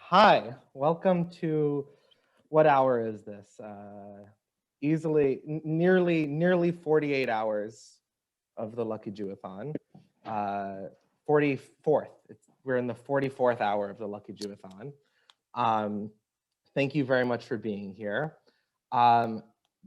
Hi, welcome to, what hour is this? Nearly 48 hours of the Lucky Jewathon. 44th, we're in the 44th hour of the Lucky Jewathon. Thank you very much for being here.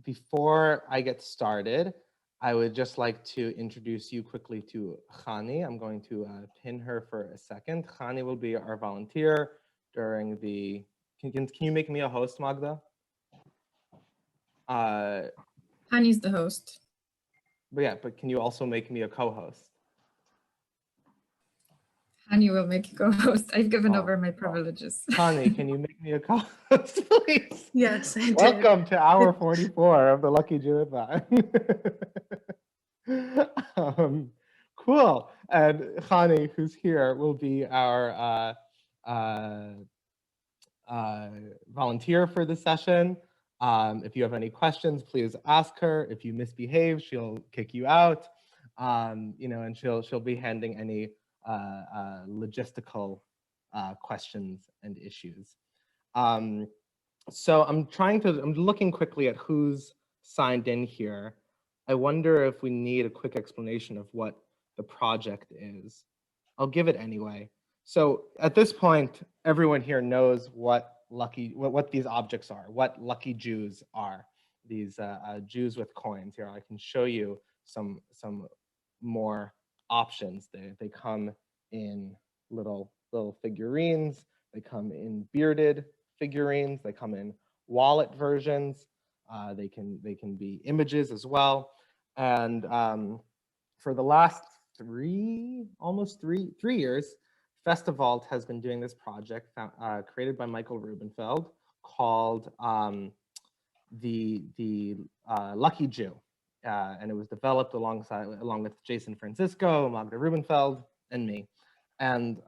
Before I get started, I would just like to introduce you quickly to Khani. I'm going to pin her for a second. Khani will be our volunteer during the, can you make me a host, Magda? Khani's the host. But can you also make me a co-host? Khani will make you co-host. I've given over my privileges. Khani, can you make me a co-host, please? Yes, I did. Welcome to hour 44 of the Lucky Jewathon. Cool. And Khani, who's here, will be our volunteer for the session. If you have any questions, please ask her. If you misbehave, she'll kick you out. And she'll be handling any logistical questions and issues. So I'm looking quickly at who's signed in here. I wonder if we need a quick explanation of what the project is. I'll give it anyway. So at this point, everyone here knows what these objects are, what lucky Jews are. These Jews with coins. Here, I can show you some more options. They come in little figurines. They come in bearded figurines. They come in wallet versions. They can be images as well. And for the last almost three years, Festiwal has been doing this project created by Michael Rubenfeld called the Lucky Jew. And it was developed along with Jason Francisco, Magda Rubenfeld, and me. And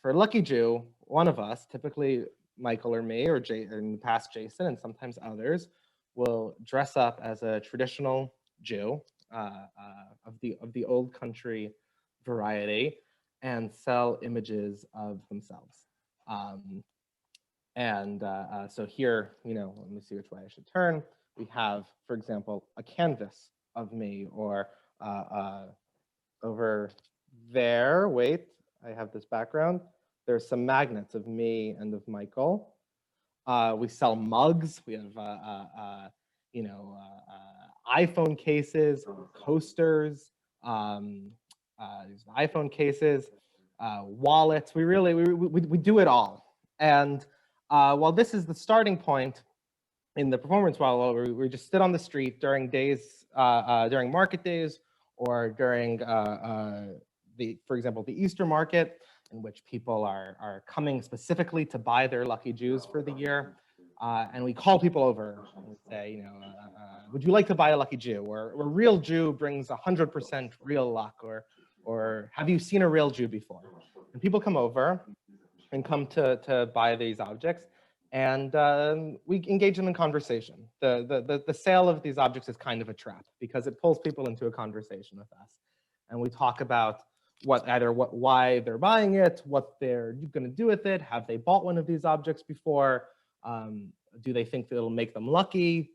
for Lucky Jew, one of us, typically Michael or me, or in the past Jason, and sometimes others, will dress up as a traditional Jew of the old country variety and sell images of themselves. So here, let me see which way I should turn. We have, for example, a canvas of me, or over there, wait, I have this background. There's some magnets of me and of Michael. We sell mugs. We have, iPhone cases, coasters, iPhone cases, wallets. We do it all. And while this is the starting point in the performance, while we just sit on the street during during market days, or during for example, the Easter market, in which people are coming specifically to buy their lucky Jews for the year. And we call people over and we say, would you like to buy a lucky Jew? Or a real Jew brings 100% real luck, or have you seen a real Jew before? And people come over and come to buy these objects, and we engage them in conversation. The sale of these objects is kind of a trap because it pulls people into a conversation with us. And we talk about why they're buying it, what they're going to do with it, have they bought one of these objects before, do they think that it'll make them lucky,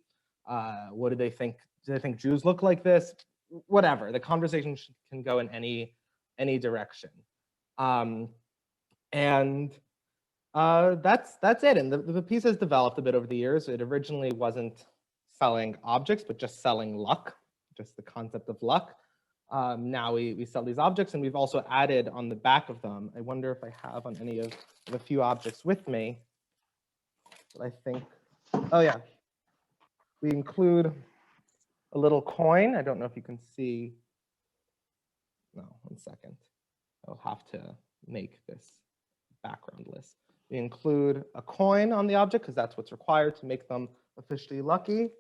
what do they think Jews look like this, whatever. The conversation can go in any direction. That's it. And the piece has developed a bit over the years. It originally wasn't selling objects, but just selling luck, just the concept of luck. Now we sell these objects, and we've also added on the back of them, I wonder if I have on any of the few objects with me, I think, oh yeah, we include a little coin. I don't know if you can see, no, 1 second. I'll have to make this background list. We include a coin on the object because that's what's required to make them officially lucky.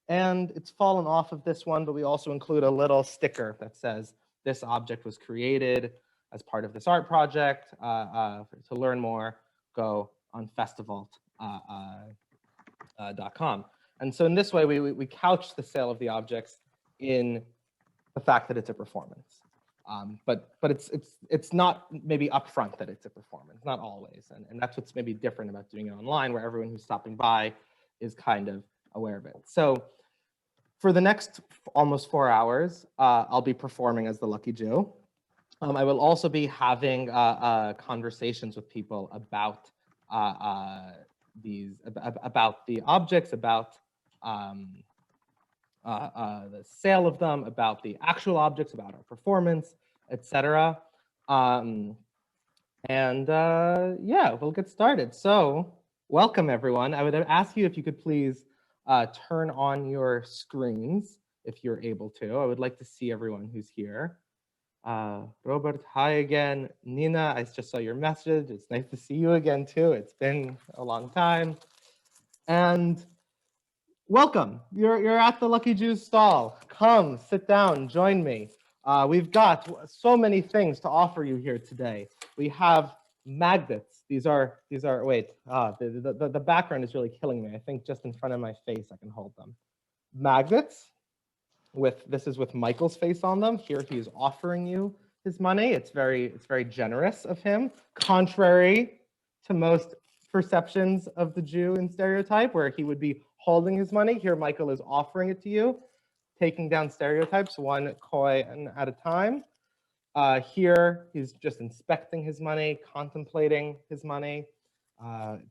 And it's fallen off of this one, but we also include a little sticker that says this object was created as part of this art project. To learn more, go on festival.com. And so in this way, we couch the sale of the objects in the fact that it's a performance. But it's not maybe upfront that it's a performance, not always, and that's what's maybe different about doing it online, where everyone who's stopping by is kind of aware of it. So for the next almost 4 hours, I'll be performing as the Lucky Jew. I will also be having conversations with people about about the objects, about the sale of them, about the actual objects, about our performance, etc. Yeah, we'll get started. So welcome everyone. I would ask you if you could please turn on your screens if you're able to. I would like to see everyone who's here. Robert, hi again. Nina, I just saw your message. It's nice to see you again too. It's been a long time. And welcome. You're at the Lucky Jew's stall. Come, sit down, join me. We've got so many things to offer you here today. We have magnets. These are wait, the background is really killing me. I think just in front of my face I can hold them. Magnets. This is with Michael's face on them. Here he is offering you his money. It's very generous of him, contrary to most perceptions of the Jew in stereotype, where he would be holding his money. Here Michael is offering it to you, taking down stereotypes one coin at a time. Here he's just inspecting his money, contemplating his money.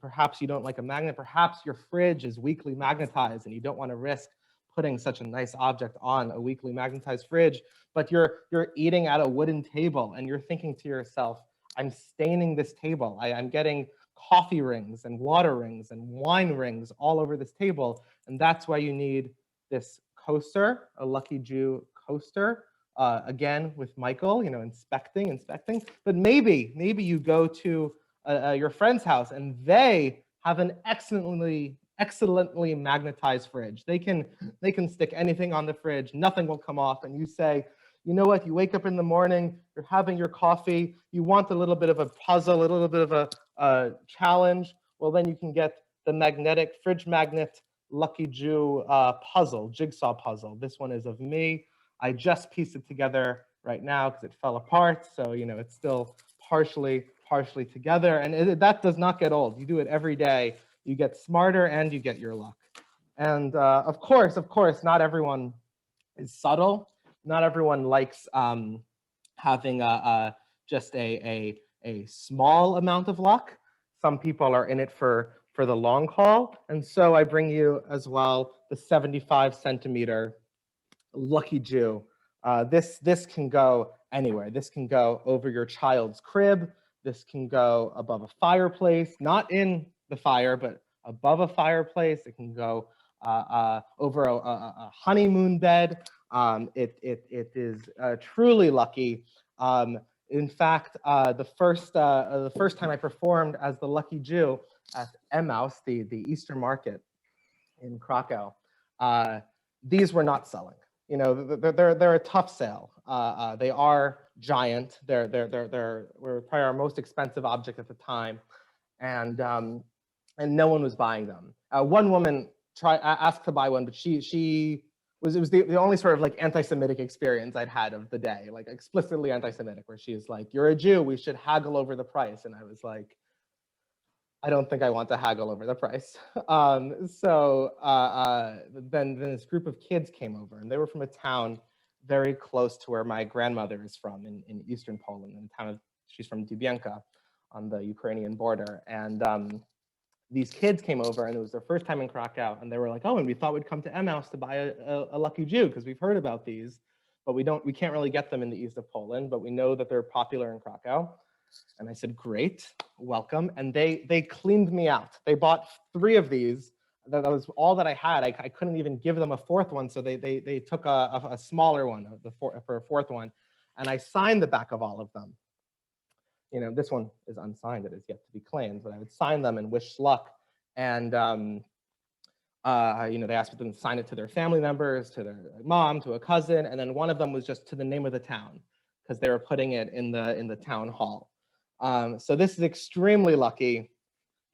Perhaps you don't like a magnet. Perhaps your fridge is weakly magnetized and you don't want to risk putting such a nice object on a weakly magnetized fridge, but you're eating at a wooden table and you're thinking to yourself, I'm staining this table. I'm getting coffee rings and water rings and wine rings all over this table. And that's why you need this coaster, a Lucky Jew coaster, again with Michael, inspecting. But maybe you go to your friend's house and they have an excellently magnetized fridge. They can stick anything on the fridge, nothing will come off, and you say, you know what, you wake up in the morning, you're having your coffee, you want a little bit of a puzzle, a little bit of a challenge, well then you can get the magnetic fridge magnet Lucky Jew puzzle, jigsaw puzzle. This one is of me. I just pieced it together right now because it fell apart, so it's still partially together, and that does not get old. You do it every day. You get smarter and you get your luck. And of course, not everyone is subtle. Not everyone likes having just a small amount of luck. Some people are in it for the long haul. And so I bring you as well the 75 centimeter Lucky Jew. This can go anywhere. This can go over your child's crib. This can go above a fireplace, not in the fire, but above a fireplace. It can go over a honeymoon bed. It is truly lucky. In fact, the first time I performed as the Lucky Jew at Emmaus, the Easter market in Krakow, these were not selling. They're a tough sale. They are giant. Were probably our most expensive object at the time, and no one was buying them. One woman asked to buy one, but it was the only sort of like anti-Semitic experience I'd had of the day, like explicitly anti-Semitic, where she is like, "You're a Jew, we should haggle over the price," and I was like, I don't think I want to haggle over the price. Then this group of kids came over, and they were from a town very close to where my grandmother is from in eastern Poland, in the town of, she's from Dubienka on the Ukrainian border. And these kids came over, and it was their first time in Krakow, and they were like, oh, and we thought we'd come to Emmaus to buy a Lucky Jew because we've heard about these, but we can't really get them in the east of Poland, but we know that they're popular in Krakow. And I said, great, welcome. And they cleaned me out. They bought 3 of these. That was all that I had. I couldn't even give them a 4th one, so they took a smaller one for a 4th one, and I signed the back of all of them. This one is unsigned; it is yet to be claimed. But I would sign them and wish luck. And they asked me to sign it to their family members, to their mom, to a cousin, and then one of them was just to the name of the town because they were putting it in the town hall. So this is extremely lucky,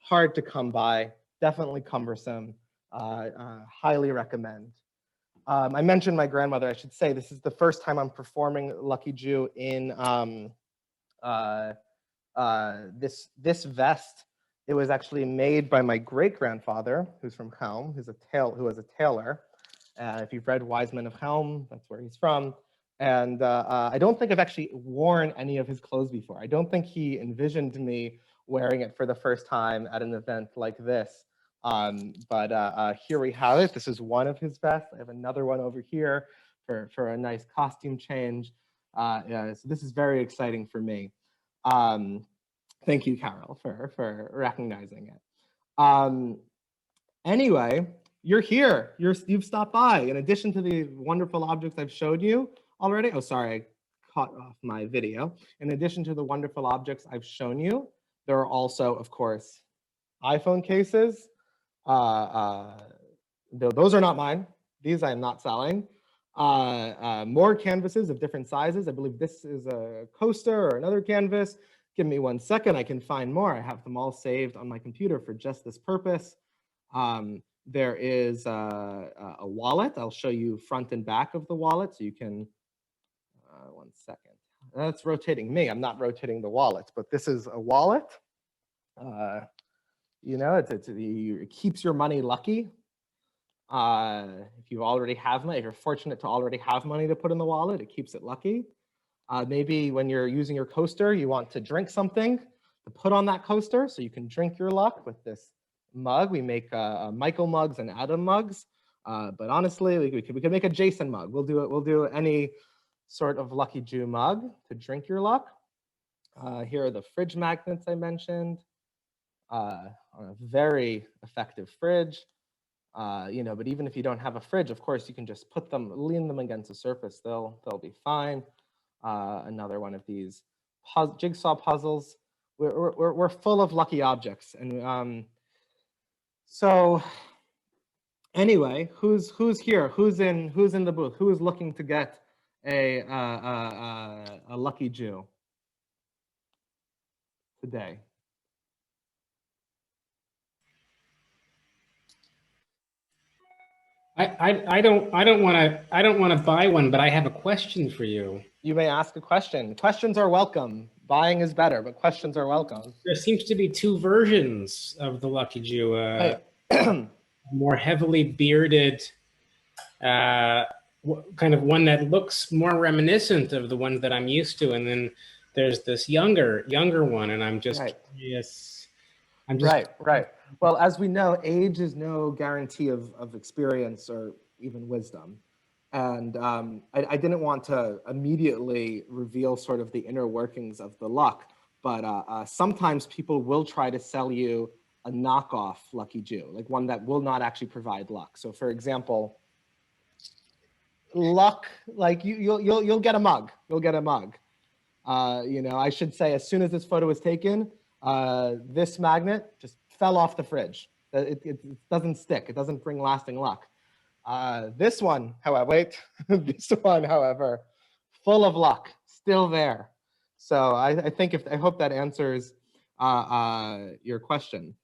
hard to come by, definitely cumbersome, highly recommend. I mentioned my grandmother. I should say this is the first time I'm performing Lucky Jew in this vest. It was actually made by my great grandfather, who's from Helm, who was a tailor. If you've read Wise Men of Helm, that's where he's from. And I don't think I've actually worn any of his clothes before. I don't think he envisioned me wearing it for the first time at an event like this. But here we have it. This is one of his vests. I have another one over here for a nice costume change. Yeah, so this is very exciting for me. Thank you, Carol, for recognizing it. Anyway, you're here. You've stopped by. In addition to the wonderful objects I've showed you already. Oh, sorry, I cut off my video. In addition to the wonderful objects I've shown you, there are also, of course, iPhone cases. Those are not mine. These I am not selling. More canvases of different sizes. I believe this is a coaster or another canvas. Give me 1 second, I can find more. I have them all saved on my computer for just this purpose. There is a wallet. I'll show you front and back of the wallet so you can, 1 second. That's rotating me. I'm not rotating the wallet, but this is a wallet. You know, it keeps your money lucky. If you already have money, if you're fortunate to already have money to put in the wallet, it keeps it lucky. Maybe when you're using your coaster, you want to drink something to put on that coaster so you can drink your luck with this mug. We make Michael mugs and Adam mugs, but honestly, we could make a Jason mug. We'll do any sort of Lucky Jew mug to drink your luck. Here are the fridge magnets I mentioned. A very effective fridge. You know, but even if you don't have a fridge, of course, you can just lean them against a surface. They'll be fine. Another one of these jigsaw puzzles. We're full of lucky objects, and so anyway, who's here? Who's in the booth? Who is looking to get a Lucky Jew today? I don't want to buy one, but I have a question for you. You may ask a question. Questions are welcome. Buying is better, but questions are welcome. There seems to be two versions of the Lucky Jew. More heavily bearded, kind of one that looks more reminiscent of the ones that I'm used to, and then there's this younger one, and I'm just curious. Right. Well, as we know, age is no guarantee of experience or even wisdom. And I didn't want to immediately reveal sort of the inner workings of the luck, but sometimes people will try to sell you a knockoff Lucky Jew, like one that will not actually provide luck. So for example, luck, like you'll get a mug. You'll get a mug. You know, I should say, as soon as this photo was taken, this magnet just fell off the fridge. It doesn't stick. It doesn't bring lasting luck. This one, however, full of luck, still there. So I hope that answers your question.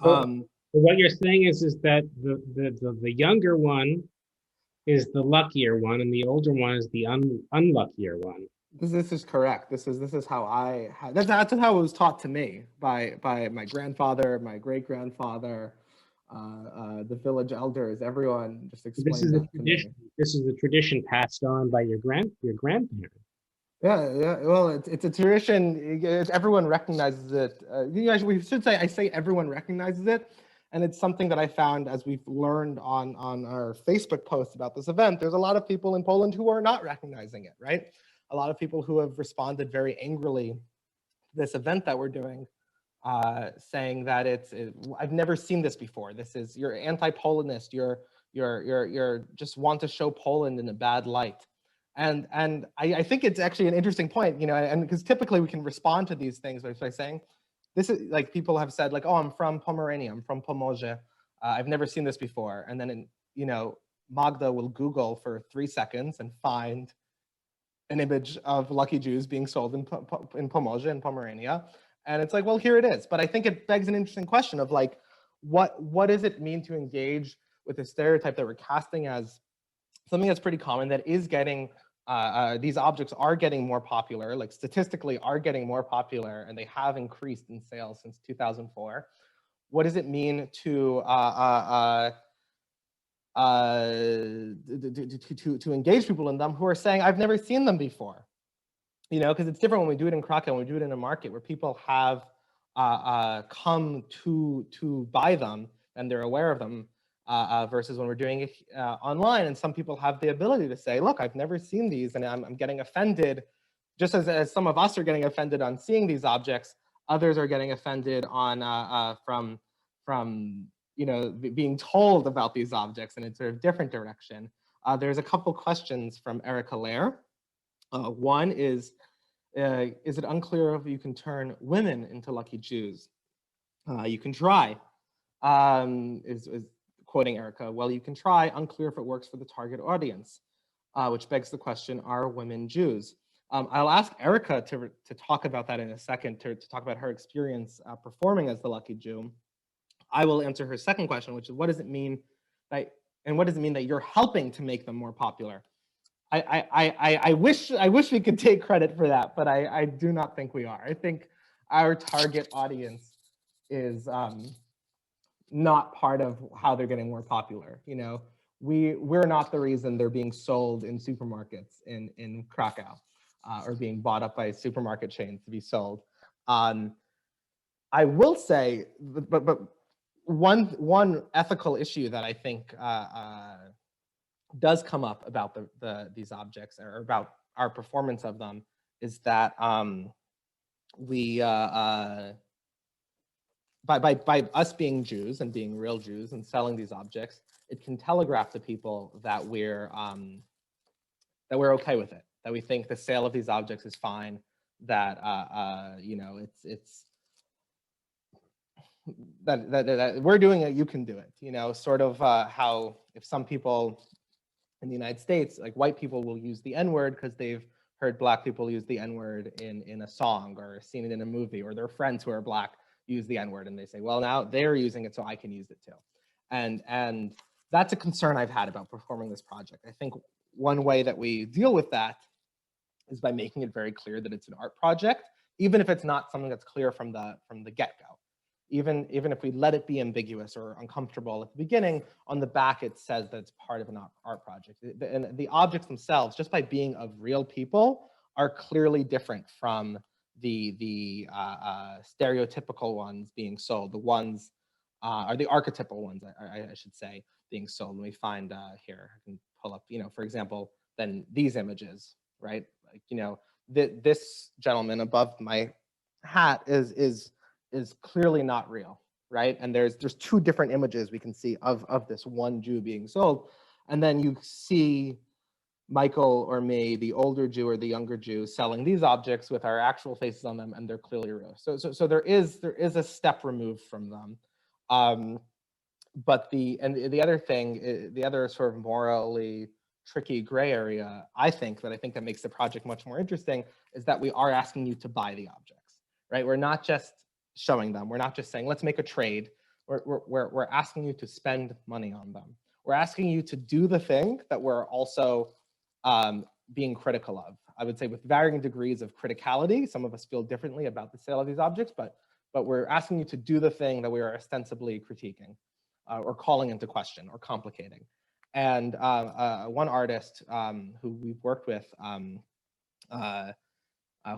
So what you're saying is that the younger one is the luckier one, and the older one is the unluckier one. This is correct. This is how that's how it was taught to me by my grandfather, my great grandfather, the village elders, everyone just explained. This is a tradition. This is a tradition passed on by your grandparents. Yeah. Well, it's a tradition. Everyone recognizes it. We should say, I say everyone recognizes it, and it's something that I found as we've learned on our Facebook posts about this event. There's a lot of people in Poland who are not recognizing it, right? A lot of people who have responded very angrily to this event that we're doing, saying that I've never seen this before. You're anti-Polandist. You're just want to show Poland in a bad light. And I think it's actually an interesting point, you know, and because typically we can respond to these things by saying, this is like, people have said like, oh, I'm from Pomerania, I'm from Pomorze. I've never seen this before. And then, you know, Magda will Google for 3 seconds and find an image of Lucky Jews being sold in Pomorze in Pomerania. And it's like, well, here it is. But I think it begs an interesting question of like, what does it mean to engage with a stereotype that we're casting as something that's pretty common that is getting, these objects are getting more popular, like statistically are getting more popular, and they have increased in sales since 2004. What does it mean to engage people in them who are saying, I've never seen them before? You know, because it's different when we do it in Krakow, when we do it in a market where people have come to buy them and they're aware of them, versus when we're doing it online, and some people have the ability to say, look, I've never seen these, and I'm getting offended, just as some of us are getting offended on seeing these objects, others are getting offended on from you know, being told about these objects in a sort of different direction. There's a couple questions from Erica Lair. One is it unclear if you can turn women into lucky Jews? You can try, is quoting Erica. Well, you can try, unclear if it works for the target audience, which begs the question, are women Jews? I'll ask Erica to talk about that in a second, to talk about her experience performing as the lucky Jew. I will answer her second question, which is what does it mean that, and what does it mean that you're helping to make them more popular? I wish we could take credit for that, but I do not think we are. I think our target audience is not part of how they're getting more popular. You know, we're not the reason they're being sold in supermarkets in Krakow, or being bought up by supermarket chains to be sold. I will say, but one ethical issue that I think does come up about these objects, or about our performance of them, is that we by us being Jews and being real Jews and selling these objects, it can telegraph to people that we're okay with it, that we think the sale of these objects is fine, that you know, it's that we're doing it, you can do it. You know, sort of how if some people in the United States, like white people, will use the N-word because they've heard Black people use the N-word in a song or seen it in a movie, or their friends who are Black use the N-word, and they say, well, now they're using it, so I can use it too. And that's a concern I've had about performing this project. I think one way that we deal with that is by making it very clear that it's an art project, even if it's not something that's clear from the get-go. Even if we let it be ambiguous or uncomfortable at the beginning, on the back it says that it's part of an art project. And the objects themselves, just by being of real people, are clearly different from the stereotypical ones being sold. The ones, or the archetypal ones, I should say, being sold. Let me find here, I can pull up, you know, for example, then these images, right? Like, you know, this gentleman above my hat is clearly not real, right? And there's two different images we can see of this one Jew being sold. And then you see Michael or me, the older Jew or the younger Jew, selling these objects with our actual faces on them, and they're clearly real. So there is a step removed from them. But the other thing, the other sort of morally tricky gray area, I think that makes the project much more interesting, is that we are asking you to buy the objects, right? We're not just showing them. We're not just saying, let's make a trade. We're asking you to spend money on them. We're asking you to do the thing that we're also being critical of. I would say with varying degrees of criticality. Some of us feel differently about the sale of these objects, but we're asking you to do the thing that we are ostensibly critiquing, or calling into question, or complicating. And one artist who we've worked with,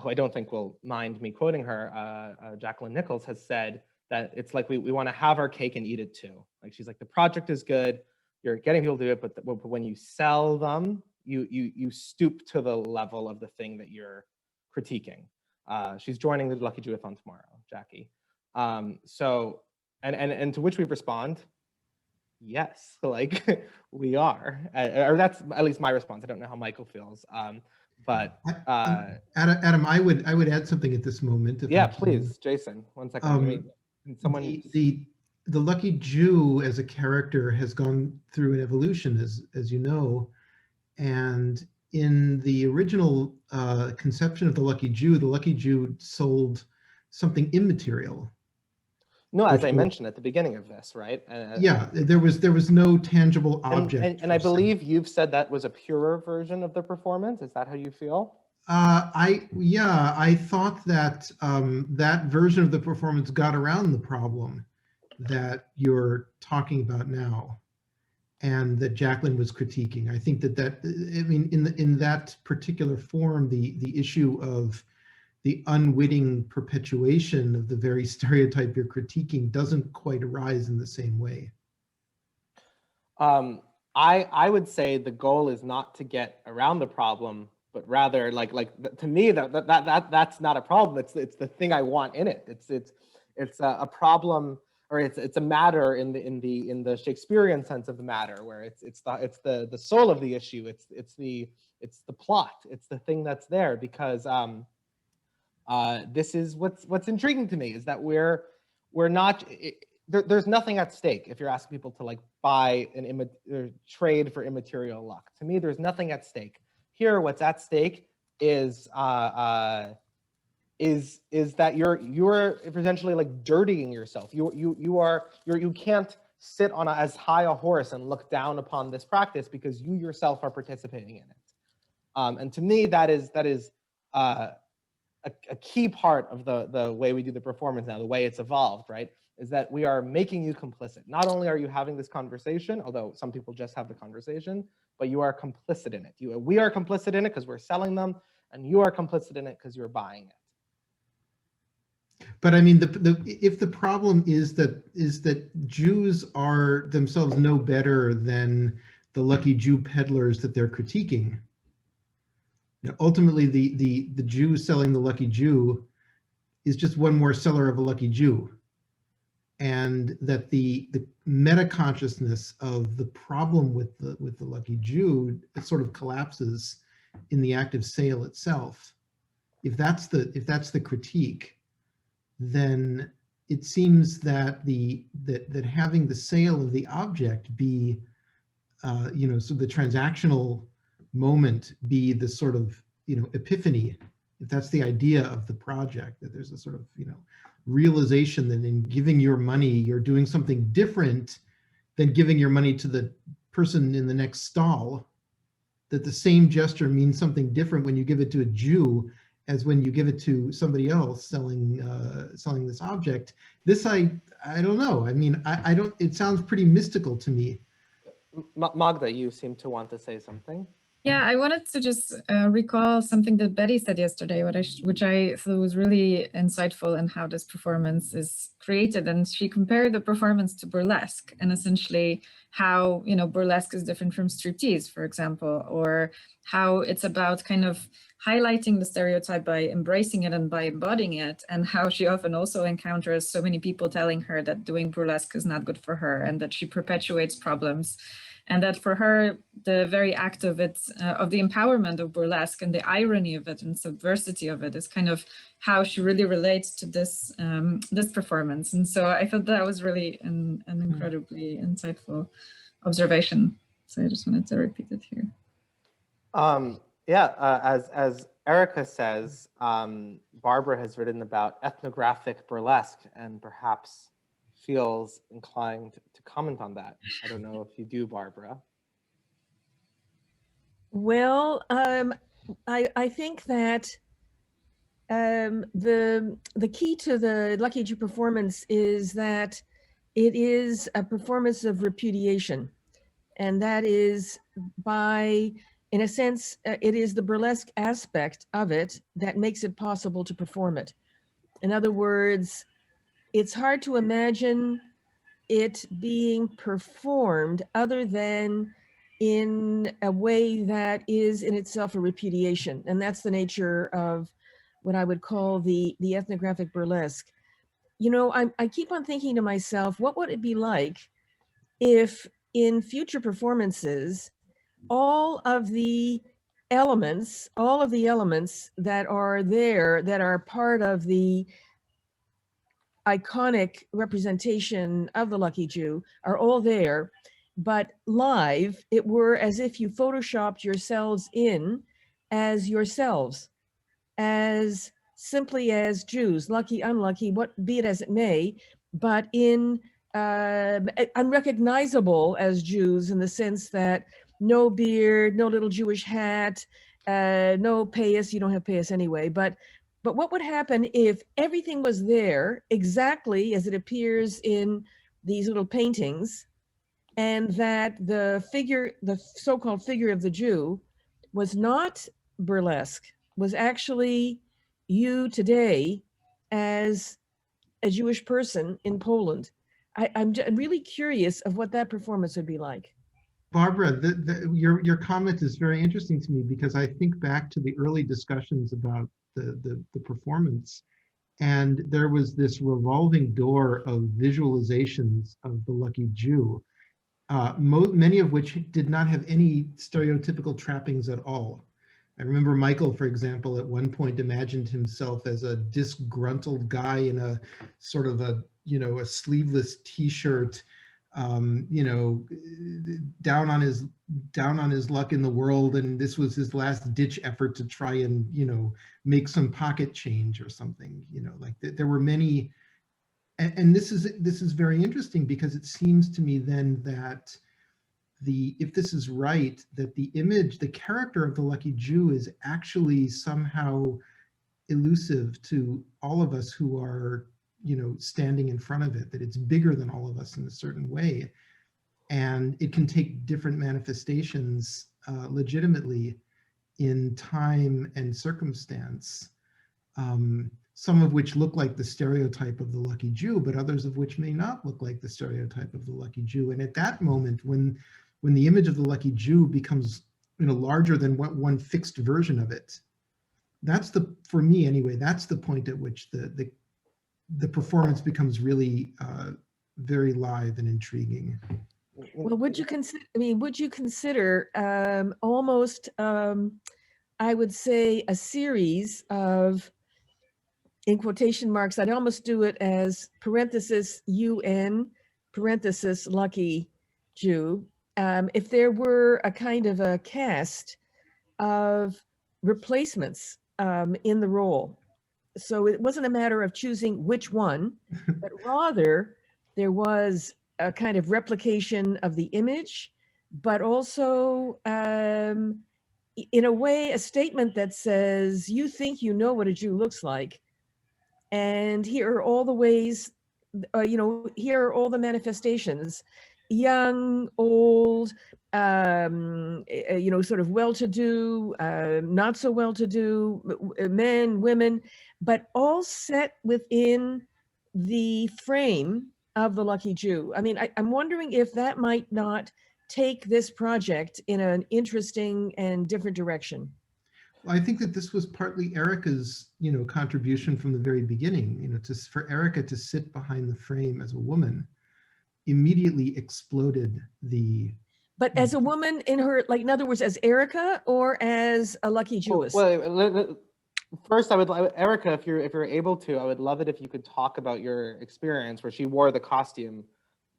who I don't think will mind me quoting her, Jacqueline Nichols, has said that it's like we want to have our cake and eat it too. Like, she's like, the project is good, you're getting people to do it, but when you sell them, you stoop to the level of the thing that you're critiquing. She's joining the Lucky Jewathon tomorrow, Jackie. So, and to which we respond, yes, like we are, or that's at least my response. I don't know how Michael feels. But Adam, I would add something at this moment. Yeah, please, Jason. 1 second. Someone. The Lucky Jew as a character has gone through an evolution, as you know, and in the original conception of the Lucky Jew sold something immaterial. No, as I which mentioned at the beginning of this, right? yeah, there was no tangible object. And I believe you've said that was a purer version of the performance. Is that how you feel? I thought that that version of the performance got around the problem that you're talking about now, and that Jacqueline was critiquing. I think that I mean, in that particular form, the issue of the unwitting perpetuation of the very stereotype you're critiquing doesn't quite arise in the same way. I would say the goal is not to get around the problem, but rather to me that's not a problem. It's the thing I want in it. It's a problem, or it's a matter in the Shakespearean sense of the matter, where it's the soul of the issue. It's the plot. It's the thing that's there, because this is what's intriguing to me, is that we're not. There's nothing at stake if you're asking people to like buy or trade for immaterial luck. To me, there's nothing at stake. Here, what's at stake is that you're essentially like dirtying yourself. You can't sit on as high a horse and look down upon this practice, because you yourself are participating in it. And to me, that is a key part of the way we do the performance now, the way it's evolved, right? Is that we are making you complicit. Not only are you having this conversation, although some people just have the conversation, but you are complicit in it. We are complicit in it because we're selling them, and you are complicit in it because you're buying it. But I mean, if the problem is that Jews are themselves no better than the lucky Jew peddlers that they're critiquing, you know, ultimately the Jew selling the lucky Jew is just one more seller of a lucky Jew. And that the meta consciousness of the problem with the lucky Jew, it sort of collapses in the act of sale itself. If that's the critique, then it seems that that having the sale of the object be, you know, so the transactional moment be the sort of, you know, epiphany. If that's the idea of the project, that there's a sort of, you know, realization that in giving your money, you're doing something different than giving your money to the person in the next stall, that the same gesture means something different when you give it to a Jew as when you give it to somebody else selling this object. This, I don't know. I mean, I don't, it sounds pretty mystical to me. Magda, you seem to want to say something. Yeah, I wanted to just recall something that Betty said yesterday, which I thought was really insightful in how this performance is created. And she compared the performance to burlesque, and essentially how, you know, burlesque is different from striptease, for example, or how it's about kind of highlighting the stereotype by embracing it and by embodying it, and how she often also encounters so many people telling her that doing burlesque is not good for her and that she perpetuates problems. And that for her, the very act of it, of the empowerment of burlesque and the irony of it and subversity of it is kind of how she really relates to this this performance. And so I thought that was really an incredibly insightful observation. So I just wanted to repeat it here. As Erica says, Barbara has written about ethnographic burlesque, and perhaps feels inclined to comment on that. I don't know if you do, Barbara. Well, I think that the key to the Lucky Jew performance is that it is a performance of repudiation, and that is by, in a sense, it is the burlesque aspect of it that makes it possible to perform it. In other words, it's hard to imagine it being performed other than in a way that is in itself a repudiation. And that's the nature of what I would call the ethnographic burlesque. You know, I keep on thinking to myself, what would it be like if in future performances, all of the elements that are there, that are part of the iconic representation of the Lucky Jew, are all there, but live, it were as if you photoshopped yourselves in as yourselves, as simply as Jews, lucky, unlucky, what be it as it may, but in unrecognizable as Jews in the sense that no beard, no little Jewish hat, no payas. You don't have payas anyway. But what would happen if everything was there exactly as it appears in these little paintings, and that the figure, the so-called figure of the Jew, was not burlesque, was actually you today as a Jewish person in Poland? I'm really curious of what that performance would be like. Barbara, your comment is very interesting to me because I think back to the early discussions about the performance, and there was this revolving door of visualizations of the lucky Jew, many of which did not have any stereotypical trappings at all. I remember Michael, for example, at one point imagined himself as a disgruntled guy in a sort of a, a sleeveless t-shirt, down on his luck in the world, and this was his last ditch effort to try and, make some pocket change or something, like there were many, and this is very interesting because it seems to me then that if this is right, that the image, the character of the lucky Jew is actually somehow elusive to all of us who are, standing in front of it, that it's bigger than all of us in a certain way. And it can take different manifestations legitimately in time and circumstance, some of which look like the stereotype of the lucky Jew, but others of which may not look like the stereotype of the lucky Jew. And at that moment, when the image of the lucky Jew becomes, larger than one fixed version of it, that's for me anyway, that's the point at which the performance becomes really very live and intriguing. Well, would you consider, almost, I would say, a series of, in quotation marks, I'd almost do it as parenthesis UN, parenthesis lucky Jew, if there were a kind of a cast of replacements in the role. So it wasn't a matter of choosing which one, but rather there was a kind of replication of the image, but also in a way, a statement that says, you think you know what a Jew looks like. And here are all the ways, here are all the manifestations, young, old, sort of well-to-do, not so well-to-do, men, women, but all set within the frame of the lucky Jew. I mean, I'm wondering if that might not take this project in an interesting and different direction. I think that this was partly Erica's, contribution from the very beginning, for Erica to sit behind the frame as a woman immediately exploded the. But as a woman in her, like, in other words, as Erica or as a lucky Jewess? Well, first, Erica, if you're able to, I would love it if you could talk about your experience where she wore the costume,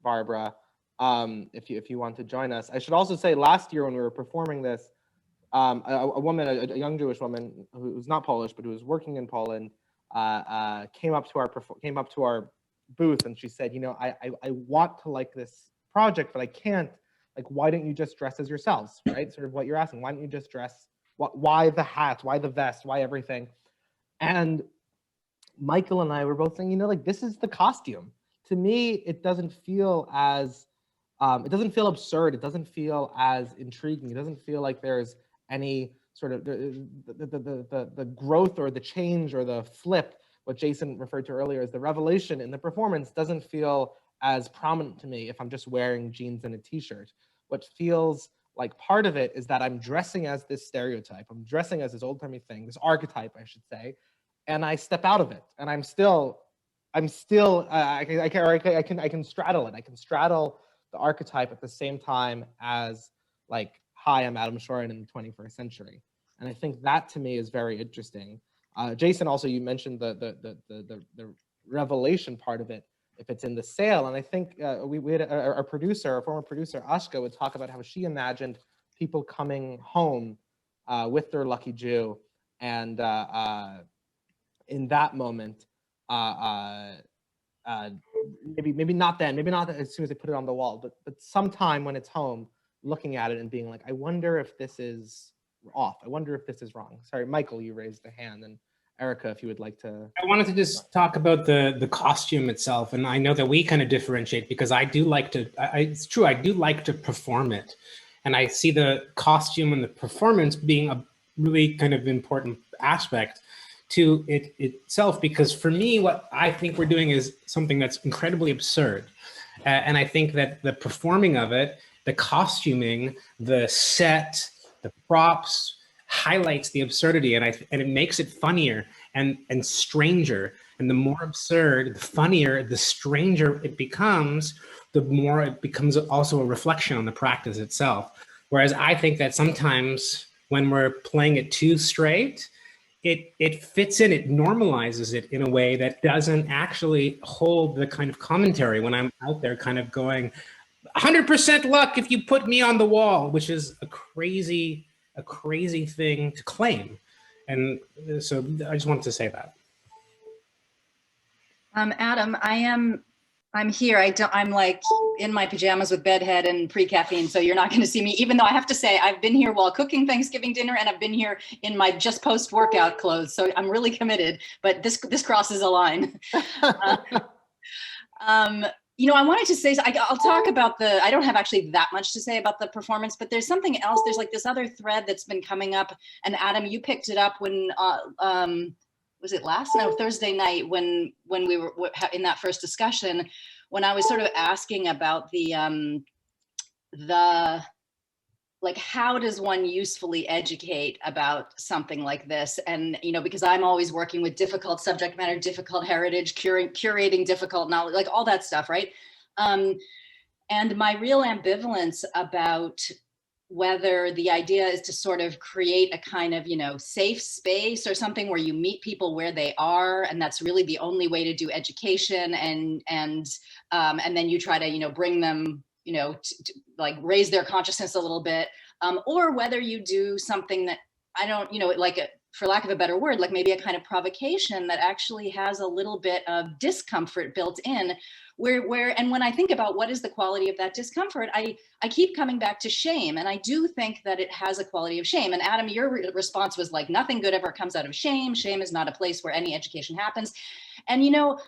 Barbara, if you want to join us. I should also say, last year when we were performing this, a woman, a young Jewish woman who's not Polish but who was working in Poland, came up to our booth and she said, I want to like this project, but I can't. Like, why don't you just dress as yourselves, right? Sort of what you're asking. Why don't you just dress? Why the hat? Why the vest? Why everything? And Michael and I were both saying, like, this is the costume. To me, it doesn't feel as, it doesn't feel absurd. It doesn't feel as intriguing. It doesn't feel like there's any sort of the growth or the change or the flip, what Jason referred to earlier as the revelation in the performance, doesn't feel as prominent to me if I'm just wearing jeans and a t-shirt. What feels like part of it is that I'm dressing as this stereotype. I'm dressing as this old-timey thing, this archetype, I should say, and I step out of it, and I can straddle it. I can straddle the archetype at the same time as, like, hi, I'm Adam Schorin in the 21st century. And I think that to me is very interesting. Jason, also, you mentioned the revelation part of it, if it's in the sale. And I think we had our former producer, Ashka, would talk about how she imagined people coming home with their lucky Jew. And in that moment, maybe not then, maybe not as soon as they put it on the wall, but sometime when it's home, looking at it and being like, I wonder if this is off. I wonder if this is wrong. Sorry, Michael, you raised a hand, and Erica, if you would like to. I wanted to just talk about the costume itself, and I know that we kind of differentiate because I do like to. It's true, I do like to perform it, and I see the costume and the performance being a really kind of important aspect to it itself. Because for me, what I think we're doing is something that's incredibly absurd, and I think that the performing of it, the costuming, the set, the props, highlights the absurdity, and it makes it funnier and stranger. And the more absurd, the funnier, the stranger it becomes, the more it becomes also a reflection on the practice itself. Whereas I think that sometimes when we're playing it too straight, it fits in, it normalizes it in a way that doesn't actually hold the kind of commentary when I'm out there kind of going 100% luck if you put me on the wall, which is a crazy thing to claim. And so I just wanted to say that. Adam, I'm here. I'm like in my pajamas with bedhead and pre-caffeine, so you're not going to see me, even though I have to say I've been here while cooking Thanksgiving dinner, and I've been here in my just post-workout clothes. So I'm really committed, but this crosses a line. You know, I wanted to say, I'll talk about I don't have actually that much to say about the performance, but there's something else. There's like this other thread that's been coming up, and Adam, you picked it up when, was it Thursday night when we were in that first discussion, when I was sort of asking about the like, how does one usefully educate about something like this? And, you know, because I'm always working with difficult subject matter, difficult heritage, curating difficult knowledge, like all that stuff, right? And my real ambivalence about whether the idea is to sort of create a kind of, you know, safe space or something where you meet people where they are, and that's really the only way to do education, and then you try to, you know, bring them, you know, to like raise their consciousness a little bit, or whether you do something that for lack of a better word, like maybe a kind of provocation that actually has a little bit of discomfort built in, and when I think about what is the quality of that discomfort, I keep coming back to shame, and I do think that it has a quality of shame. And Adam, your response was like, nothing good ever comes out of shame. Shame is not a place where any education happens. And, you know,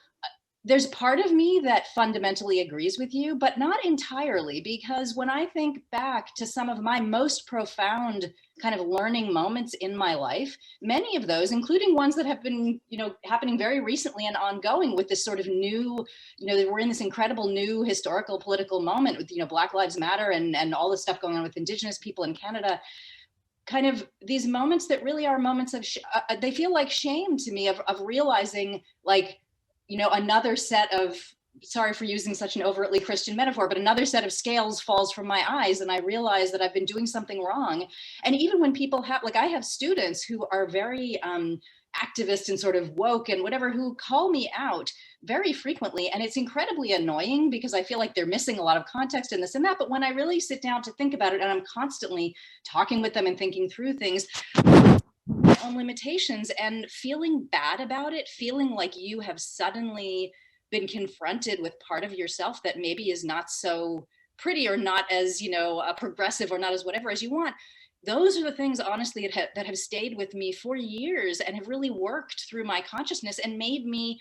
there's part of me that fundamentally agrees with you, but not entirely, because when I think back to some of my most profound kind of learning moments in my life, many of those, including ones that have been, you know, happening very recently and ongoing with this sort of new, you know, we're in this incredible new historical political moment with, you know, Black Lives Matter and all the stuff going on with Indigenous people in Canada. Kind of these moments that really are moments of, they feel like shame to me of realizing, like, you know, another set of, sorry for using such an overtly Christian metaphor, but another set of scales falls from my eyes, and I realize that I've been doing something wrong. And even when people have, like, I have students who are very activist and sort of woke and whatever, who call me out very frequently, and it's incredibly annoying because I feel like they're missing a lot of context in this and that. But when I really sit down to think about it, and I'm constantly talking with them and thinking through things, my own limitations, and feeling bad about it, feeling like you have suddenly been confronted with part of yourself that maybe is not so pretty, or not as, you know, progressive, or not as whatever as you want. Those are the things, honestly, that have stayed with me for years and have really worked through my consciousness and made me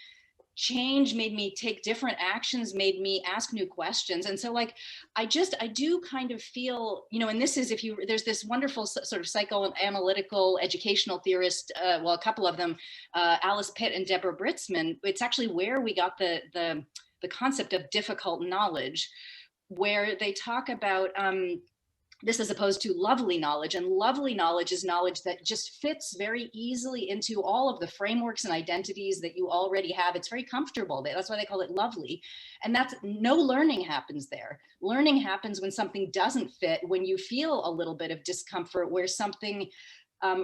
change, made me take different actions, made me ask new questions. And so, like, I do kind of feel, you know, and this is, there's this wonderful sort of psychoanalytical educational theorist, well, a couple of them, Alice Pitt and Deborah Britzman. It's actually where we got the concept of difficult knowledge, where they talk about this as opposed to lovely knowledge. And lovely knowledge is knowledge that just fits very easily into all of the frameworks and identities that you already have. It's very comfortable. That's why they call it lovely. And that's, no learning happens there. Learning happens when something doesn't fit, when you feel a little bit of discomfort, where something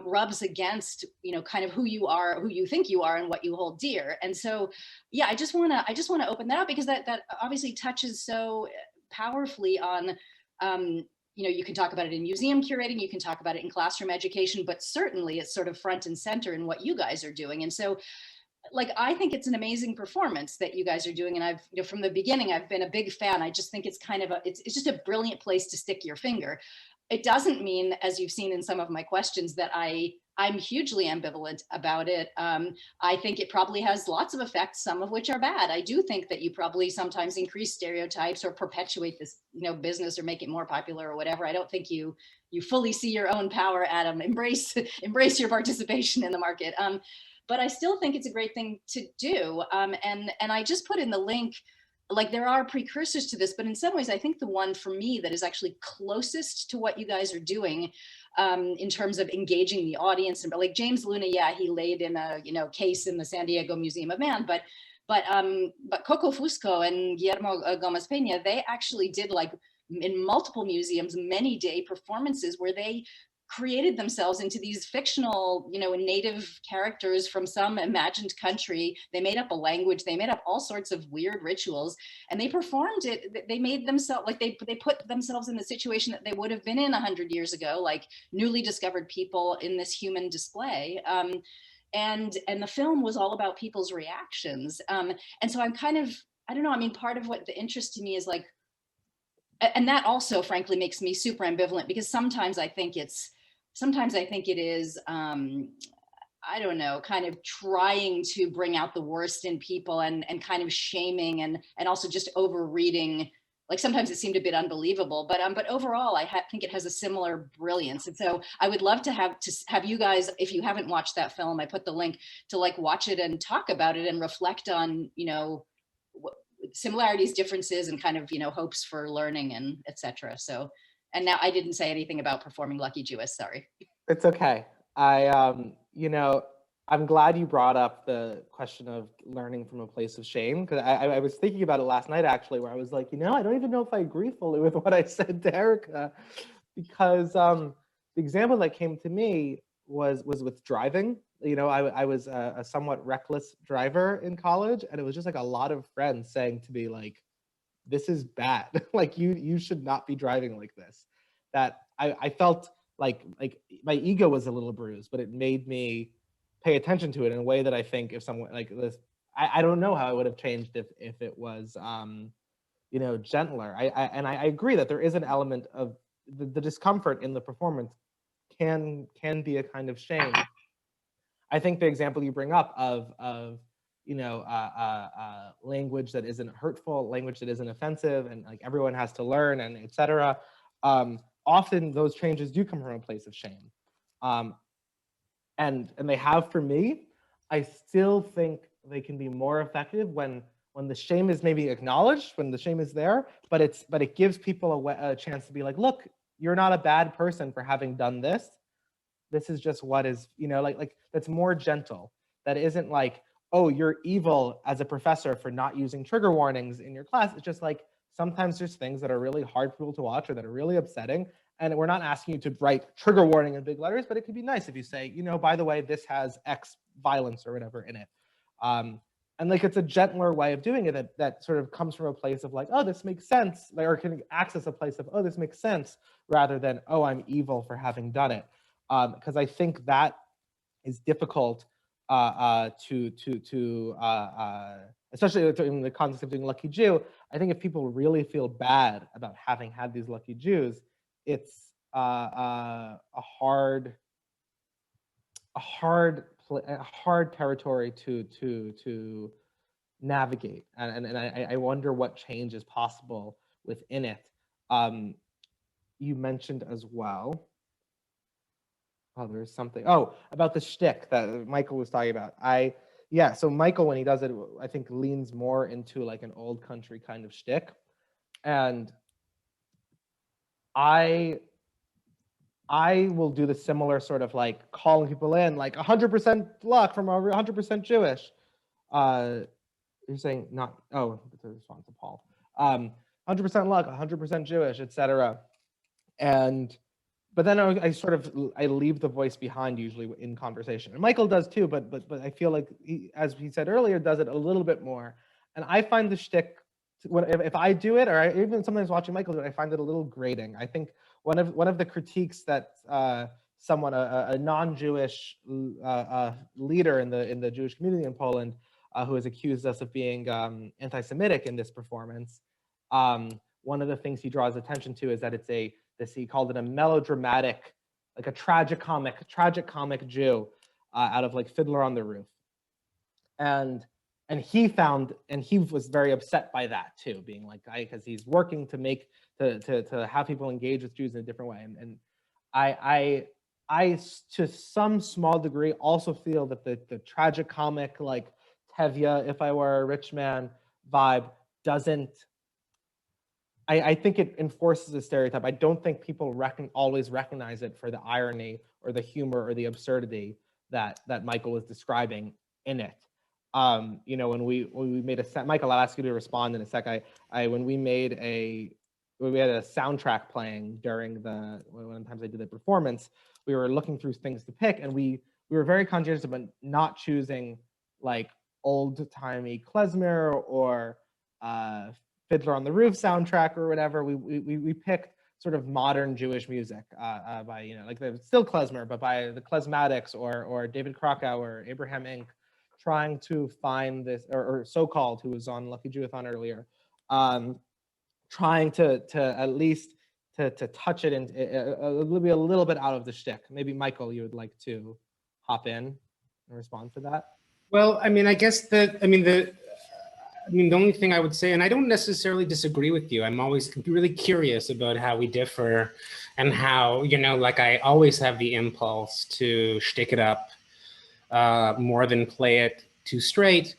rubs against, you know, kind of who you are, who you think you are, and what you hold dear. And so, yeah, I just want to open that up, because that obviously touches so powerfully on, you know, you can talk about it in museum curating, you can talk about it in classroom education, but certainly it's sort of front and center in what you guys are doing. And so like, I think it's an amazing performance that you guys are doing. And I've, you know, from the beginning, I've been a big fan. I just think it's kind of it's just a brilliant place to stick your finger. It doesn't mean, as you've seen in some of my questions, that I'm hugely ambivalent about it. I think it probably has lots of effects, some of which are bad. I do think that you probably sometimes increase stereotypes or perpetuate this, you know, business or make it more popular or whatever. I don't think you fully see your own power, Adam. Embrace your participation in the market. But I still think it's a great thing to do. And I just put in the link, like, there are precursors to this, but in some ways, I think the one for me that is actually closest to what you guys are doing, in terms of engaging the audience, and like James Luna, yeah, he laid in a, you know, case in the San Diego Museum of Man, but Coco Fusco and Guillermo Gomez Peña, they actually did, like, in multiple museums, many day performances where they created themselves into these fictional, you know, native characters from some imagined country. They made up a language, they made up all sorts of weird rituals, and they performed it. They made themselves, like, they put themselves in the situation that they would have been in 100 years ago, like newly discovered people in this human display. And the film was all about people's reactions. And so I'm kind of, I don't know, I mean, part of what the interest to me is, like, and that also frankly makes me super ambivalent, because sometimes I think it is, I don't know, kind of trying to bring out the worst in people, and kind of shaming, and also just overreading. Like, sometimes it seemed a bit unbelievable, but overall, I think it has a similar brilliance. And so I would love to have you guys, if you haven't watched that film, I put the link, to, like, watch it and talk about it and reflect on, you know, similarities, differences, and kind of, you know, hopes for learning, and etc. So, and now I didn't say anything about performing Lucky Jewish, sorry. It's okay. You know, I'm glad you brought up the question of learning from a place of shame, because I was thinking about it last night, actually, where I was like, you know, I don't even know if I agree fully with what I said to Erica, because the example that came to me was with driving. You know, I was a somewhat reckless driver in college, and it was just like a lot of friends saying to me, like, this is bad. Like, you should not be driving like this. That I felt like my ego was a little bruised, but it made me pay attention to it in a way that I think if someone like this, I don't know how I would have changed if it was, you know, gentler. I agree that there is an element of the discomfort in the performance can be a kind of shame. I think the example you bring up of you know, language that isn't hurtful, language that isn't offensive, and like everyone has to learn, and etc. Often those changes do come from a place of shame, and they have for me. I still think they can be more effective when the shame is maybe acknowledged, when the shame is there, but it gives people a chance to be like, look, you're not a bad person for having done this. This is just what is, you know, like that's more gentle. That isn't like, oh, you're evil as a professor for not using trigger warnings in your class. It's just like, sometimes there's things that are really hard for people to watch or that are really upsetting. And we're not asking you to write trigger warning in big letters, but it could be nice if you say, you know, by the way, this has X violence or whatever in it. And like, it's a gentler way of doing it that sort of comes from a place of like, oh, this makes sense, or can access a place of, oh, this makes sense, rather than, oh, I'm evil for having done it. Because I think that is difficult especially in the context of doing Lucky Jew. I think if people really feel bad about having had these Lucky Jews, it's a hard territory to navigate, and I wonder what change is possible within it. You mentioned as well. Oh, there's something. Oh, about the shtick that Michael was talking about. Yeah, so Michael, when he does it, I think leans more into like an old country kind of shtick. And I will do the similar sort of like calling people in, like 100% luck from 100% Jewish. You're saying not, oh, it's a response to Paul. 100% luck, 100% Jewish, etc. But then I leave the voice behind usually in conversation, and Michael does too. But I feel like he, as he said earlier, does it a little bit more. And I find the shtick, if I do it, or even sometimes watching Michael do it, I find it a little grating. I think one of the critiques that someone, a non-Jewish leader in the Jewish community in Poland, who has accused us of being anti-Semitic in this performance. One of the things he draws attention to is that it's he called it a melodramatic, like a tragic comic Jew out of like Fiddler on the Roof. And he was very upset by that too, being like, because he's working to make, to have people engage with Jews in a different way. And I to some small degree also feel that the tragic comic, like Tevye, If I Were a Rich Man vibe doesn't, I think it enforces a stereotype. I don't think people always recognize it for the irony or the humor or the absurdity that Michael was describing in it. You know, when we made a set, Michael, I'll ask you to respond in a sec. When we had a soundtrack playing during one of the times I did the performance, we were looking through things to pick, and we were very conscientious about not choosing like old-timey klezmer or Fiddler on the Roof soundtrack or whatever. We picked sort of modern Jewish music by, you know, like still klezmer, but by the Klezmatics or David Krakow or Abraham Inc., trying to find this, or So-Called, who was on Lucky Jewathon earlier, trying to at least to touch it and be a little bit out of the shtick. Maybe Michael, you would like to hop in and respond to that? Well, I mean, I guess the only thing I would say, and I don't necessarily disagree with you, I'm always really curious about how we differ and how, you know, like I always have the impulse to shtick it up more than play it too straight,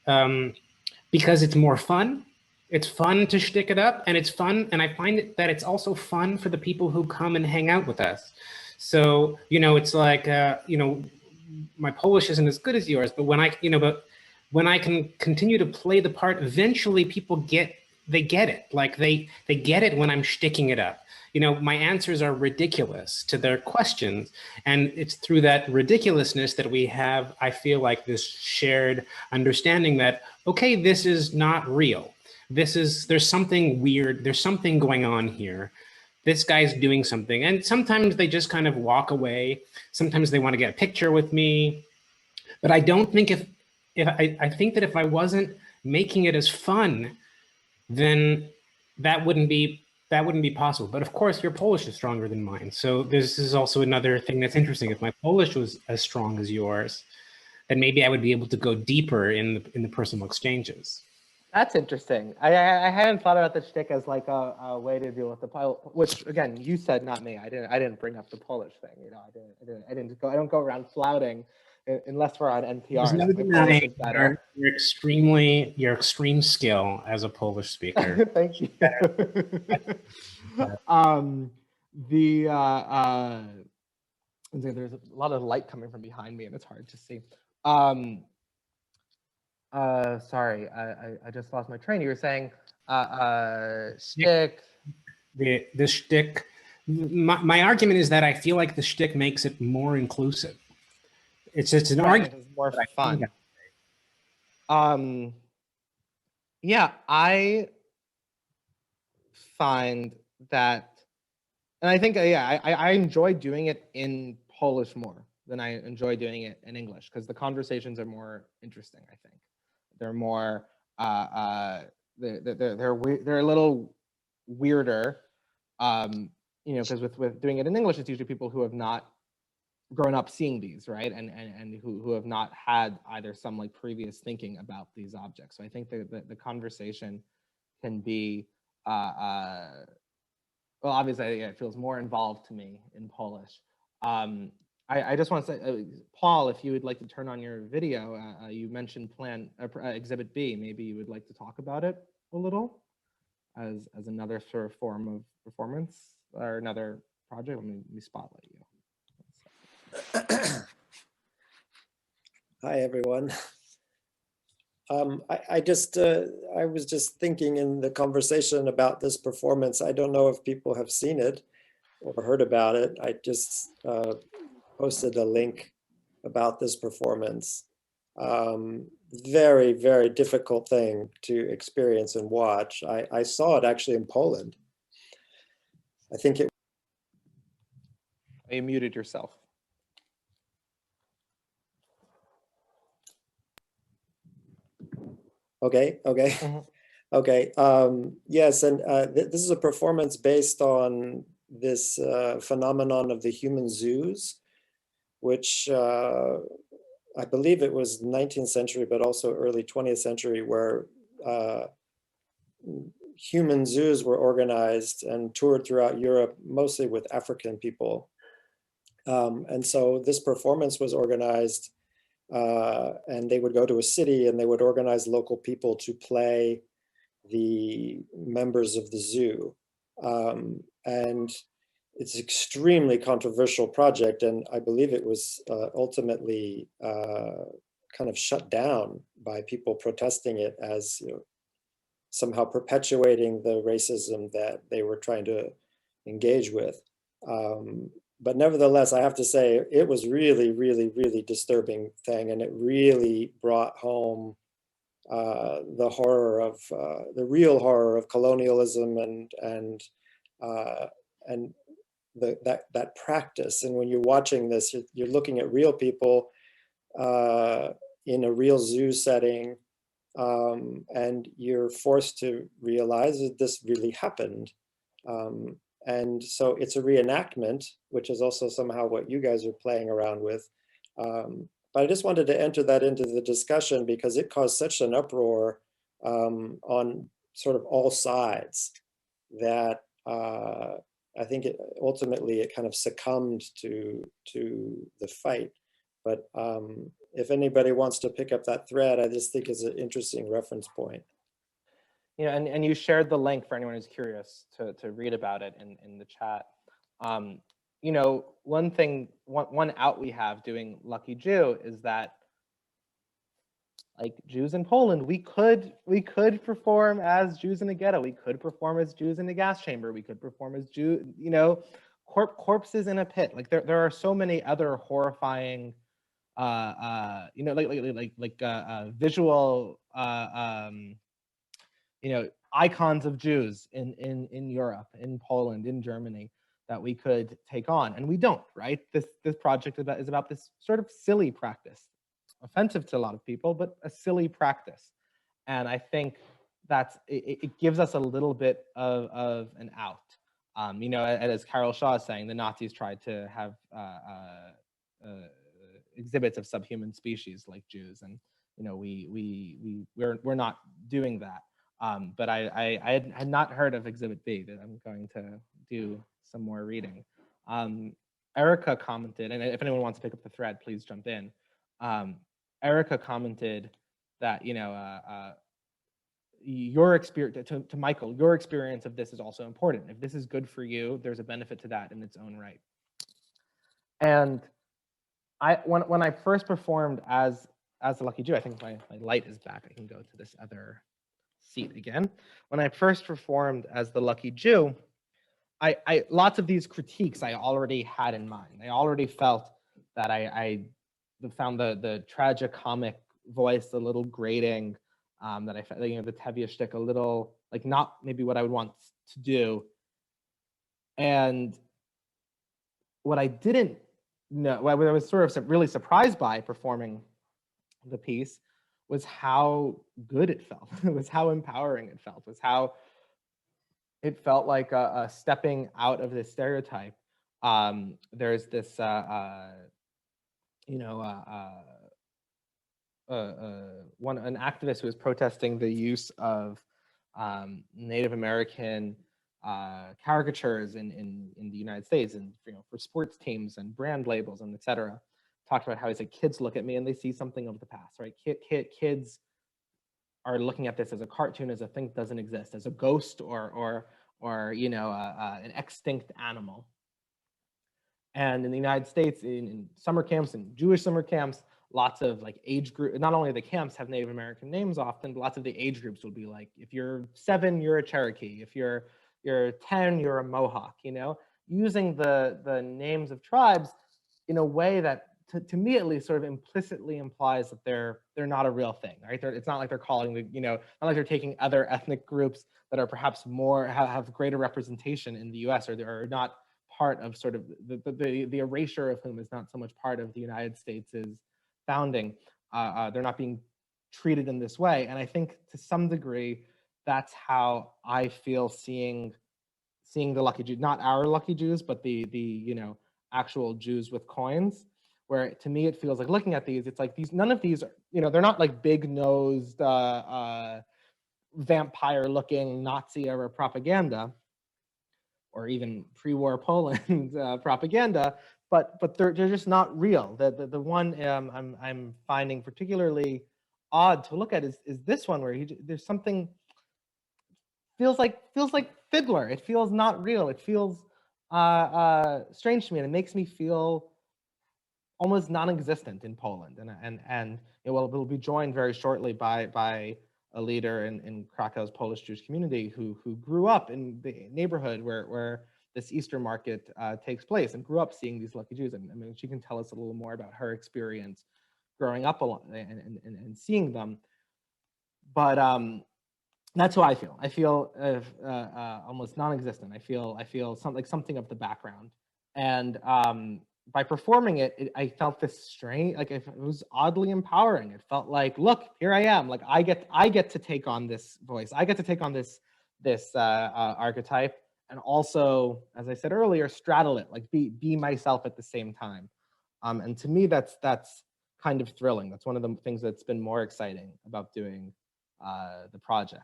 because it's more fun. It's fun to shtick it up, and it's fun, and I find that it's also fun for the people who come and hang out with us. So, you know, it's like, you know, my Polish isn't as good as yours, but when I can continue to play the part, eventually people get it. Like they get it when I'm shticking it up. You know, my answers are ridiculous to their questions. And it's through that ridiculousness that we have, I feel like, this shared understanding that, okay, this is not real. There's something weird. There's something going on here. This guy's doing something. And sometimes they just kind of walk away. Sometimes they want to get a picture with me. But I don't think I think that if I wasn't making it as fun, then that wouldn't be possible. But of course, your Polish is stronger than mine. So this is also another thing that's interesting. If my Polish was as strong as yours, then maybe I would be able to go deeper in the personal exchanges. That's interesting. I hadn't thought about the shtick as like a way to deal with the Polish, which again, you said, not me. I didn't bring up the Polish thing. You know, I don't go around flouting unless we're on NPR. There's no denying your extreme skill as a Polish speaker. Thank you. There's a lot of light coming from behind me, and it's hard to see. Sorry, I just lost my train. You were saying shtick. The shtick. My argument is that I feel like the shtick makes it more inclusive. It's an argument. It's more fun. Yeah, I find that, and I think I enjoy doing it in Polish more than I enjoy doing it in English, because the conversations are more interesting. I think they're more they're a little weirder, you know, because with doing it in English, it's usually people who have not grown up seeing these, right, and who have not had either some like previous thinking about these objects. So I think the conversation can be well, obviously it feels more involved to me in Polish. I just want to say, Paul, if you would like to turn on your video, you mentioned Exhibit B. Maybe you would like to talk about it a little as another sort of form of performance or another project. Let me spotlight you. Hi, everyone. I was just thinking in the conversation about this performance. I don't know if people have seen it or heard about it. I just posted a link about this performance. Very, very difficult thing to experience and watch. I saw it actually in Poland. I think it You muted yourself. Okay. Okay. Yes, and this is a performance based on this phenomenon of the human zoos, which I believe it was 19th century, but also early 20th century, where human zoos were organized and toured throughout Europe, mostly with African people. And so this performance was organized, and they would go to a city and they would organize local people to play the members of the zoo. And it's an extremely controversial project, and I believe it was ultimately kind of shut down by people protesting it as, you know, somehow perpetuating the racism that they were trying to engage with. But nevertheless, I have to say, it was really, really, really disturbing thing, and it really brought home the horror of the real horror of colonialism and that practice. And when you're watching this, you're looking at real people in a real zoo setting, and you're forced to realize that this really happened. And so it's a reenactment, which is also somehow what you guys are playing around with. But I just wanted to enter that into the discussion because it caused such an uproar on sort of all sides that I think ultimately it kind of succumbed to the fight. But if anybody wants to pick up that thread, I just think it's an interesting reference point. You know, and you shared the link for anyone who's curious to read about it in the chat. You know, one out we have doing Lucky Jew is that, like Jews in Poland, we could perform as Jews in a ghetto. We could perform as Jews in a gas chamber. We could perform as Jew, you know, corpses in a pit. Like there are so many other horrifying, you know, like visual, you know, icons of Jews in Europe, in Poland, in Germany that we could take on, and we don't, right? This project is about this sort of silly practice, offensive to a lot of people, but a silly practice. And I think that's it gives us a little bit of an out. You know, as Carol Shaw is saying, the Nazis tried to have exhibits of subhuman species like Jews, and you know we're not doing that. But I had not heard of Exhibit B, that I'm going to do some more reading. Erica commented, and if anyone wants to pick up the thread, please jump in. Erica commented that, you know, your experience, to Michael, your experience of this is also important. If this is good for you, there's a benefit to that in its own right. And when I first performed as the Lucky Jew, I think my light is back. I can go to this other seat again. When I first performed as the Lucky Jew, I lots of these critiques I already had in mind. I already felt that I found the tragicomic voice a little grating, that I felt, you know, the Tevye shtick a little, like, not maybe what I would want to do. And what I didn't know, what I was sort of really surprised by performing the piece, was how good it felt. It was how empowering it felt. It was how it felt like a stepping out of this stereotype. There's this, you know, an activist who was protesting the use of Native American caricatures in the United States, and, you know, for sports teams and brand labels and et cetera. Talked about how he said, kids look at me and they see something of the past, right? Kids are looking at this as a cartoon, as a thing that doesn't exist, as a ghost or you know, an extinct animal. And in the United States, in summer camps and Jewish summer camps, lots of like age group, not only the camps have Native American names often, but lots of the age groups will be like, if you're 7, you're a Cherokee. If you're 10, you're a Mohawk, you know, using the names of tribes in a way that, to me at least, sort of implicitly implies that they're not a real thing, right? It's not like they're calling the, you know, not like they're taking other ethnic groups that are perhaps more, have greater representation in the US, or are not part of sort of the erasure of whom is not so much part of the United States' founding. They're not being treated in this way. And I think to some degree, that's how I feel seeing the lucky Jews, not our lucky Jews, but the actual Jews with coins, where to me it feels like looking at these, it's like none of these are, they're not like big-nosed vampire-looking Nazi era propaganda, or even pre-war Poland propaganda, but they're just not real. The one I'm finding particularly odd to look at is this one, where there's something feels like Fiddler. It feels not real. It feels strange to me, and it makes me feel almost non-existent in Poland. And we'll be joined very shortly by a leader in Krakow's Polish Jewish community who grew up in the neighborhood where this Easter market takes place, and grew up seeing these lucky Jews. And I mean, she can tell us a little more about her experience growing up and seeing them. But that's how I feel. I feel almost non-existent. I feel something of the background. And by performing it, I felt this strange, like it was oddly empowering. It felt like, look, here I am. Like I get to take on this voice. I get to take on this archetype, and also, as I said earlier, straddle it, like be myself at the same time. And to me, that's kind of thrilling. That's one of the things that's been more exciting about doing the project.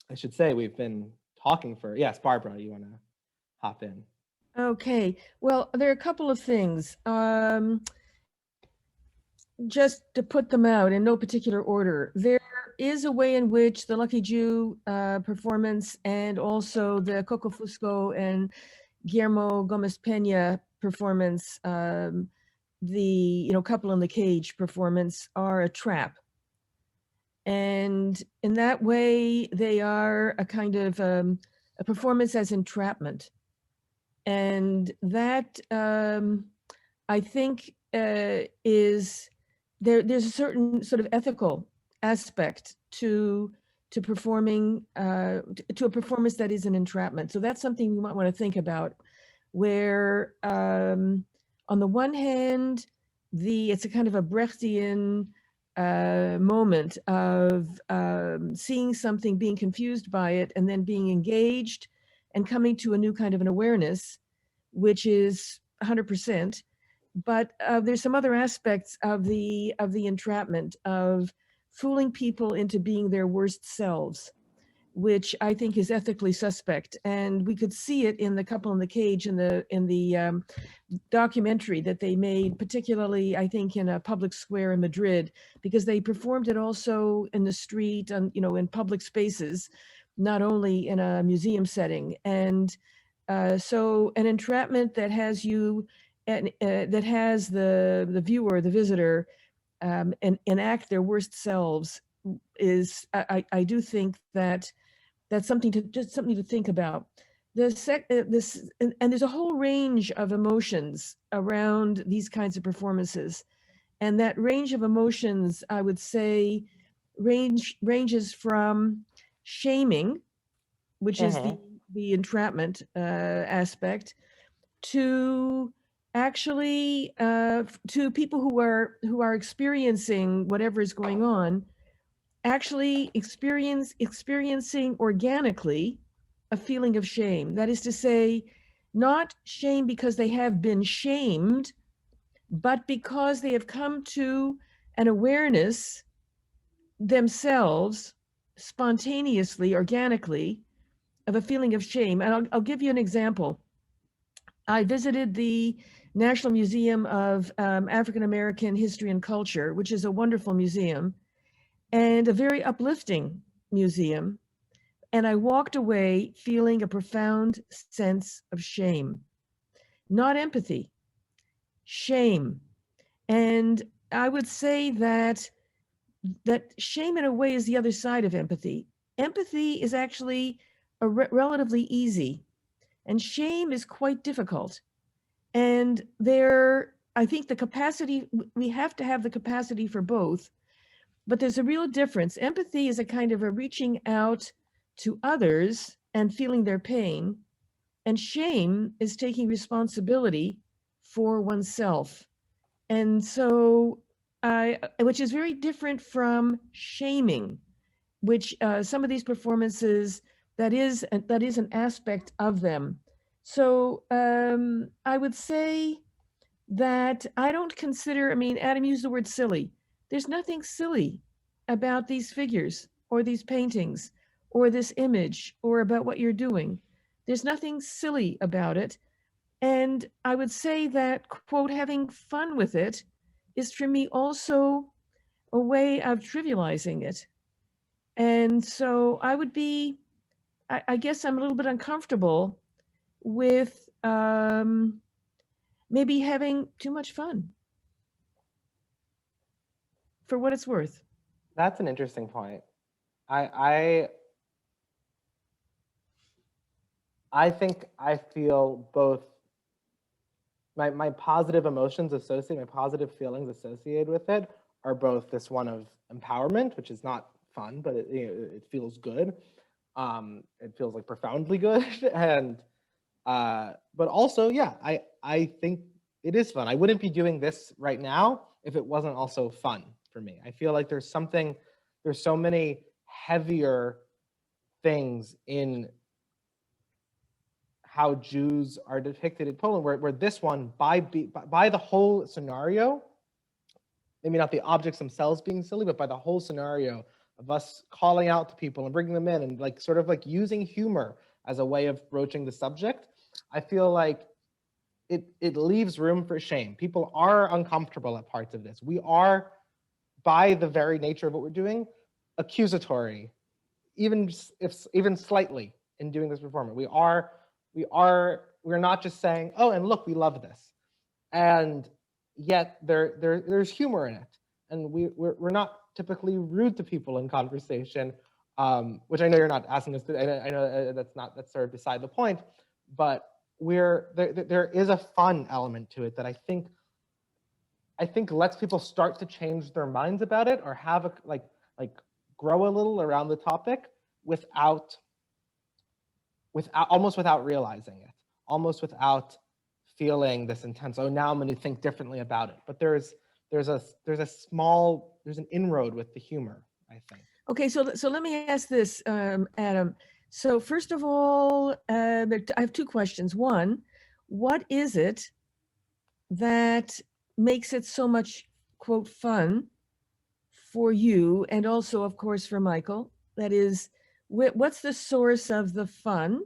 I should say we've been talking for, yes, Barbara, you want to hop in? Okay, well, there are a couple of things. Just to put them out in no particular order, there is a way in which the Lucky Jew performance, and also the Coco Fusco and Guillermo Gomez Peña performance, the Couple in the Cage performance, are a trap. And in that way, they are a kind of a performance as entrapment. And that, I think, is there's a certain sort of ethical aspect to performing, to a performance that is an entrapment. So that's something you might want to think about, where on the one hand, it's a kind of a Brechtian moment of seeing something, being confused by it, and then being engaged and coming to a new kind of an awareness, which is 100%. But there's some other aspects of the entrapment, of fooling people into being their worst selves, which I think is ethically suspect. And we could see it in The Couple in the Cage, in the documentary that they made, particularly I think in a public square in Madrid, because they performed it also in the street, and in public spaces, not only in a museum setting. And so an entrapment that has you, that has the viewer, the visitor, enact their worst selves, is, I do think that's something to think about. And there's a whole range of emotions around these kinds of performances, and that range of emotions, I would say, ranges from shaming, which is the entrapment aspect, to actually to people who are experiencing whatever is going on, actually experiencing organically a feeling of shame. That is to say, not shame because they have been shamed, but because they have come to an awareness themselves, spontaneously, organically, of a feeling of shame. And I'll give you an example. I visited the National Museum of African American History and Culture, which is a wonderful museum and a very uplifting museum. And I walked away feeling a profound sense of shame, not empathy, shame. And I would say that shame in a way is the other side of empathy. Empathy is actually relatively easy, and shame is quite difficult. And I think the capacity, we have to have the capacity for both, but there's a real difference. Empathy is a kind of a reaching out to others and feeling their pain. And shame is taking responsibility for oneself. And so, which is very different from shaming, which some of these performances, that is an aspect of them. So I would say that I don't consider, I mean, Adam used the word silly. There's nothing silly about these figures or these paintings or this image or about what you're doing. There's nothing silly about it. And I would say that, quote, having fun with it is for me also a way of trivializing it. And so I would be, I guess I'm a little bit uncomfortable with maybe having too much fun, for what it's worth. That's an interesting point. I think I feel both my positive emotions associated, my positive feelings associated with it are both this one of empowerment, which is not fun, but it feels good. It feels like profoundly good, and but also, yeah, I think it is fun. I wouldn't be doing this right now if it wasn't also fun for me. I feel like there's so many heavier things in how Jews are depicted in Poland, where this one, by the whole scenario, maybe not the objects themselves being silly, but by the whole scenario of us calling out to people and bringing them in and like sort of like using humor as a way of broaching the subject, I feel like it leaves room for shame. People are uncomfortable at parts of this. We are, by the very nature of what we're doing, accusatory, even slightly in doing this performance. We're not just saying, oh, and look, we love this. And yet there's humor in it. And we're not typically rude to people in conversation, which I know you're not asking us to, I know that's sort of beside the point, but there is a fun element to it that I think lets people start to change their minds about it, or have a like grow a little around the topic without almost without realizing it, almost without feeling this intense, oh, now I'm going to think differently about it. But there's an inroad with the humor, I think. Okay, so let me ask this, Adam. So first of all, I have two questions. One, what is it that makes it so much, quote, fun for you, and also, of course, for Michael? That is, what's the source of the fun,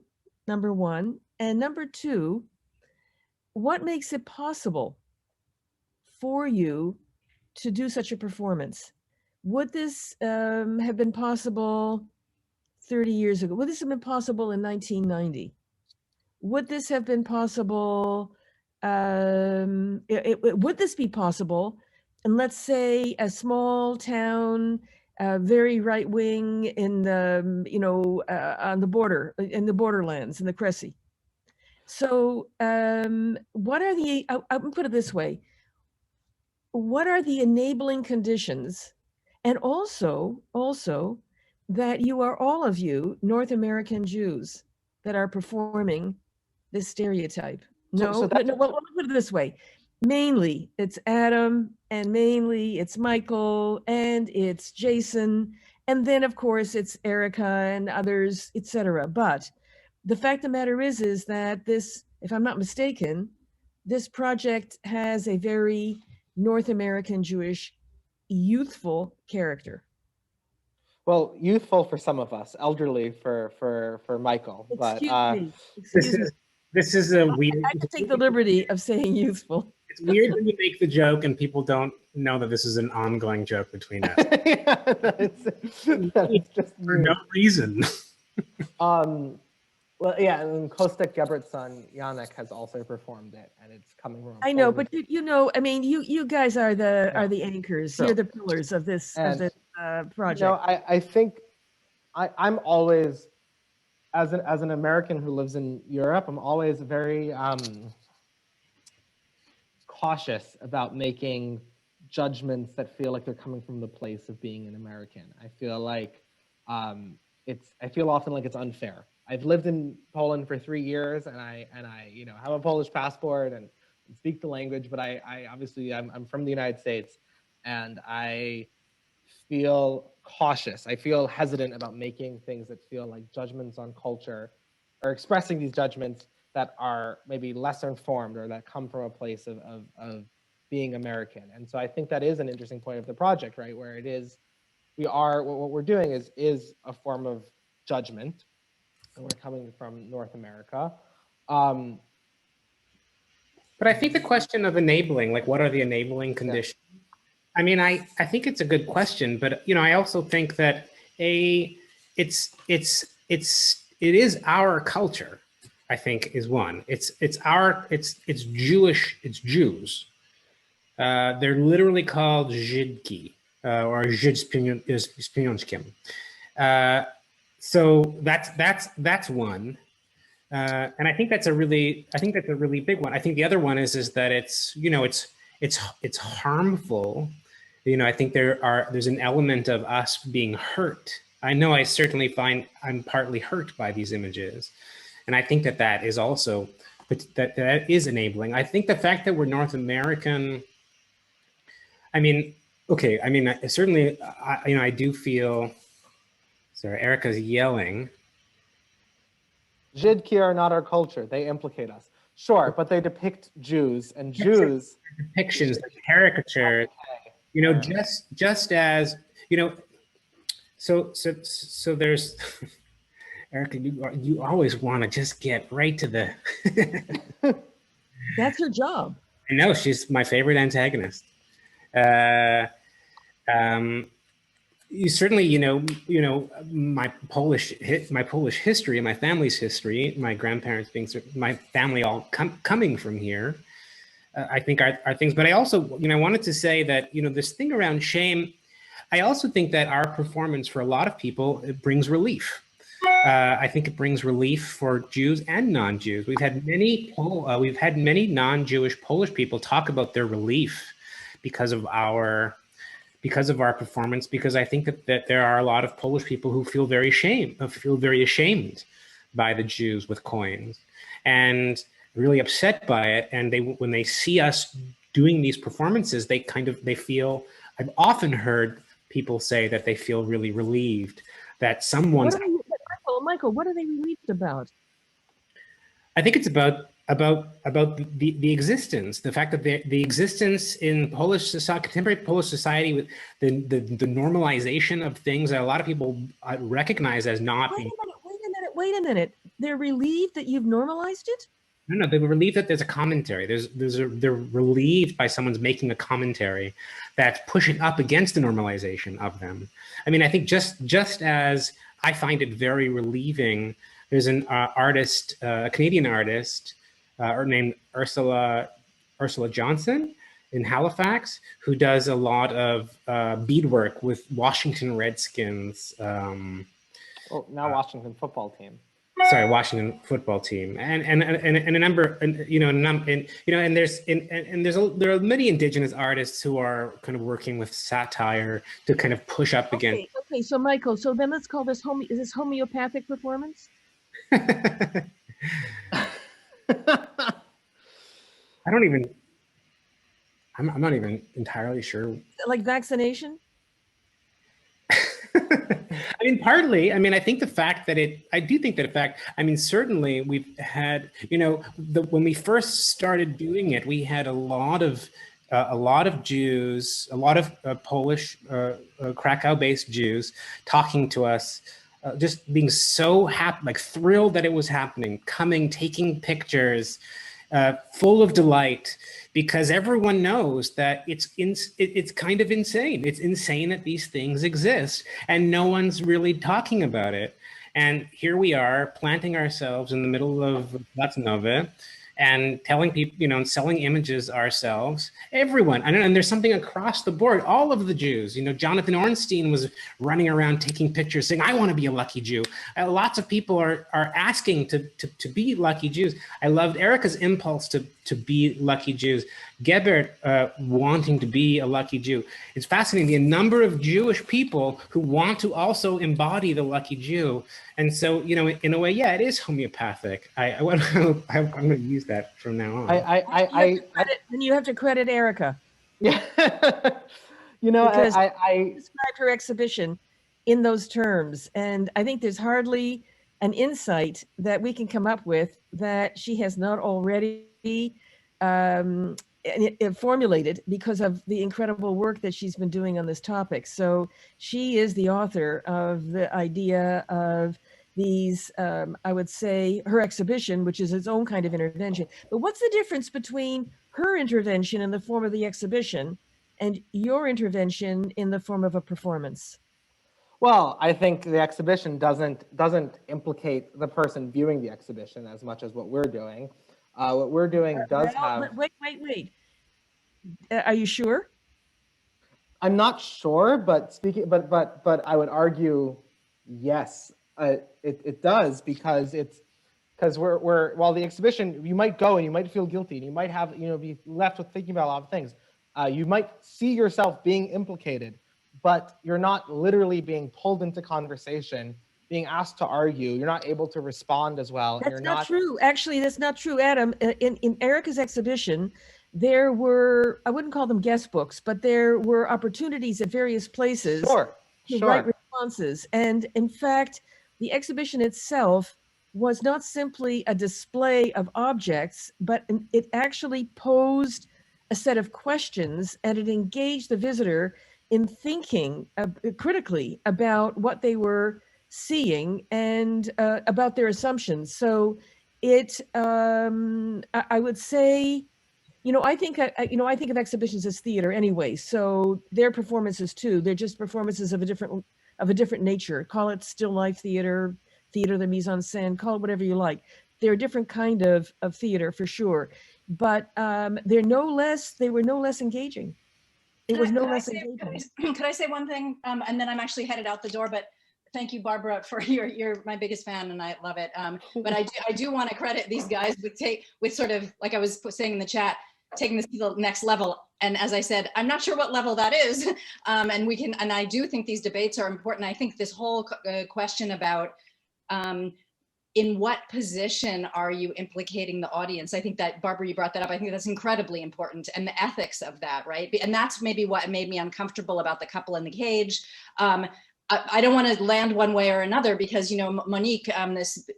number one? And number two, what makes it possible for you to do such a performance? Would this have been possible 30 years ago? Would this have been possible in 1990? Would this have been possible? Would this be possible? And let's say a small town, very right wing in the, on the border, in the borderlands, in the Cressy. So what are the, I'll put it this way, what are the enabling conditions? And also that you are, all of you, North American Jews that are performing this stereotype. Well, let me put it this way. Mainly it's Adam, and mainly it's Michael, and it's Jason, and then of course it's Erica and others, etc. But the fact of the matter is that this, if I'm not mistaken, this project has a very North American Jewish youthful character. Well, youthful for some of us, elderly for Michael. Excuse me. This is a weird. I can take the liberty of saying youthful. It's weird when you make the joke and people don't know that this is an ongoing joke between us. Yeah, that's just for no reason. Well, yeah, and Kostek Gebret's son Yannick has also performed it, and it's coming from. I know, but I mean, you guys are the anchors. You're the pillars of this project. I think I'm always, as an American who lives in Europe, I'm always very cautious about making judgments that feel like they're coming from the place of being an American. I feel like I feel often like it's unfair I've lived in Poland for 3 years, and I have a Polish passport and speak the language, but I obviously I'm from the United States, and I feel cautious. I feel hesitant about making things that feel like judgments on culture, or expressing these judgments that are maybe lesser informed or that come from a place of being American. And so I think that is an interesting point of the project, right? Where it is, what we're doing is a form of judgment, and we're coming from North America. But I think the question of enabling, like what are the enabling conditions? Yeah. I mean, I think it's a good question, but I also think that it is our culture, I think, is one. It's Jewish, it's Jews. They're literally called Żydki, or Żyd z pieniążkiem. So that's one. And I think that's a really big one. I think the other one is that it's harmful. I think there's an element of us being hurt. I know I certainly find I'm partly hurt by these images. And I think that is also, that is enabling. I think the fact that we're North American, I mean, okay, I mean, certainly, I do feel, sorry, Erica's yelling. Żydki are not our culture. They implicate us. Sure, but they depict Jews, and Jews. Depictions, the caricatures, just as, so there's, Erica, you always want to just get right to the. That's her job. I know, she's my favorite antagonist. You certainly, my Polish history, my family's history, my grandparents being, my family all coming from here, I think are things. But I also, I wanted to say that, this thing around shame, I also think that our performance for a lot of people, it brings relief. I think it brings relief for Jews and non-Jews. We've had many non-Jewish Polish people talk about their relief because of our performance, because I think that there are a lot of Polish people who feel very ashamed by the Jews with coins and really upset by it. And when they see us doing these performances, they feel, I've often heard people say that they feel really relieved that someone's. Michael, what are they relieved about? I think it's about the existence, the fact that the existence in Polish society, contemporary Polish society, with the normalization of things that a lot of people recognize as not being. Wait a minute. They're relieved that you've normalized it? No, they're relieved that there's a commentary. They're relieved by someone's making a commentary that's pushing up against the normalization of them. I mean, I think just as I find it very relieving, there's an artist, a Canadian artist, named Ursula Johnson in Halifax, who does a lot of beadwork with Washington Redskins. Washington football team. Sorry, Washington football team, and a number, and there are many indigenous artists who are kind of working with satire to kind of push up against. Okay, so Michael, so then let's call this is this homeopathic performance? I'm not even entirely sure. Like vaccination? I mean, partly. I mean, I think the fact that I mean, certainly we've had, when we first started doing it, we had a lot of Jews, a lot of Polish, Krakow-based Jews talking to us, just being so happy, like thrilled that it was happening, coming, taking pictures, full of delight, because everyone knows that it's kind of insane. It's insane that these things exist and no one's really talking about it. And here we are planting ourselves in the middle of Latinowe and telling people, and selling images ourselves, everyone. And there's something across the board, all of the Jews, Jonathan Ornstein was running around taking pictures saying, I want to be a lucky Jew. Lots of people are asking to be lucky Jews. I loved Erica's impulse to be lucky Jews. Gebert wanting to be a lucky Jew. It's fascinating the number of Jewish people who want to also embody the lucky Jew. And so, you know, in a way, yeah, it is homeopathic. I'm going to use that from now on. Then you have to credit Erica. Yeah. You know, Because I described her exhibition in those terms, and I think there's hardly an insight that we can come up with that she has not already formulated because of the incredible work that she's been doing on this topic. So she is the author of the idea of these, I would say, her exhibition, which is its own kind of intervention. But what's the difference between her intervention in the form of the exhibition and your intervention in the form of a performance? Well, I think the exhibition doesn't implicate the person viewing the exhibition as much as what we're doing. What we're doing does have. Wait. Are you sure? I'm not sure, but I would argue, yes, it does, because we're while the exhibition, you might go and you might feel guilty and you might have, you know, be left with thinking about a lot of things. You might see yourself being implicated, but you're not literally being pulled into conversation, being asked to argue. You're not able to respond as well. That's not true. Actually, that's not true, Adam. In Erica's exhibition, there were, I wouldn't call them guest books, but there were opportunities at various places to write responses. And in fact, the exhibition itself was not simply a display of objects, but it actually posed a set of questions, and it engaged the visitor in thinking critically about what they were seeing and about their assumptions. So it, I would say, you know, I think of exhibitions as theater anyway. So they're performances too. They're just performances of a different nature. Call it still life theater, theater the mise en scène, call it whatever you like. They're a different kind of theater for sure, but they were no less engaging. It was no less engaging. Could I say one thing? And then I'm actually headed out the door, but thank you, Barbara, for you're my biggest fan and I love it. But I do want to credit these guys with sort of, like I was saying in the chat, taking this to the next level. And as I said, I'm not sure what level that is. And I do think these debates are important. I think this whole question about in what position are you implicating the audience? I think that, Barbara, you brought that up. I think that's incredibly important, and the ethics of that, right? And that's maybe what made me uncomfortable about the couple in the cage. I don't want to land one way or another because, you know, Monique, this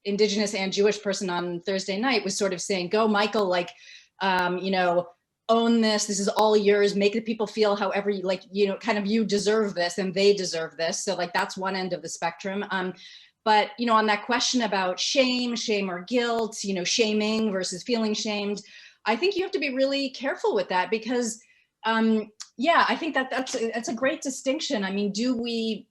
Indigenous and Jewish person on Thursday night was sort of saying, go Michael, like, you know, own this is all yours, make the people feel however you like, you know, kind of you deserve this and they deserve this. So like, that's one end of the spectrum. But, you know, on that question about shame or guilt, you know, shaming versus feeling shamed, I think you have to be really careful with that because, yeah, I think that's a great distinction. I mean, do we,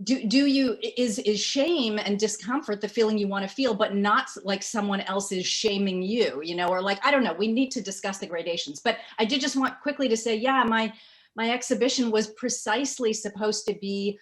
is shame and discomfort the feeling you want to feel, but not like someone else is shaming you, you know, or like, I don't know, we need to discuss the gradations. But I did just want quickly to say, yeah, my exhibition was precisely supposed to be,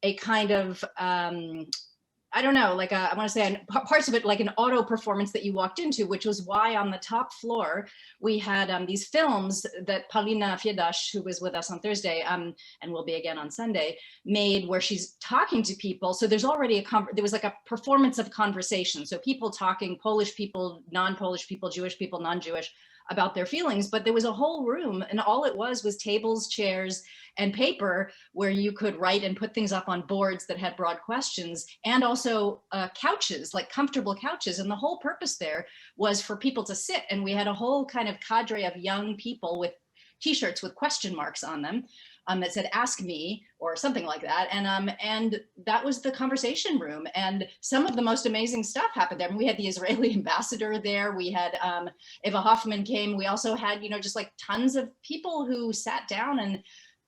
a kind of, I don't know, like I want to say parts of it like an auto performance that you walked into, which was why on the top floor we had these films that Paulina Fiedasz, who was with us on Thursday and will be again on Sunday, made where she's talking to people. So there's already there was like a performance of conversation. So people talking, Polish people, non-Polish people, Jewish people, non-Jewish, about their feelings, but there was a whole room and all it was tables, chairs, and paper where you could write and put things up on boards that had broad questions, and also couches, like comfortable couches. And the whole purpose there was for people to sit. And we had a whole kind of cadre of young people with t-shirts with question marks on them that said, ask me, or something like that. And that was the conversation room. And some of the most amazing stuff happened there. And we had the Israeli ambassador there. We had Eva Hoffman came. We also had, you know, just like tons of people who sat down and,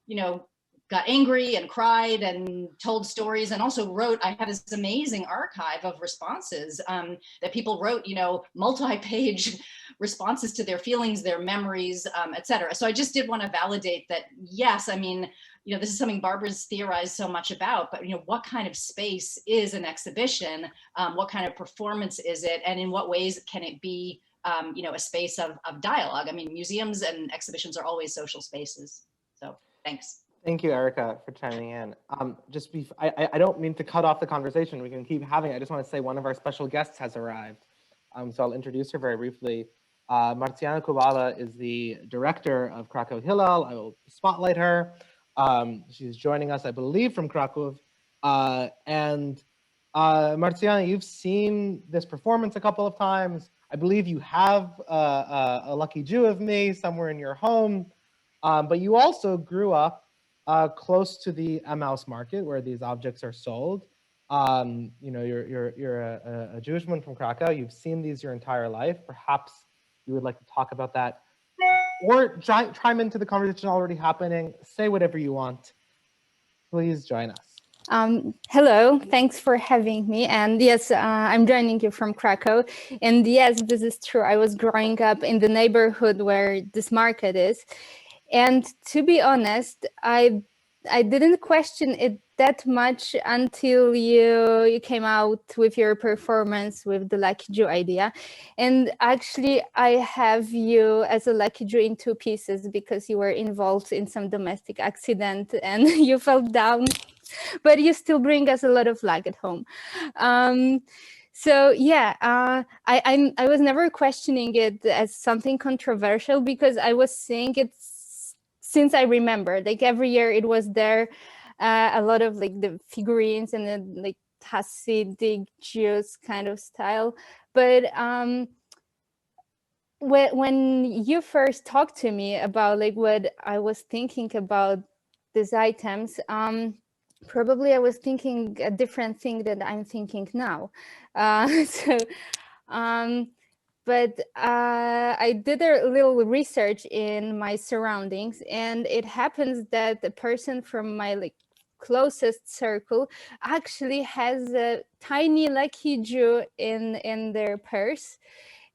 you know, got angry and cried and told stories, and also wrote. I have this amazing archive of responses that people wrote, you know, multi-page responses to their feelings, their memories, etc. So I just did want to validate that, yes, I mean, you know, this is something Barbara's theorized so much about, but, you know, what kind of space is an exhibition? What kind of performance is it? And in what ways can it be a space of dialogue. I mean, museums and exhibitions are always social spaces. So thanks. Thank you, Erica, for chiming in. I don't mean to cut off the conversation. We can keep having it. I just want to say one of our special guests has arrived. So I'll introduce her very briefly. Marciana Kubala is the director of Krakow Hillel. I will spotlight her. She's joining us, I believe, from Krakow. Marciana, you've seen this performance a couple of times. I believe you have a Lucky Jew of Me somewhere in your home, but you also grew up close to the Emmaus market where these objects are sold. You're a Jewish woman from Krakow. You've seen these your entire life. Perhaps you would like to talk about that, or chime into the conversation already happening. Say whatever you want. Please join us. Hello, thanks for having me. And yes, I'm joining you from Krakow. And yes, this is true. I was growing up in the neighborhood where this market is. And to be honest, I didn't question it that much until you came out with your performance with the Lucky Jew idea. And actually, I have you as a Lucky Jew in two pieces because you were involved in some domestic accident and you fell down, but you still bring us a lot of luck at home. So yeah, I was never questioning it as something controversial because I was seeing it since I remember, like every year it was there, a lot of like the figurines and the like Hasidic Jews kind of style. But when you first talked to me about like what I was thinking about these items, probably I was thinking a different thing that I'm thinking now. But I did a little research in my surroundings, and it happens that the person from my like closest circle actually has a tiny Lucky Jew in their purse.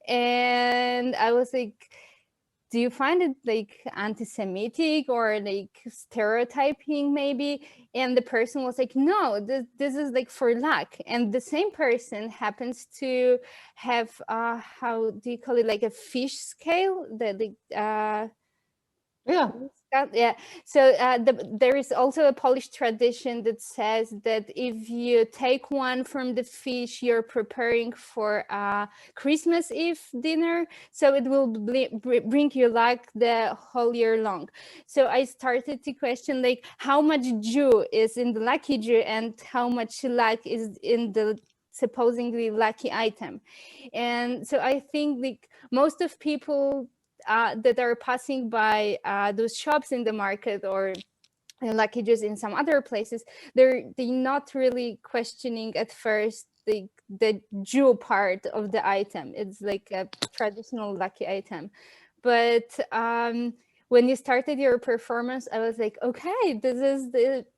And I was like, do you find it like anti-Semitic or like stereotyping maybe? And the person was like, no, this is like for luck. And the same person happens to have, how do you call it? Like a fish scale that yeah. So there is also a Polish tradition that says that if you take one from the fish, you're preparing for a Christmas Eve dinner. So it will bring you luck the whole year long. So I started to question like how much Jew is in the Lucky Jew and how much luck is in the supposedly lucky item. And so I think like most of people that are passing by those shops in the market or Lucky Jews in some other places, they're not really questioning at first the Jew part of the item. It's like a traditional lucky item. But when you started your performance, I was like, okay, this is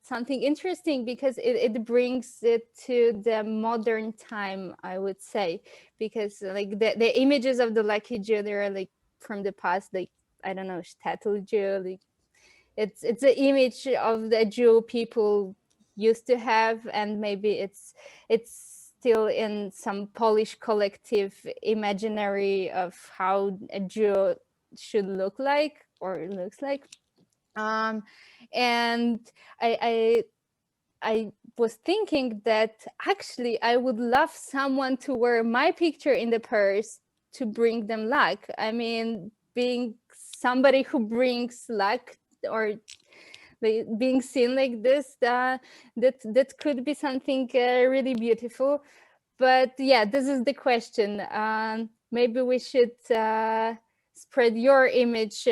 something interesting because it brings it to the modern time, I would say, because like the images of the Lucky Jew, they're like from the past, like I don't know, shtetl Jew, like it's an image of the Jew people used to have, and maybe it's still in some Polish collective imaginary of how a Jew should look like or looks like. And I was thinking that actually I would love someone to wear my picture in the purse to bring them luck. I mean, being somebody who brings luck or being seen like this, that could be something really beautiful. But yeah, this is the question. Maybe we should spread your image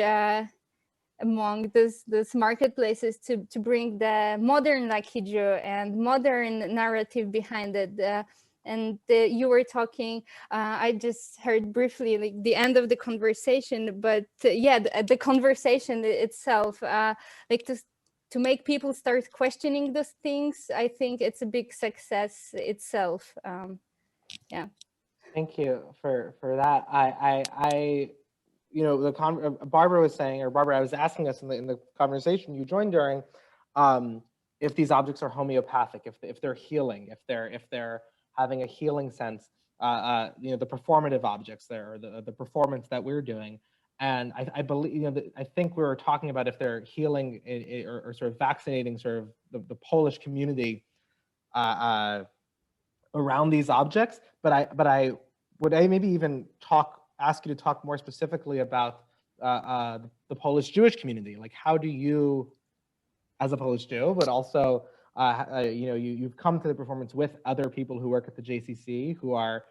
among these marketplaces to bring the modern Lucky Jew and modern narrative behind it. And you were talking, I just heard briefly like the end of the conversation, but yeah, the conversation itself, like to make people start questioning those things, I think it's a big success itself. Yeah. Thank you for that. I you know, Barbara was saying, or Barbara, I was asking us in the conversation you joined during, if these objects are homeopathic, if they're healing, if they're having a healing sense. the performative objects there, or the performance that we're doing. And I believe, I think we were talking about if they're healing or sort of vaccinating sort of the Polish community around these objects. But I would maybe even ask you to talk more specifically about the Polish Jewish community. Like, how do you, as a Polish Jew, but also you've come to the performance with other people who work at the JCC who are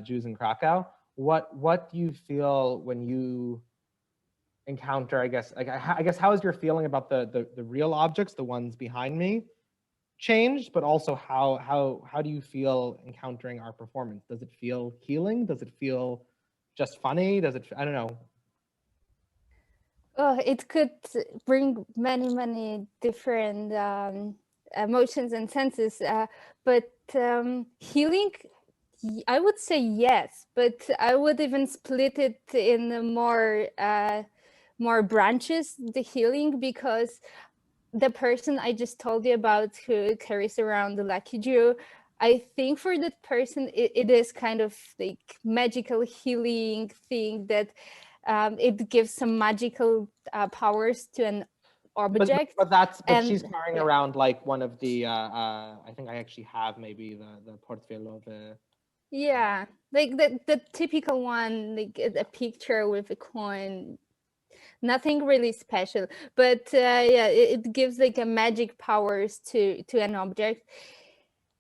Jews in Krakow. What do you feel when you encounter, I guess how is your feeling about the real objects, the ones behind me, changed, but also how do you feel encountering our performance? Does it feel healing? Does it feel just funny? Does it, I don't know. Oh, it could bring many different emotions and senses, but healing, I would say yes, but I would even split it in more branches, the healing, because the person I just told you about who carries around the lucky Jew, I think for that person, it is kind of like magical healing thing that it gives some magical powers to an object. But she's carrying around like one of the, I think I actually have maybe the portfolio of the. Yeah, like the typical one, like a picture with a coin. Nothing really special, but yeah, it gives like a magic powers to an object.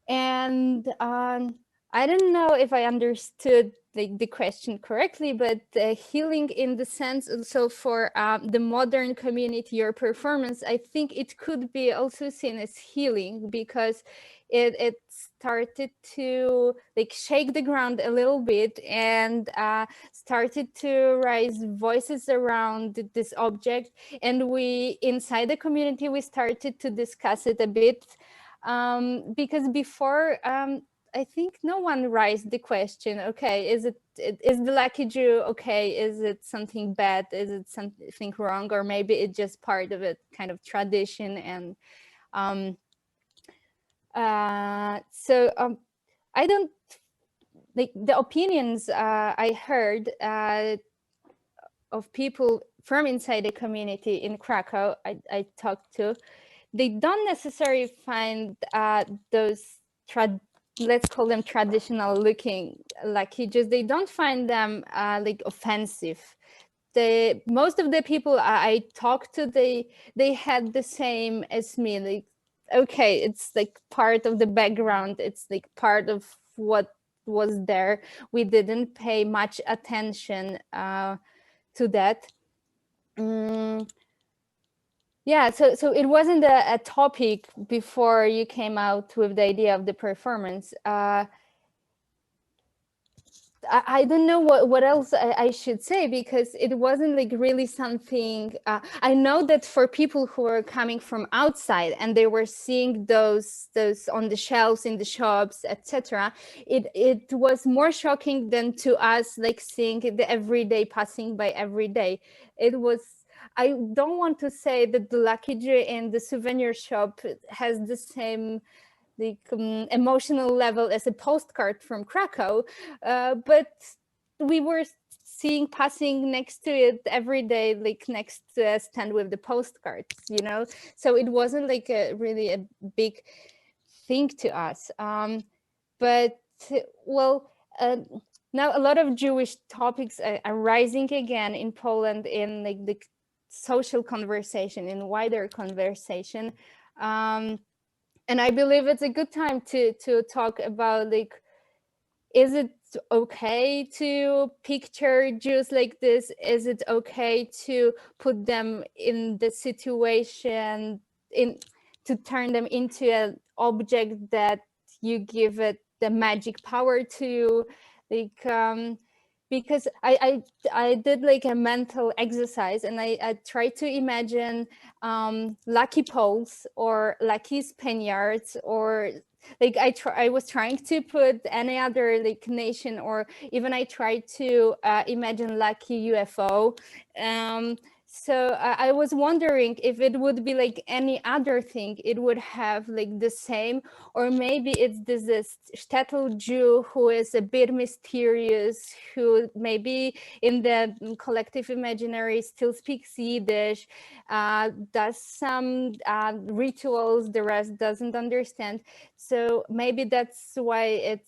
And I don't know if I understood the question correctly, but healing in the sense also for the modern community or performance, I think it could be also seen as healing, because it started to like shake the ground a little bit and started to raise voices around this object. And we, inside the community, we started to discuss it a bit, because before, I think no one raised the question, okay, is the lucky Jew okay? Is it something bad? Is it something wrong? Or maybe it's just part of a kind of tradition. And so I don't, like the opinions I heard of people from inside the community in Krakow I talked to, they don't necessarily find those let's call them traditional looking lucky Jews. They don't find them like offensive. Most of the people I talked to, they had the same as me. Like, okay, it's like part of the background. It's like part of what was there. We didn't pay much attention to that. Yeah, so it wasn't a topic before you came out with the idea of the performance. I don't know what else I should say, because it wasn't like really something. I know that for people who were coming from outside and they were seeing those on the shelves in the shops, etc., it was more shocking than to us, like seeing the everyday passing by every day. It was. I don't want to say that the lucky Jew in the souvenir shop has the same like emotional level as a postcard from Krakow, but we were seeing passing next to it every day, like next to a stand with the postcards, you know. So it wasn't like really a big thing to us. But well, now a lot of Jewish topics are rising again in Poland in like the social conversation, in wider conversation, and I believe it's a good time to talk about, like, is it okay to picture Jews like this? Is it okay to put them in the situation, to turn them into an object that you give it the magic power to, like, because I did like a mental exercise, and I tried to imagine lucky Poles or lucky Spaniards, or like I was trying to put any other like nation, or even I tried to imagine lucky UFO. So I was wondering if it would be like any other thing, it would have like the same, or maybe it's this shtetl Jew who is a bit mysterious, who maybe in the collective imaginary still speaks Yiddish, does some rituals the rest doesn't understand. So maybe that's why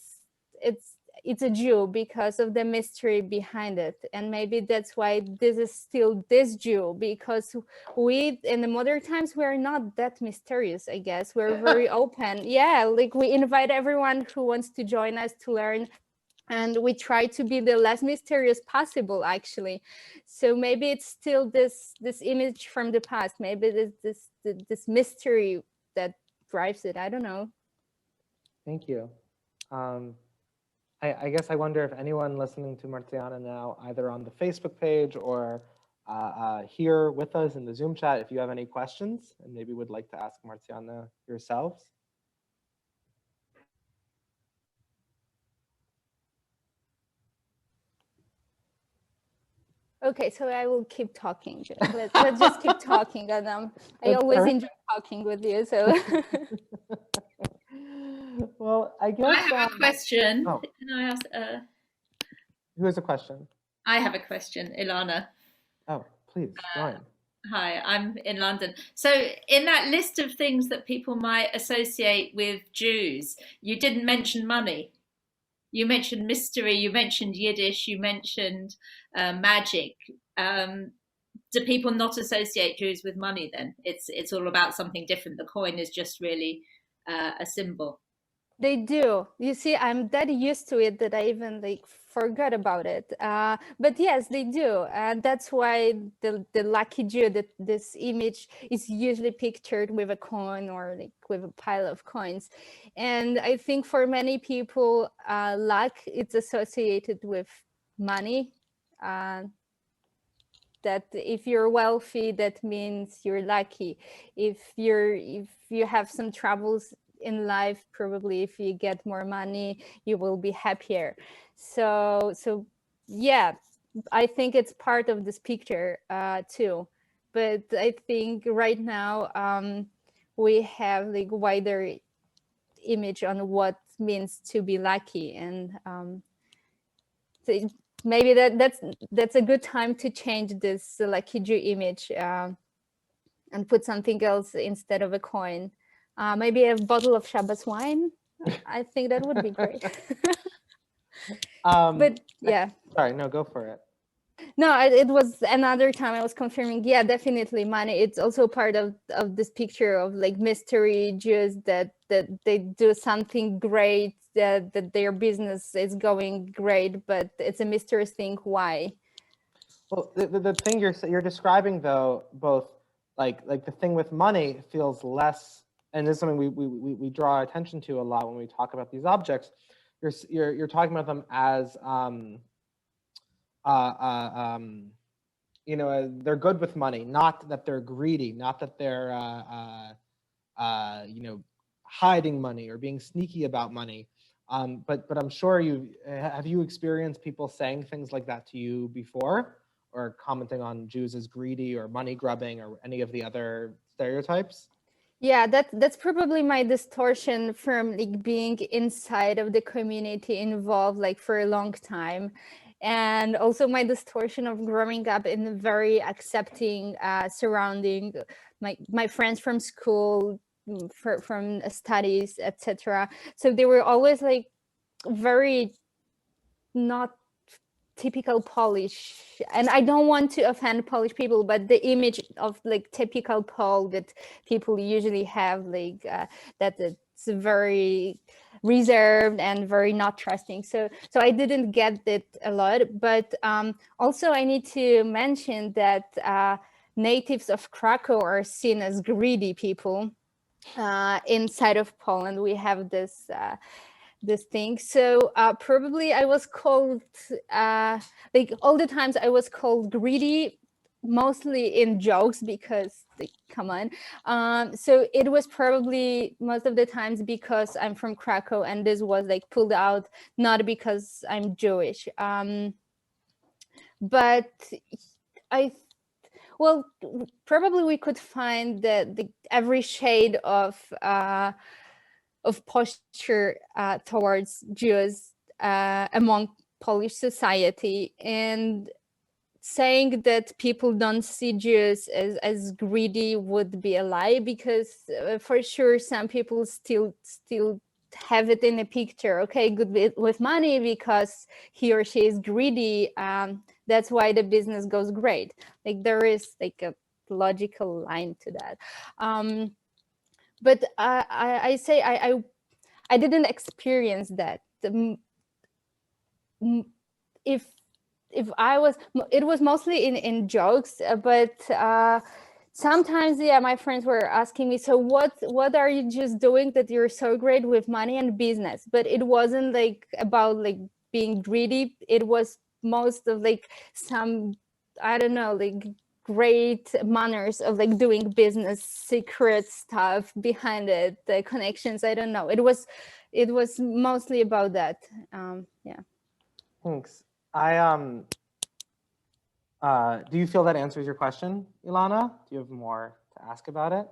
it's a Jew, because of the mystery behind it. And maybe that's why this is still this Jew, because we in the modern times, we're not that mysterious, I guess. We're very open. Yeah, like we invite everyone who wants to join us to learn, and we try to be the less mysterious possible, actually. So maybe it's still this image from the past. Maybe this mystery that drives it. I don't know. Thank you. I guess I wonder if anyone listening to Marciana now, either on the Facebook page or here with us in the Zoom chat, if you have any questions and maybe would like to ask Marciana yourselves. Okay, so I will keep talking. Let's just keep talking, and I always enjoy talking with you. So, well, I guess I have a question. Oh. Can I ask? Who has a question? I have a question, Ilana. Oh, please join. Hi, I'm in London. So, in that list of things that people might associate with Jews, you didn't mention money. You mentioned mystery, you mentioned Yiddish, you mentioned magic. Do people not associate Jews with money then? It's all about something different. The coin is just really a symbol. They do. You see, I'm that used to it that I even like forgot about it. But yes, they do. That's why the lucky Jew, that this image is usually pictured with a coin or like with a pile of coins. And I think for many people, luck it's associated with money. That if you're wealthy, that means you're lucky. If you have some troubles in life, probably if you get more money, you will be happier. So yeah, I think it's part of this picture too. But I think right now we have like wider image on what means to be lucky, and so maybe that's a good time to change this lucky Jew image and put something else instead of a coin. Maybe a bottle of Shabbos wine. I think that would be great. But yeah. Sorry, no, go for it. No, it was another time I was confirming. Yeah, definitely money. It's also part of this picture of like mystery Jews that they do something great, that their business is going great, but it's a mysterious thing. Why? Well, the thing you're describing though, both like the thing with money feels less, and this is something we draw attention to a lot when we talk about these objects. You're talking about them as you know, they're good with money, not that they're greedy, not that they're you know, hiding money or being sneaky about money. But I'm sure have you experienced people saying things like that to you before, or commenting on Jews as greedy or money grubbing or any of the other stereotypes? Yeah, that's probably my distortion from like being inside of the community, involved like for a long time. And also my distortion of growing up in a very accepting surrounding, my friends from school, from studies, etc. So they were always like very not typical Polish, and I don't want to offend Polish people, but the image of like typical Pole that people usually have, like that it's very reserved and very not trusting. So I didn't get it a lot. But also I need to mention that natives of Krakow are seen as greedy people. Inside of Poland, we have this thing. So probably I was called like all the times I was called greedy, mostly in jokes, because like, come on. So it was probably most of the times because I'm from Krakow, and this was like pulled out, not because I'm Jewish. But Well, probably we could find the every shade of posture towards Jews among Polish society, and saying that people don't see Jews as greedy would be a lie, because for sure some people still have it in a picture. Okay, good with money because he or she is greedy. That's why the business goes great. Like there is like a logical line to that. But I say I didn't experience that. If I was, it was mostly in jokes, but sometimes, yeah, my friends were asking me, so what are you just doing that you're so great with money and business? But it wasn't like about like being greedy. It was most of like some, I don't know, like great manners of like doing business, secret stuff behind it, the connections. I don't know. It was mostly about that. Yeah. Thanks. Do you feel that answers your question, Ilana? Do you have more to ask about it?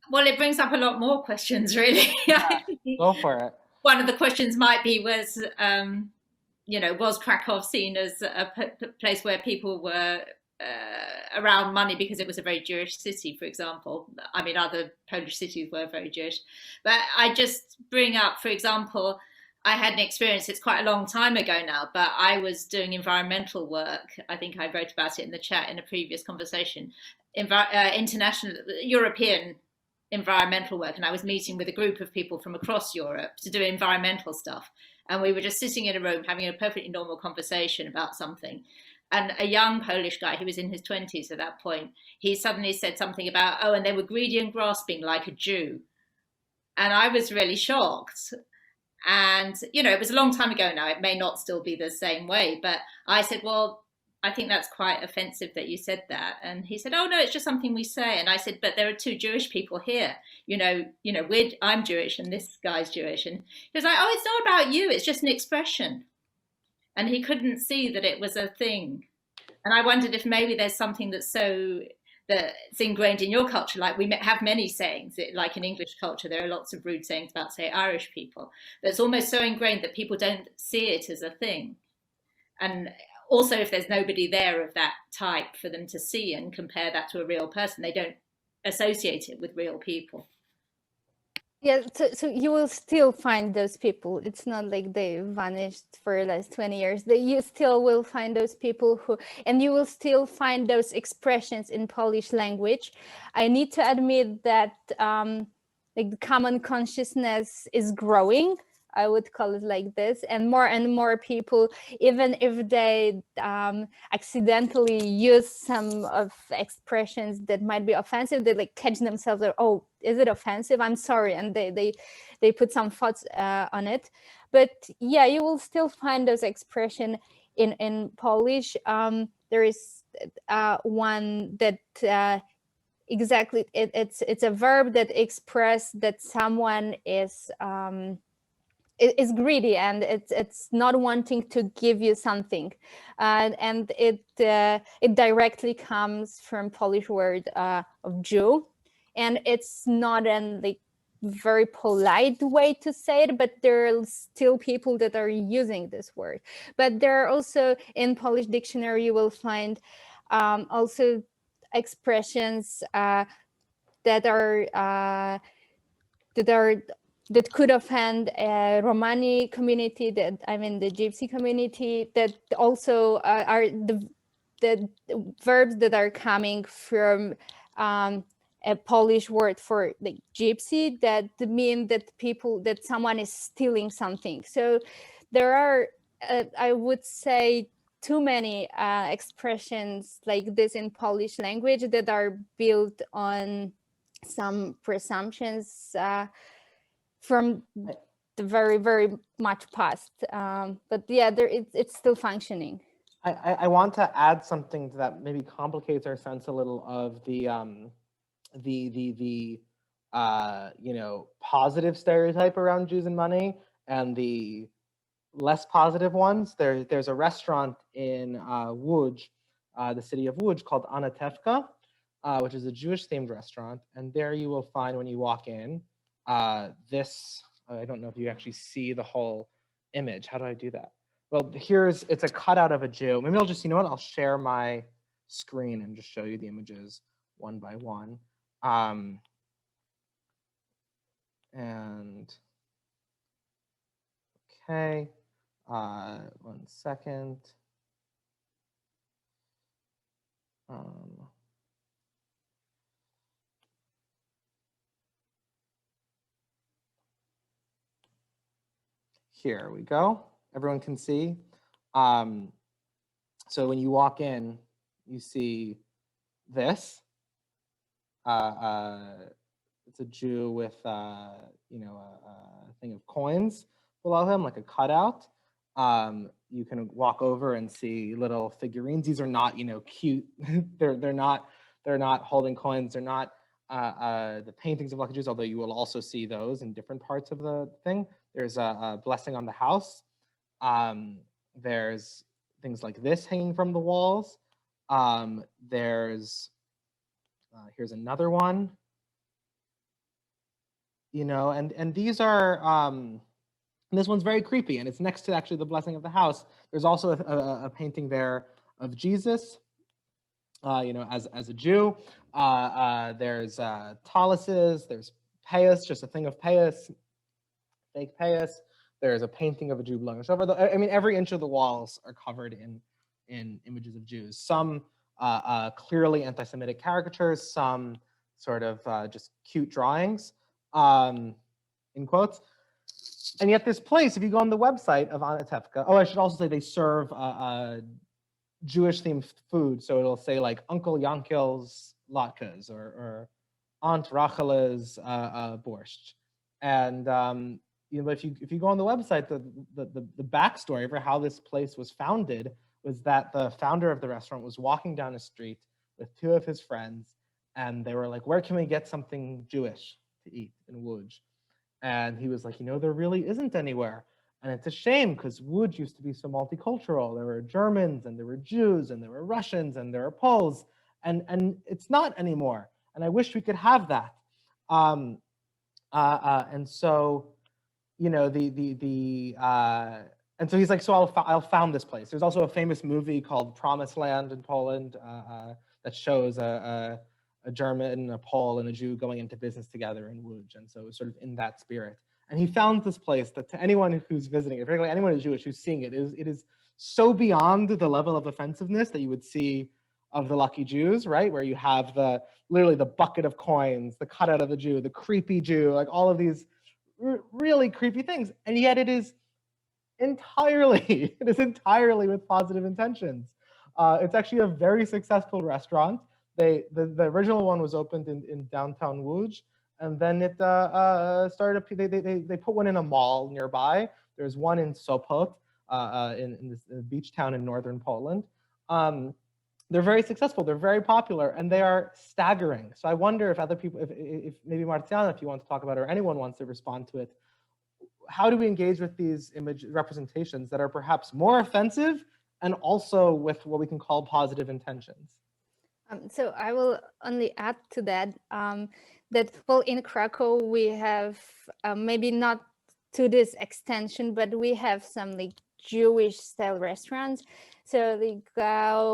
Well, it brings up a lot more questions, really. Yeah, go for it. One of the questions might be was Krakow seen as a place where people were around money because it was a very Jewish city, for example? I mean, other Polish cities were very Jewish. But I just bring up, for example, I had an experience, it's quite a long time ago now, but I was doing environmental work. I think I wrote about it in the chat in a previous conversation, international, European environmental work. And I was meeting with a group of people from across Europe to do environmental stuff. And we were just sitting in a room having a perfectly normal conversation about something. And a young Polish guy, who was in his 20s at that point, he suddenly said something about, oh, and they were greedy and grasping like a Jew. And I was really shocked. And, it was a long time ago now. It may not still be the same way. But I said, well, I think that's quite offensive that you said that. And he said, oh, no, it's just something we say. And I said, but there are two Jewish people here. I'm Jewish and this guy's Jewish. And he was like, oh, it's not about you. It's just an expression. And he couldn't see that it was a thing. And I wondered if maybe there's something that's ingrained in your culture. Like we have many sayings, like in English culture, there are lots of rude sayings about, say, Irish people. That's almost so ingrained that people don't see it as a thing. And also, if there's nobody there of that type for them to see and compare that to a real person, they don't associate it with real people. Yeah, so you will still find those people. It's not like they vanished for the last 20 years. You still will find those people and you will still find those expressions in Polish language. I need to admit that the common consciousness is growing. I would call it like this, and more people, even if they accidentally use some of expressions that might be offensive, they like catch themselves like, oh, is it offensive? I'm sorry, and they put some thoughts on it. But yeah, you will still find those expressions in Polish. There is one that exactly it's a verb that expresses that someone is greedy and it's not wanting to give you something, and it directly comes from Polish word of Jew, and it's not a very polite way to say it, but there are still people that are using this word. But there are also in Polish dictionary you will find also expressions that could offend a Romani community, the Gypsy community, that also are the verbs that are coming from a Polish word for the gypsy that mean that someone is stealing something. So there are, I would say, too many expressions like this in Polish language that are built on some presumptions from the very, very much past, but yeah, it's still functioning. I want to add something that maybe complicates our sense a little of the positive stereotype around Jews and money and the less positive ones. There's a restaurant in Łódź the city of Łódź called Anatevka, which is a Jewish themed restaurant. And there you will find when you walk in this, I don't know if you actually see the whole image. How do I do that? Well, it's a cutout of a Jew. Maybe I'll just, you know what? I'll share my screen and just show you the images one by one. And okay, 1 second. Here we go. Everyone can see. So when you walk in, you see this. It's a Jew with, you know, a thing of coins below him, like a cutout. You can walk over and see little figurines. These are not, you know, cute. they're not holding coins. They're not the paintings of lucky Jews, although you will also see those in different parts of the thing. There's a blessing on the house. There's things like this hanging from the walls. Here's another one. You know, and these are, this one's very creepy, and it's next to actually the blessing of the house. There's also a painting there of Jesus, you know, as a Jew. There's taluses, there's payas, just a thing of payas, fake payas. There's a painting of a Jew blowing a shofar. I mean, every inch of the walls are covered in images of Jews. Some clearly anti-Semitic caricatures, some sort of just cute drawings, in quotes. And yet this place, if you go on the website of Anatevka, oh, I should also say they serve Jewish themed food. So it'll say like Uncle Yankel's latkes or Aunt Rachela's borscht. And you know, if you go on the website, the backstory for how this place was founded was that the founder of the restaurant was walking down a street with two of his friends, and they were like, "Where can we get something Jewish to eat in Łódź?" And he was like, "You know, there really isn't anywhere. And it's a shame because Łódź used to be so multicultural. There were Germans and there were Jews and there were Russians and there were Poles, and it's not anymore. And I wish we could have that." And so, you know, and so he's like, "So I'll found this place." There's also a famous movie called Promised Land in Poland that shows a German, a Pole, and a Jew going into business together in Łódź. And so it was sort of in that spirit. And he found this place that to anyone who's visiting it, particularly anyone who's Jewish who's seeing it, it is so beyond the level of offensiveness that you would see of the Lucky Jews, right? Where you have literally the bucket of coins, the cutout of the Jew, the creepy Jew, like all of these really creepy things. And yet it is entirely with positive intentions. It's actually a very successful restaurant. The original one was opened in downtown Łódź, and then it started. They put one in a mall nearby. There's one in Sopot, in this beach town in northern Poland. They're very successful. They're very popular, and they are staggering. So I wonder if other people, if maybe Marciana, if you want to talk about it, or anyone wants to respond to it, how do we engage with these image representations that are perhaps more offensive and also with what we can call positive intentions? So I will only add to that, that well, in Krakow, we have maybe not to this extension, but we have some like Jewish style restaurants. So like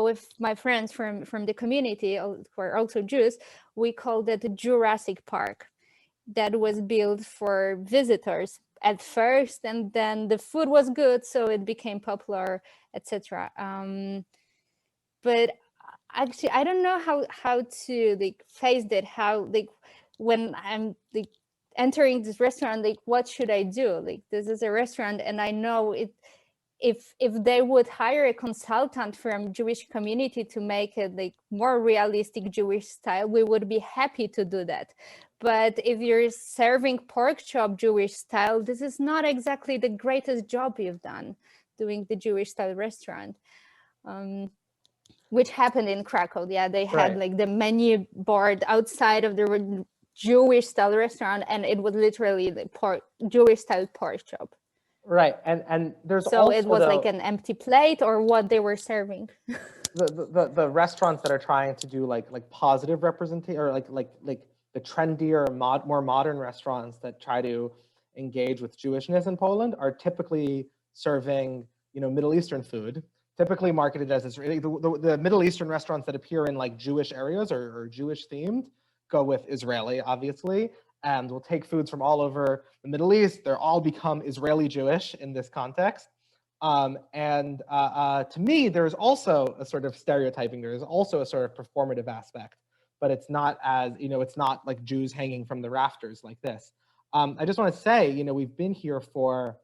with my friends from the community who are also Jews, we called it the Jurassic Park. That was built for visitors at first, and then the food was good, so it became popular, etc. But actually, I don't know how to like face that. How like when I'm like entering this restaurant, like what should I do? Like this is a restaurant, and I know it. If they would hire a consultant from Jewish community to make it like more realistic Jewish style, we would be happy to do that. But if you're serving pork chop Jewish style, this is not exactly the greatest job you've done doing the Jewish style restaurant. Which happened in Krakow. Yeah, they had like the menu board outside of the Jewish style restaurant, and it was literally the Jewish style pork chop. Right, and there's so also, it was like an empty plate or what they were serving. the restaurants that are trying to do like positive representation, or like the trendier, more modern restaurants that try to engage with Jewishness in Poland are typically serving, you know, Middle Eastern food, typically marketed as Israeli. The Middle Eastern restaurants that appear in like Jewish areas or Jewish themed go with Israeli, obviously, and will take foods from all over the Middle East. They're all become Israeli Jewish in this context. To me, there's also a sort of stereotyping. There's also a sort of performative aspect, but it's not as, you know, it's not like Jews hanging from the rafters like this. I just want to say, you know, we've been here for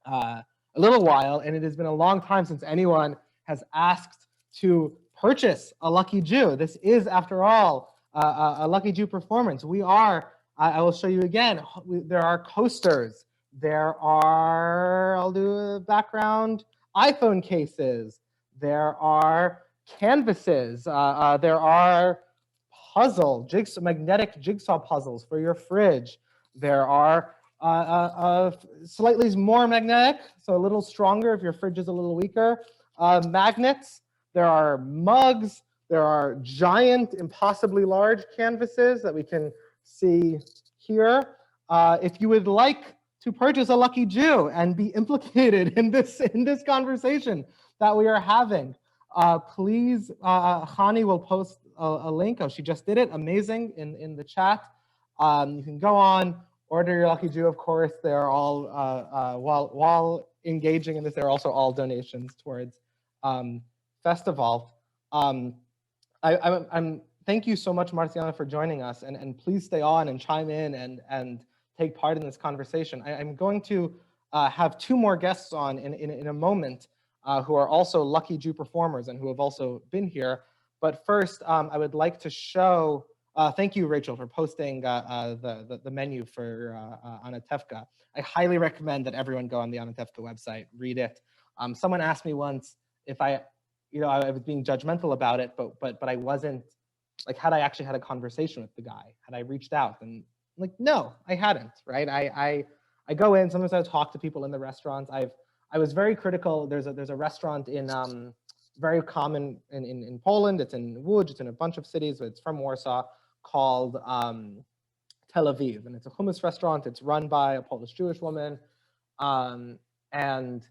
a little while, and it has been a long time since anyone has asked to purchase a Lucky Jew. This is, after all, a Lucky Jew performance. We are, I will show you again, there are coasters. There are, I'll do a background, iPhone cases. There are canvases. There are magnetic jigsaw puzzles for your fridge. There are slightly more magnetic, so a little stronger if your fridge is a little weaker, magnets. There are mugs. There are giant, impossibly large canvases that we can see here. If you would like to purchase a Lucky Jew and be implicated in this conversation that we are having, please, Hani will post a link. Oh, she just did it. Amazing, in the chat. You can go on, order your Lucky Jew. Of course, they are all while engaging in this, they're also all donations towards Festiwal. Thank you so much, Marciana, for joining us, and please stay on and chime in and take part in this conversation. I'm going to have two more guests on in a moment who are also Lucky Jew performers and who have also been here. But first, I would like to show, thank you, Rachel, for posting the menu for Anatevka. I highly recommend that everyone go on the Anatevka website, read it. Someone asked me once if I was being judgmental about it, but I wasn't, like, had I actually had a conversation with the guy? Had I reached out? And like, no, I hadn't, right? I go in, sometimes I talk to people in the restaurants. I was very critical. There's a restaurant in, very common in Poland. It's in Łódź, it's in a bunch of cities, but it's from Warsaw, called Tel Aviv. And it's a hummus restaurant. It's run by a Polish Jewish woman. And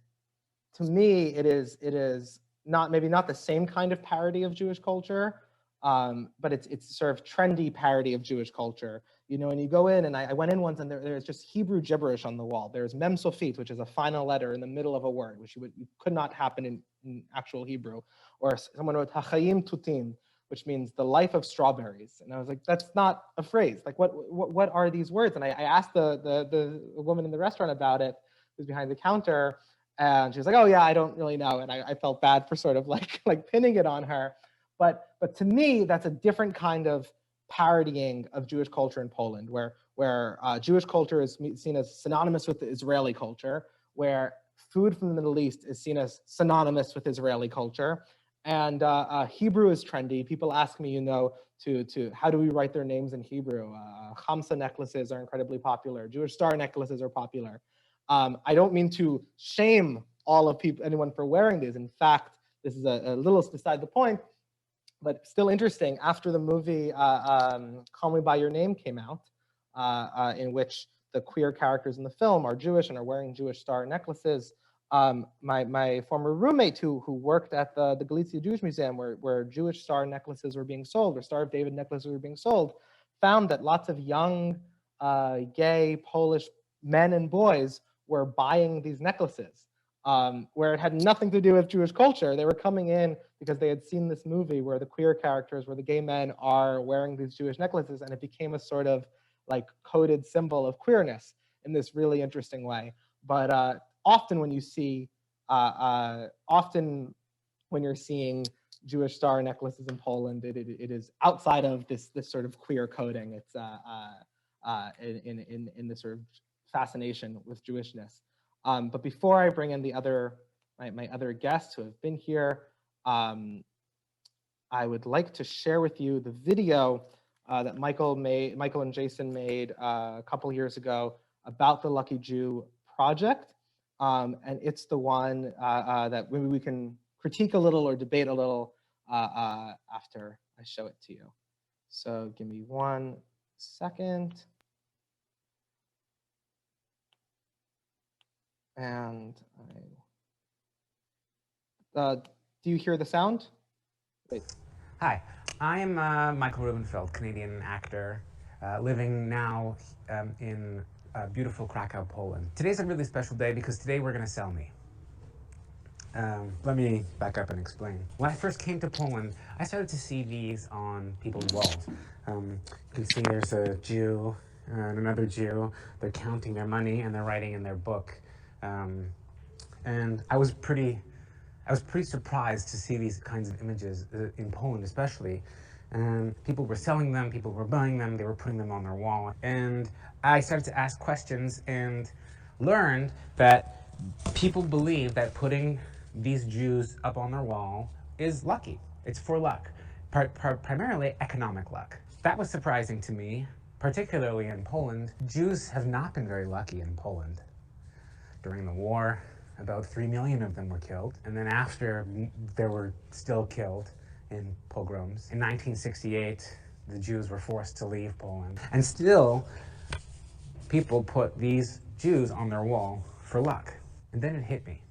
to me, it is maybe not the same kind of parody of Jewish culture, but it's sort of trendy parody of Jewish culture. You know, and you go in, and I went in once, and there's just Hebrew gibberish on the wall. There's mem sofit, which is a final letter in the middle of a word, which could not happen in actual Hebrew. Or someone wrote hachayim tutim, which means the life of strawberries. And I was like, that's not a phrase. Like, what are these words? And I asked the woman in the restaurant about it, who's behind the counter, and she was like, oh yeah, I don't really know. And I felt bad for sort of like pinning it on her. But to me, that's a different kind of parodying of Jewish culture in Poland, where Jewish culture is seen as synonymous with the Israeli culture, where food from the Middle East is seen as synonymous with Israeli culture, and Hebrew is trendy. People ask me, you know, to how do we write their names in Hebrew? Chamsa necklaces are incredibly popular. Jewish star necklaces are popular. I don't mean to shame anyone for wearing these. In fact, this is a little beside the point, but still interesting. After the movie Call Me By Your Name came out, in which the queer characters in the film are Jewish and are wearing Jewish star necklaces, my former roommate who worked at the Galicia Jewish Museum, where Jewish star necklaces were being sold, or Star of David necklaces were being sold, found that lots of young gay Polish men and boys were buying these necklaces, where it had nothing to do with Jewish culture. They were coming in because they had seen this movie where the queer characters, where the gay men are wearing these Jewish necklaces, and it became a sort of like coded symbol of queerness in this really interesting way. But often when you see, when you're seeing Jewish star necklaces in Poland, it is outside of this sort of queer coding. It's in this sort of fascination with Jewishness. But before I bring in my other guests who have been here, I would like to share with you the video that Michael and Jason made a couple years ago about the Lucky Jew project. And it's the one that maybe we can critique a little or debate a little after I show it to you. So give me 1 second. And do you hear the sound? Wait. Hi, I'm Michael Rubenfeld, Canadian actor, living now in beautiful Krakow, Poland. Today's a really special day because today we're going to sell me. Let me back up and explain. When I first came to Poland, I started to see these on people's walls. You can see there's a Jew and another Jew. They're counting their money and they're writing in their book. And I was pretty surprised to see these kinds of images in Poland, especially. And people were selling them, people were buying them, they were putting them on their wall. And I started to ask questions and learned that people believe that putting these Jews up on their wall is lucky. It's for luck, primarily economic luck. That was surprising to me, particularly in Poland. Jews have not been very lucky in Poland. During the war, about 3 million of them were killed, and then after, they were still killed in pogroms. In 1968, the Jews were forced to leave Poland, and still, people put these Jews on their wall for luck. And then it hit me.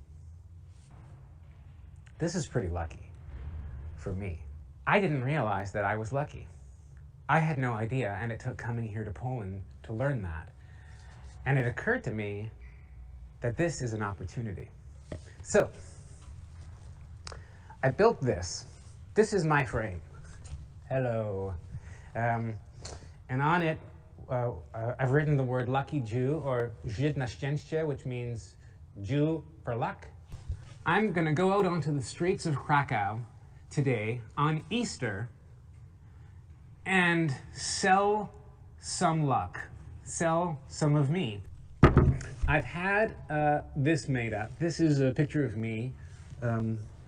This is pretty lucky for me. I didn't realize that I was lucky. I had no idea, and it took coming here to Poland to learn that. And it occurred to me that this is an opportunity. So, I built this. This is my frame. Hello. And on it, I've written the word lucky Jew, or Żyd na szczęście, which means Jew for luck. I'm gonna go out onto the streets of Krakow today on Easter and sell some luck, sell some of me. I've had this made up. This is a picture of me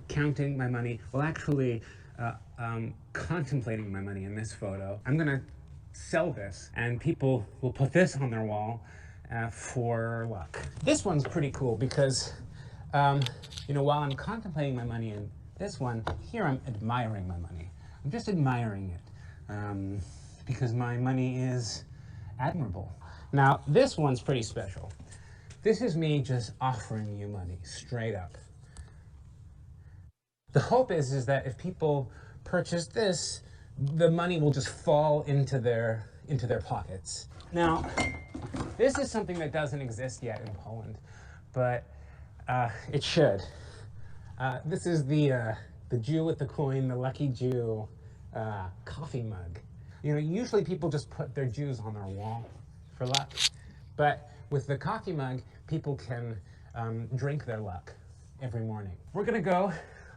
counting my money. Well, actually, contemplating my money in this photo. I'm gonna sell this, and people will put this on their wall for luck. This one's pretty cool because, you know, while I'm contemplating my money in this one, here I'm admiring my money. I'm just admiring it because my money is admirable. Now, this one's pretty special. This is me just offering you money, straight up. The hope is that if people purchase this, the money will just fall into their pockets. Now, this is something that doesn't exist yet in Poland, but it should. This is the Jew with the coin, the lucky Jew coffee mug. You know, usually people just put their Jews on their wall for luck, but with the coffee mug, people can drink their luck every morning. We're gonna go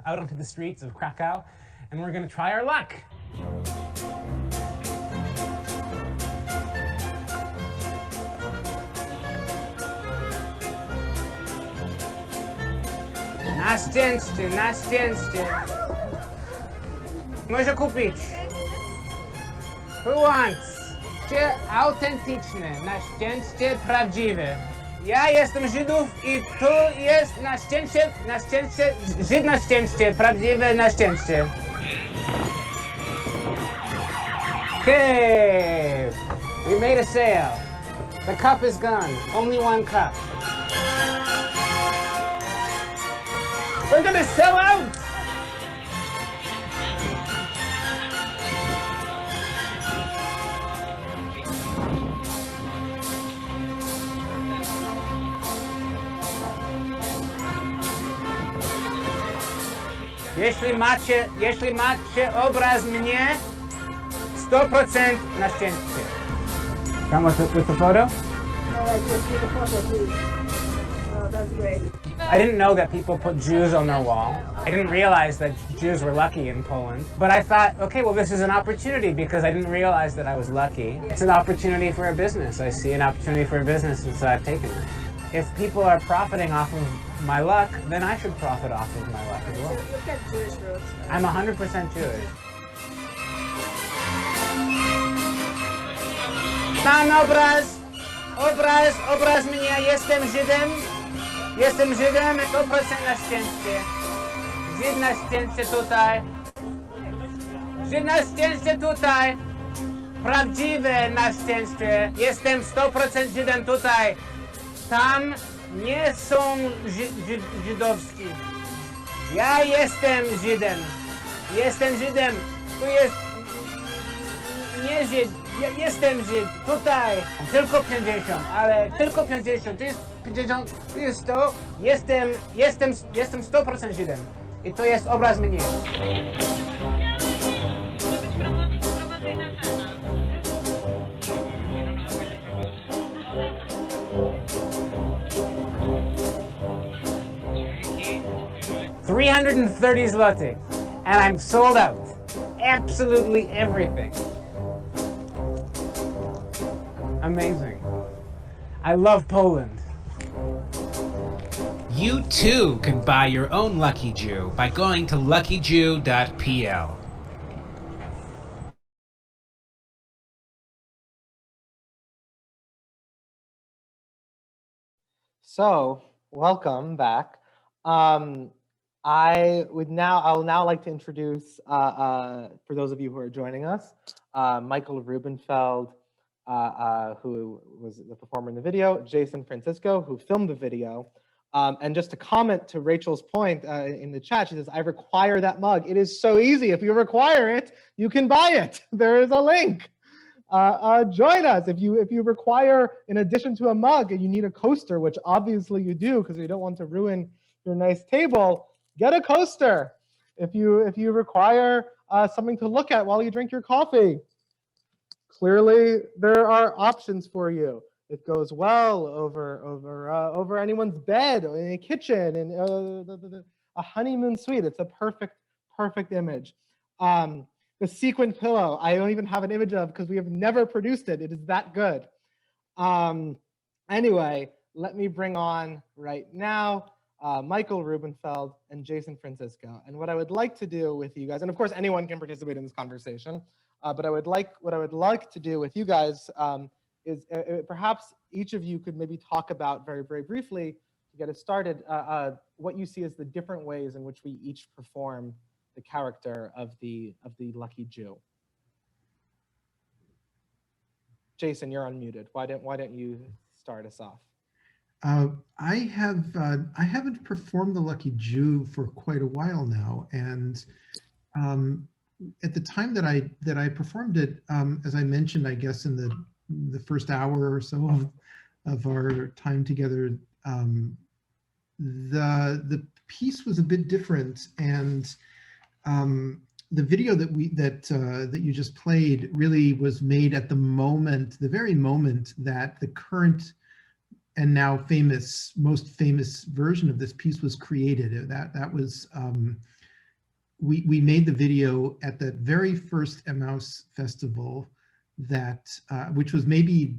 out onto the streets of Krakow, and we're gonna try our luck. Na szczęście, na szczęście. Może kupić. Who wants? Autentyczne, na szczęście prawdziwe. Ja jestem Żydów i tu jest na szczęście, Żyd na szczęście, prawdziwe na szczęście. Okay, we made a sale. The cup is gone, only one cup. We're gonna sell out! Jeśli macie obraz mnie, 100% na szczęście. Come with the photo? Just get a photo, please. Oh, that's great. I didn't know that people put Jews on their wall. I didn't realize that Jews were lucky in Poland. But I thought, okay, well, this is an opportunity because I didn't realize that I was lucky. It's an opportunity for a business. I see an opportunity for a business, and so I've taken it. If people are profiting off of my luck, then I should profit off of my luck as well. So you've got Jewish roots. I'm 100% Jewish. Mam obraz mnie, jestem Żydem, 100% na szczęście. Żyd na szczęście tutaj. że na szczęście tutaj, prawdziwe na szczęście, jestem 100% Żydem tutaj. Tam nie są żydowski. Ja jestem Żydem. Jestem Żydem. Tu jest nie Żyd. Ja jestem Żyd. Tutaj tylko 50, ale tylko 50. To jest 50, to jest 100. Jestem 100% Żydem. I to jest obraz mnie. $330 zlotys, and I'm sold out. Absolutely everything. Amazing. I love Poland. You too can buy your own Lucky Jew by going to luckyjew.pl. So, welcome back. I'll now like to introduce, for those of you who are joining us, Michael Rubenfeld, who was the performer in the video, Jason Francisco, who filmed the video. And just to comment to Rachel's point in the chat, she says, I require that mug. It is so easy. If you require it, you can buy it. There is a link. Join us. If you require, in addition to a mug, you need a coaster, which obviously you do because you don't want to ruin your nice table, get a coaster. If you require something to look at while you drink your coffee, clearly there are options for you. It goes well over anyone's bed or in a kitchen, and a honeymoon suite. It's a perfect image. The sequin pillow, I don't even have an image of because we have never produced it. It is that good. Anyway, let me bring on right now Michael Rubenfeld and Jason Francisco. And what I would like to do with you guys, and of course anyone can participate in this conversation, but what I would like to do with you guys is perhaps each of you could maybe talk about very briefly to get it started, what you see as the different ways in which we each perform the character of the lucky Jew. Jason, you're unmuted. Why don't you start us off? I haven't performed the Lucky Jew for quite a while now, and at the time that I performed it, as I mentioned, I guess in the first hour or so of our time together, the piece was a bit different, and the video that you just played really was made at the very moment that the current and now most famous version of this piece was created. That was we made the video at the very first Emmaus festival, which was maybe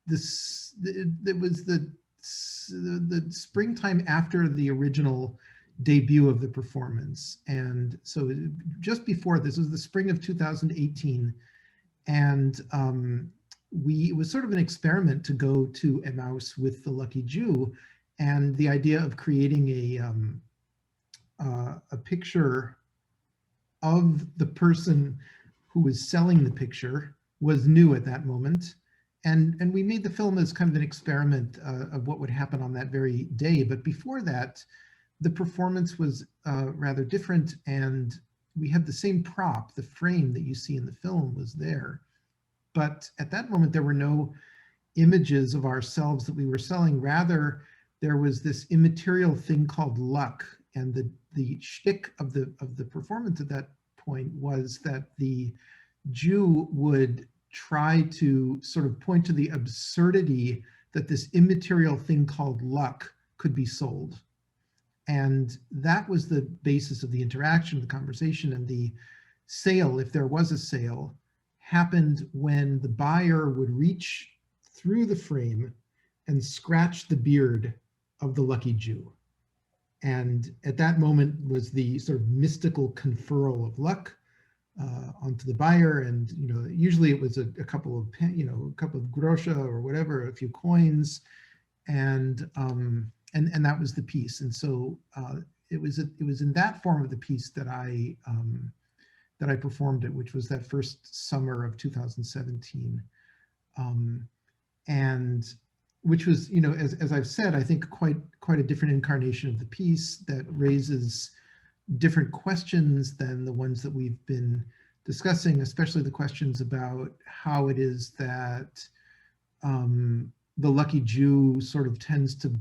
it was the springtime after the original debut of the performance. And so just before this was the spring of 2018, and it was sort of an experiment to go to Emmaus with the Lucky Jew, and the idea of creating a picture of the person who was selling the picture was new at that moment. And we made the film as kind of an experiment of what would happen on that very day. But before that, the performance was rather different, and we had the same prop. The frame that you see in the film was there. But at that moment, there were no images of ourselves that we were selling. Rather, there was this immaterial thing called luck. And the shtick of the performance at that point was that the Jew would try to sort of point to the absurdity that this immaterial thing called luck could be sold. And that was the basis of the interaction, the conversation, and the sale, if there was a sale, happened when the buyer would reach through the frame and scratch the beard of the Lucky Jew. And at that moment was the sort of mystical conferral of luck onto the buyer. And usually it was a couple of grosha or whatever, a few coins, and that was the piece. And so it was in that form of the piece that I that I performed it, which was that first summer of 2017. And which was, you know, as I've said, I think quite a different incarnation of the piece that raises different questions than the ones that we've been discussing, especially the questions about how it is that the lucky Jew sort of tends to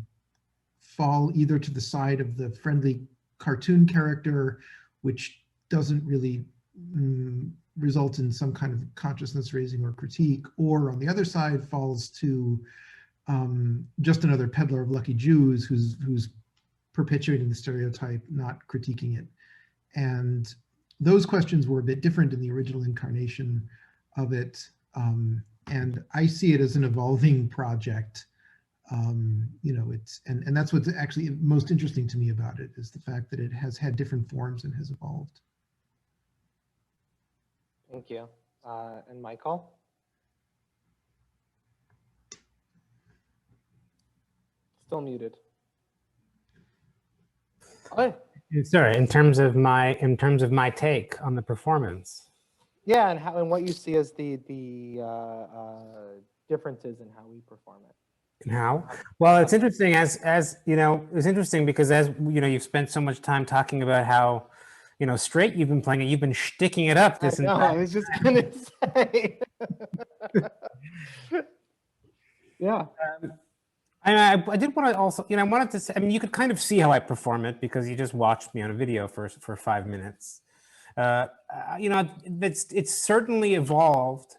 fall either to the side of the friendly cartoon character, which doesn't really result in some kind of consciousness raising or critique, or on the other side falls to just another peddler of lucky Jews who's perpetuating the stereotype, not critiquing it. And those questions were a bit different in the original incarnation of it. And I see it as an evolving project. You know, and that's what's actually most interesting to me about it, is the fact that it has had different forms and has evolved. Thank you. And Michael? Still muted. Oh, Sorry, in terms of my take on the performance. yeah, and how and what you see as the differences in how we perform it. And how? Well, it's interesting as you know, it's interesting because as you know, you've spent so much time talking about how, you know, straight you've been playing it, you've been shticking it up this entire I was just gonna say. Yeah. And I did want to also, you know, I wanted to say, I mean, you could kind of see how I perform it because you just watched me on a video for 5 minutes. You know, it's certainly evolved.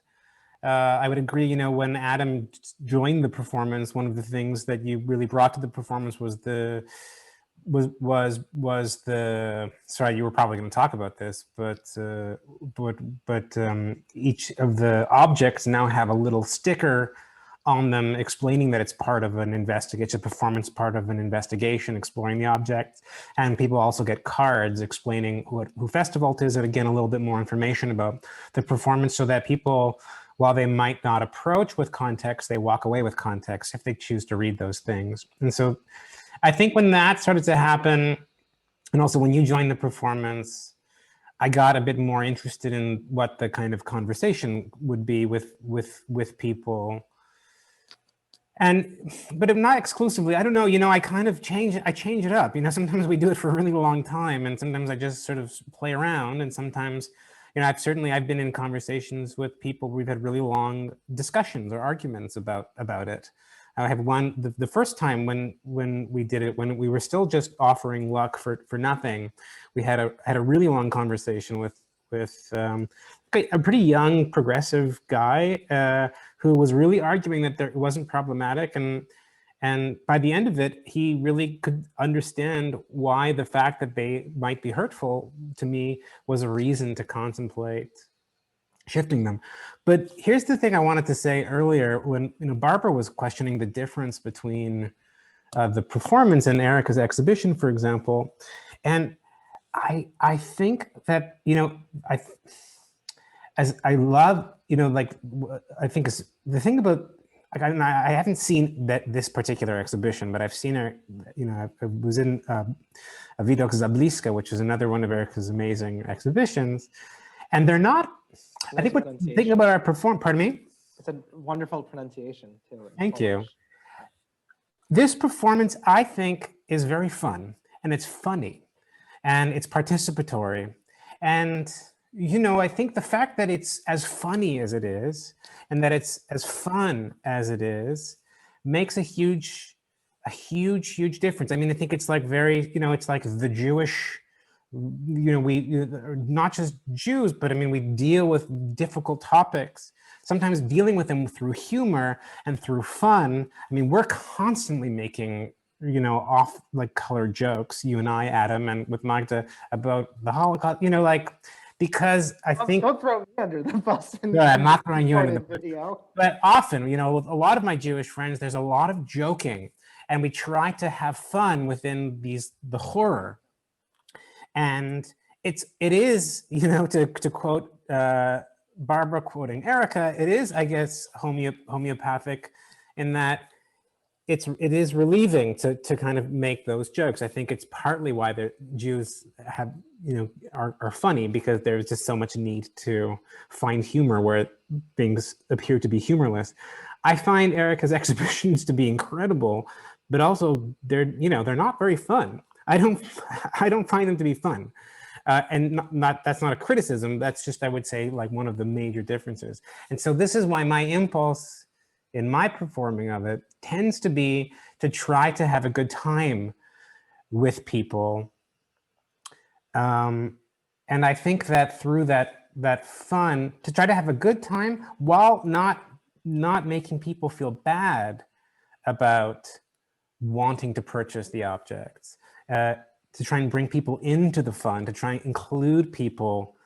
I would agree, you know, when Adam joined the performance, one of the things that you really brought to the performance was the, sorry, you were probably going to talk about this, but each of the objects now have a little sticker on them explaining that it's part of an investigation, it's a performance part of an investigation exploring the object. And people also get cards explaining who Festiwal is, and again, a little bit more information about the performance so that people, while they might not approach with context, they walk away with context if they choose to read those things. And so I think when that started to happen, and also when you joined the performance, I got a bit more interested in what the kind of conversation would be with people. But if not exclusively, I don't know, you know, I kind of change it up. You know, sometimes we do it for a really long time and sometimes I just sort of play around, and sometimes, you know, I've been in conversations with people where we've had really long discussions or arguments about it. I have one, the first time when we did it, when we were still just offering luck for nothing, we had a really long conversation with a pretty young progressive guy who was really arguing that it wasn't problematic, and by the end of it, he really could understand why the fact that they might be hurtful to me was a reason to contemplate shifting them. But here's the thing I wanted to say earlier, when, you know, Barbara was questioning the difference between the performance and Erica's exhibition, for example, and I think that, you know, I love, you know, like, I think is the thing about, like, I haven't seen this particular exhibition, but I've seen her, you know, I was in Widok za bliska, which is another one of Erica's amazing exhibitions, and they're not, I think what the thing about our pardon me? It's a wonderful pronunciation too. Thank you. This performance, I think, is very fun, and it's funny, and it's participatory, and, you know, I think the fact that it's as funny as it is, and that it's as fun as it is, makes a huge difference. I mean, I think it's like very, you know, it's like the Jewish, you know, not just Jews, but I mean, we deal with difficult topics, sometimes dealing with them through humor and through fun. I mean, we're constantly making, you know, off like color jokes, you and I, Adam, and with Magda about the Holocaust, you know, like, because I think— Don't throw me under the bus. No, I'm not throwing you under the bus. Video. But often, you know, with a lot of my Jewish friends, there's a lot of joking, and we try to have fun within the horror. And it is, you know, to quote Barbara quoting Erica, it is, I guess, homeopathic in that it is relieving to kind of make those jokes. I think it's partly why the Jews have, are funny, because there's just so much need to find humor where things appear to be humorless. I find Erica's exhibitions to be incredible, but also they're not very fun. I don't find them to be fun. And that's not a criticism. That's just, I would say, like one of the major differences. And so this is why my impulse in my performing of it tends to be to try to have a good time with people. And I think that through that fun, to try to have a good time while not making people feel bad about wanting to purchase the objects, to try and bring people into the fun, to try and include people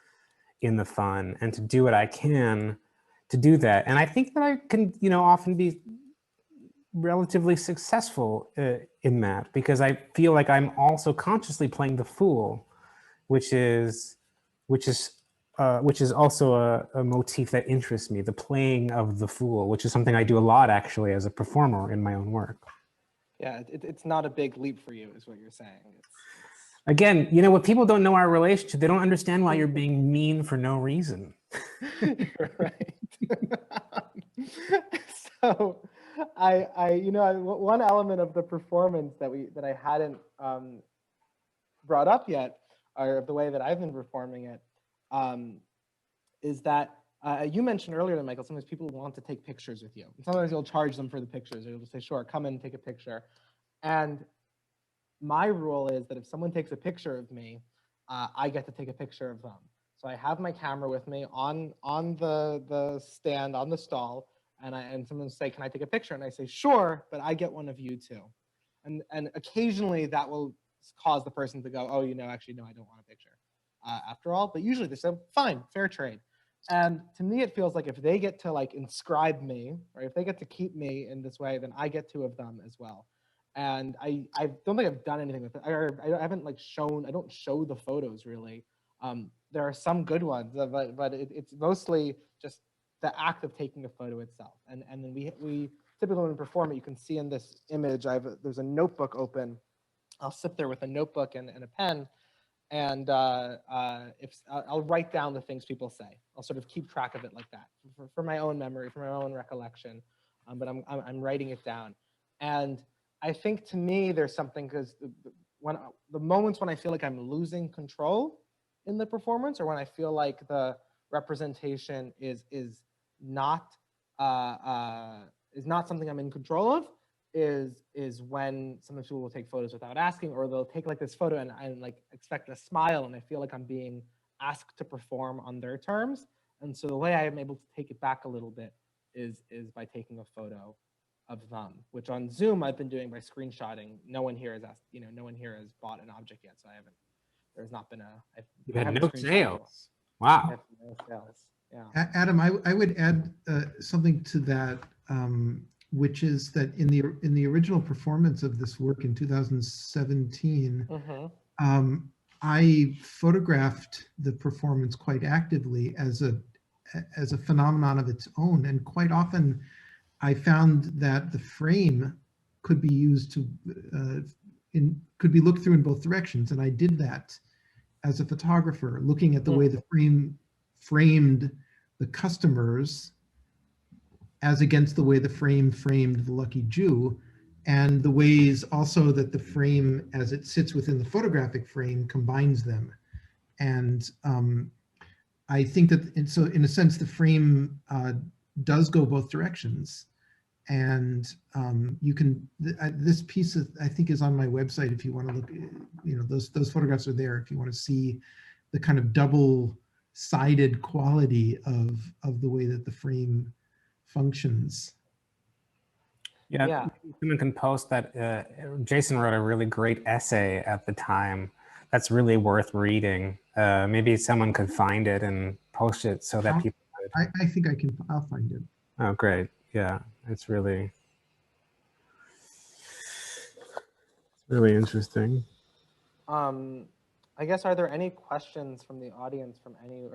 in the fun, and to do what I can to do that. And I think that I can, often be relatively successful in that, because I feel like I'm also consciously playing the fool, which is also a motif that interests me, the playing of the fool, which is something I do a lot actually as a performer in my own work. Yeah, it's not a big leap for you, is what you're saying. Again, what people don't know our relationship, they don't understand why you're being mean for no reason. You're right. So one element of the performance that I hadn't brought up yet, or the way that I've been performing it, is that you mentioned earlier, Michael, sometimes people want to take pictures with you. And sometimes you'll charge them for the pictures, or you'll just say, sure, come in and take a picture. And my rule is that if someone takes a picture of me, I get to take a picture of them. So I have my camera with me on the stand, on the stall, and someone will say, can I take a picture? And I say, sure, but I get one of you too. And occasionally that will cause the person to go, oh, actually, no, I don't want a picture after all. But usually they say, fine, fair trade. And to me, it feels like if they get to inscribe me, or if they get to keep me in this way, then I get two of them as well. And I don't think I've done anything with it. I haven't I don't show the photos really. There are some good ones, but it's mostly just the act of taking a photo itself. And then we typically when we perform it, you can see in this image, there's a notebook open. I'll sit there with a notebook and a pen, and I'll write down the things people say. I'll sort of keep track of it like that for my own memory, for my own recollection. But I'm writing it down. And I think to me, there's something, because the moments when I feel like I'm losing control in the performance, or when I feel like the representation is not something I'm in control of, is when sometimes people will take photos without asking, or they'll take this photo and expect a smile, and I feel like I'm being asked to perform on their terms. And so the way I am able to take it back a little bit is by taking a photo of them, which on Zoom I've been doing by screenshotting. No one here has asked, no one here has bought an object yet, so there's not been You had no sales. Wow. No sales. Yeah. Adam, I would add something to that, which is that in the original performance of this work in 2017, I photographed the performance quite actively as a phenomenon of its own, and quite often I found that the frame could be used could be looked through in both directions, and I did that as a photographer, looking at the way the frame framed the customers as against the way the frame framed the lucky Jew, and the ways also that the frame, as it sits within the photographic frame, combines them. And I think that, and so in a sense, the frame does go both directions. And you can, this piece I think is on my website if you want to look, those photographs are there if you want to see the kind of double-sided quality of the way that the frame functions. Yeah, someone can post that. Jason wrote a really great essay at the time that's really worth reading. Maybe someone could find it and post it so that people could. I think I'll find it. Oh, great. Yeah, it's really interesting. I guess, are there any questions from the audience, from any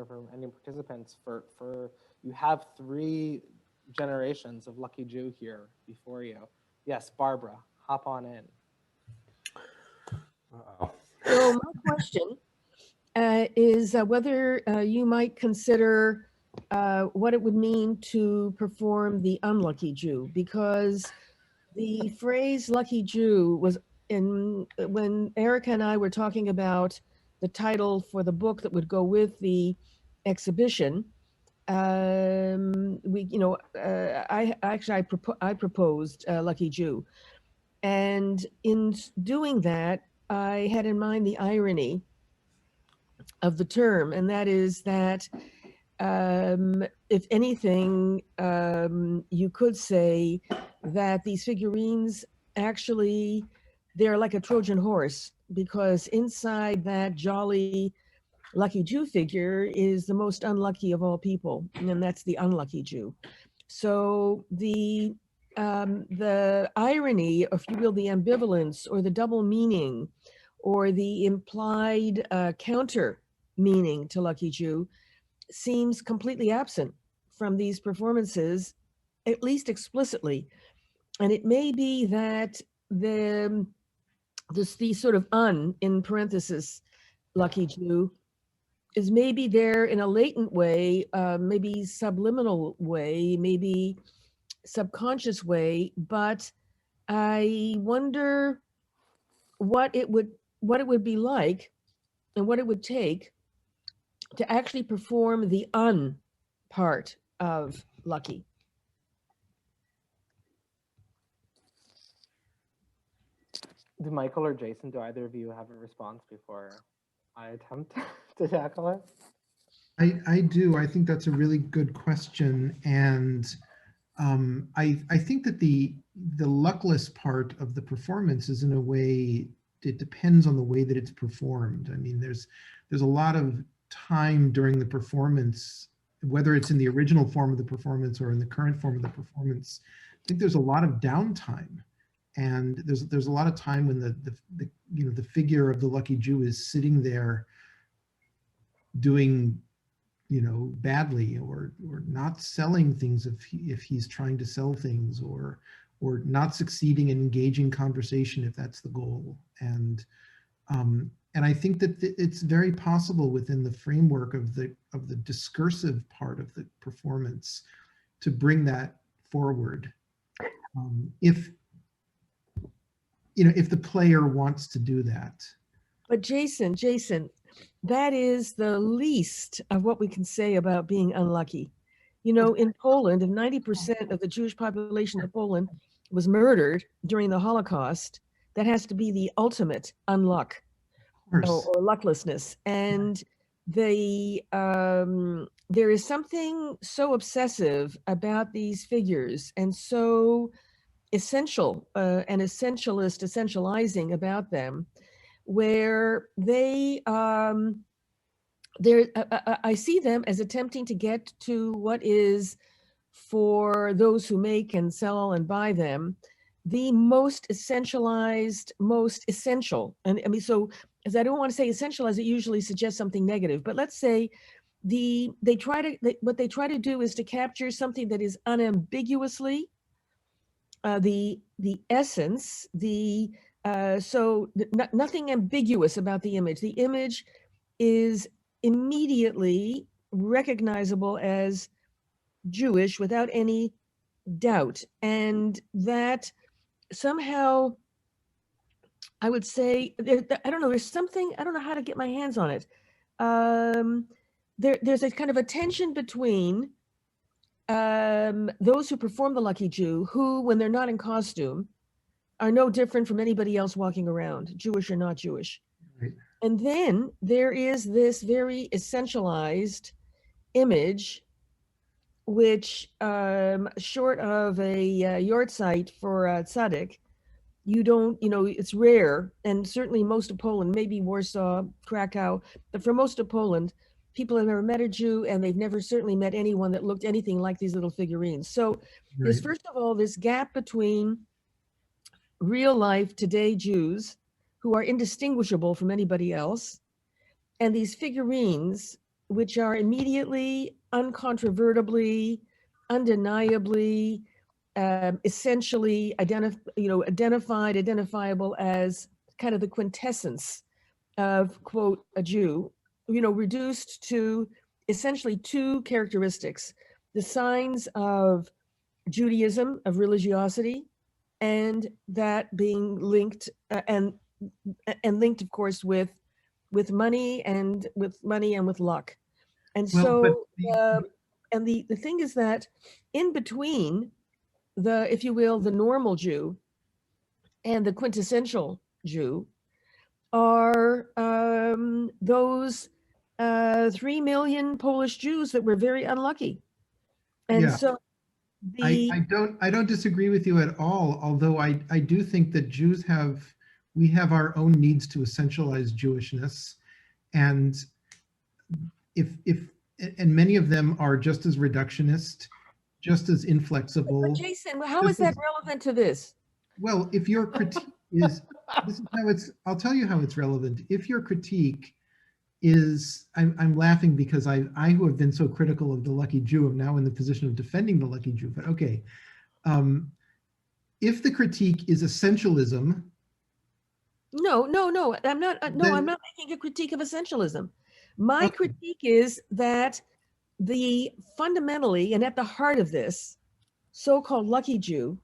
participants for you have 3 generations of Lucky Jew here before you. Yes, Barbara, hop on in. Uh-oh. So my question is whether you might consider what it would mean to perform the unlucky Jew, because the phrase lucky Jew was in when Erica and I were talking about the title for the book that would go with the exhibition. I proposed lucky Jew, and in doing that, I had in mind the irony of the term, and that is that if anything, you could say that these figurines actually, they're like a Trojan horse, because inside that jolly lucky Jew figure is the most unlucky of all people, and that's the unlucky Jew. So the irony, if you will, the ambivalence or the double meaning or the implied counter meaning to lucky Jew seems completely absent from these performances, at least explicitly. And it may be that the sort of in parenthesis lucky Jew is maybe there in a latent way, maybe subliminal way, maybe subconscious way, but I wonder what it would be like and what it would take to actually perform the part of lucky. Do Michael or Jason, do either of you have a response before I attempt to tackle it? I do. I think that's a really good question, and I think that the luckless part of the performance is, in a way, it depends on the way that it's performed. I mean, there's a lot of time during the performance, whether it's in the original form of the performance or in the current form of the performance. I think there's a lot of downtime, and there's a lot of time when the figure of the lucky Jew is sitting there doing badly, or not selling things if he's trying to sell things, or not succeeding in engaging conversation if that's the goal. And I think that it's very possible within the framework of the discursive part of the performance to bring that forward, if the player wants to do that. But Jason, that is the least of what we can say about being unlucky. In Poland, if 90% of the Jewish population of Poland was murdered during the Holocaust, that has to be the ultimate unluck or lucklessness. And there is something so obsessive about these figures and so essential and essentializing about them, where they I see them as attempting to get to what is, for those who make and sell and buy them, the most essentialized, most essential. And I mean, so as I don't want to say essentialized, it usually suggests something negative, but let's say what they try to do is to capture something that is unambiguously the essence, nothing ambiguous about the image. The image is immediately recognizable as Jewish without any doubt. And that somehow, I would say, I don't know, there's something, I don't know how to get my hands on it. There's a kind of a tension between those who perform the lucky Jew, who, when they're not in costume, are no different from anybody else walking around, Jewish or not Jewish. Right. And then there is this very essentialized image, which, short of a yahrzeit for tzaddik, it's rare, and certainly most of Poland, maybe Warsaw, Krakow, but for most of Poland, people have never met a Jew, and they've never certainly met anyone that looked anything like these little figurines. So there's, first of all, this gap between real life today Jews who are indistinguishable from anybody else, and these figurines, which are immediately, uncontrovertibly, undeniably essentially identifiable as kind of the quintessence of, quote, a Jew, reduced to essentially two characteristics: the signs of Judaism, of religiosity, and that being linked and linked, of course, with money and with luck. And so, and the thing is that in between the, if you will, the normal Jew and the quintessential Jew are those 3 million Polish Jews that were very unlucky. And so I don't disagree with you at all, although I do think that we have our own needs to essentialize Jewishness, and and many of them are just as reductionist, just as inflexible. But Jason, how is that relevant to this? Well, if your critique is, this is how I'll tell you how it's relevant. If your critique is, I'm laughing because I who have been so critical of the lucky Jew am now in the position of defending the lucky Jew, but okay. If the critique is essentialism. No, I'm not, I'm not making a critique of essentialism. My critique is that fundamentally and at the heart of this so-called lucky Jew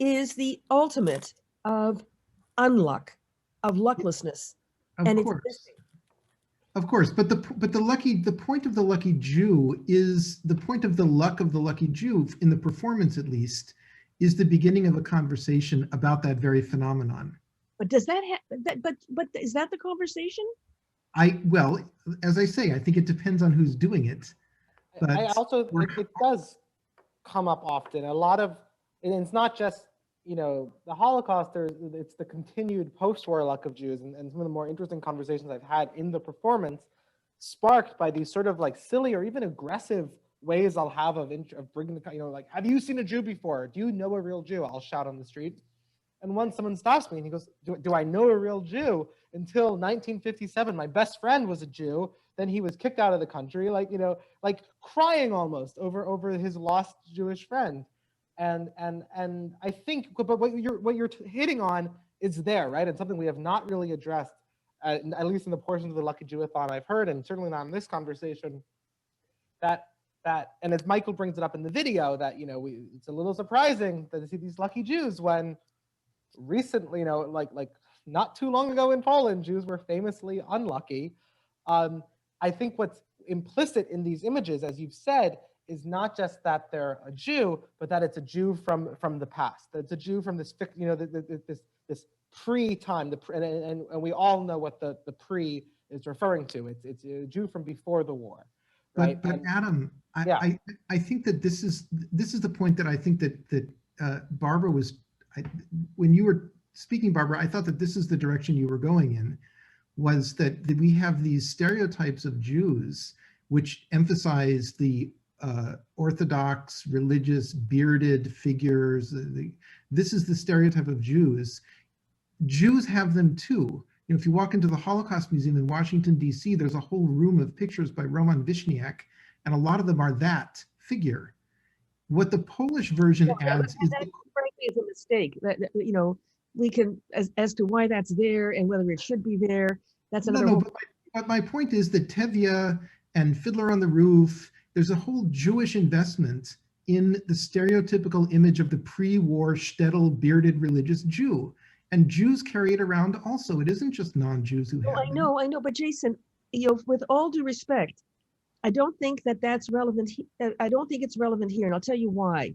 is the ultimate of unluck, of lucklessness. Of course, but the point of the lucky Jew is the point of the luck of the lucky Jew, in the performance at least, is the beginning of a conversation about that very phenomenon. But does that but is that the conversation? Well, as I say, I think it depends on who's doing it. But I also think it does come up often. A lot of, and it's not just, the Holocaust, it's the continued post-war luck of Jews, and some of the more interesting conversations I've had in the performance sparked by these sort of like silly or even aggressive ways I'll have of bringing the, like, have you seen a Jew before? Do you know a real Jew? I'll shout on the street. And once someone stops me and he goes, do I know a real Jew? Until 1957, my best friend was a Jew. Then he was kicked out of the country, like crying almost over his lost Jewish friend. And I think, but what you're hitting on is there, right? And something we have not really addressed, at least in the portions of the Lucky Jewathon I've heard, and certainly not in this conversation. That, and as Michael brings it up in the video, that it's a little surprising to see these lucky Jews when recently, like not too long ago in Poland, Jews were famously unlucky. I think what's implicit in these images, as you've said, is not just that they're a Jew, but that it's a Jew from the past. That it's a Jew from this, this pre-time, and we all know what the pre is referring to. It's a Jew from before the war, right? But Adam, I think that this is the point that I think that Barbara was. When you were speaking, Barbara, I thought that this is the direction you were going in, was that we have these stereotypes of Jews which emphasize the Orthodox, religious, bearded figures. This is the stereotype of Jews. Jews have them too. If you walk into the Holocaust Museum in Washington, D.C., there's a whole room of pictures by Roman Wiśniak, and a lot of them are that figure. What the Polish version adds is... frankly, is a mistake. That we can, as to why that's there and whether it should be there, that's another. No, but my point is that Tevye and Fiddler on the Roof, there's a whole Jewish investment in the stereotypical image of the pre-war shtetl bearded religious Jew, and Jews carry it around also. It isn't just non-Jews who have it. I know, but Jason, with all due respect, I don't think that's relevant. I don't think it's relevant here, and I'll tell you why.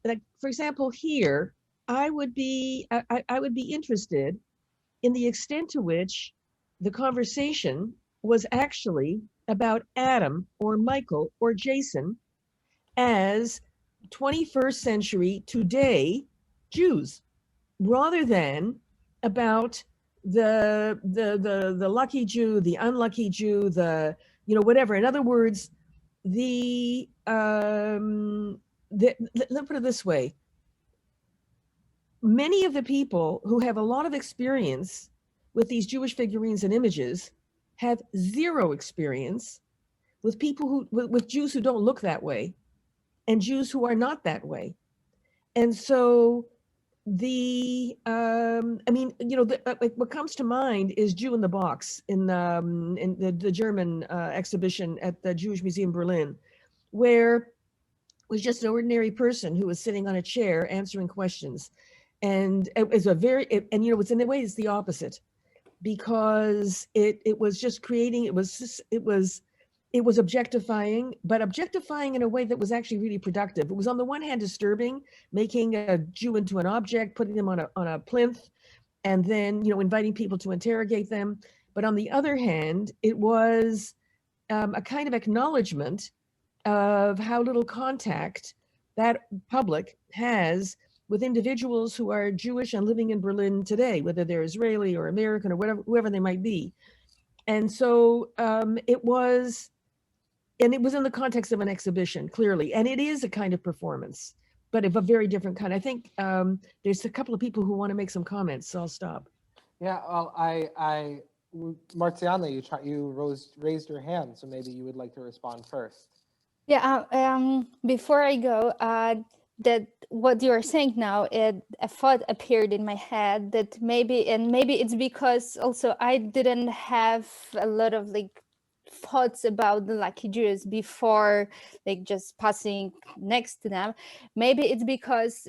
Like, for example, here, I would be interested in the extent to which the conversation was actually about Adam or Michael or Jason as 21st century today Jews, rather than about the lucky Jew, the unlucky Jew, the whatever. In other words, let's put it this way. Many of the people who have a lot of experience with these Jewish figurines and images have zero experience with people with Jews who don't look that way and Jews who are not that way. And so I mean, you know, like what comes to mind is Jew in the Box in the German exhibition at the Jewish Museum Berlin, where it was just an ordinary person who was sitting on a chair answering questions. And it was and you know, it's in a way it's the opposite, because it was just creating, it was objectifying, but objectifying in a way that was actually really productive. It was on the one hand disturbing, making a Jew into an object, putting them on a plinth, and then, you know, inviting people to interrogate them. But on the other hand, it was a kind of acknowledgement of how little contact that public has with individuals who are Jewish and living in Berlin today, whether they're Israeli or American or whatever, whoever they might be. And so it was in the context of an exhibition, clearly, and it is a kind of performance, but of a very different kind. I think there's a couple of people who want to make some comments, so I'll stop. Yeah, well, Marziana, you raised your hand, so maybe you would like to respond first. Yeah, before I go, that what you're saying now, a thought appeared in my head that maybe it's because also I didn't have a lot of like thoughts about the lucky Jews before, like just passing next to them. Maybe it's because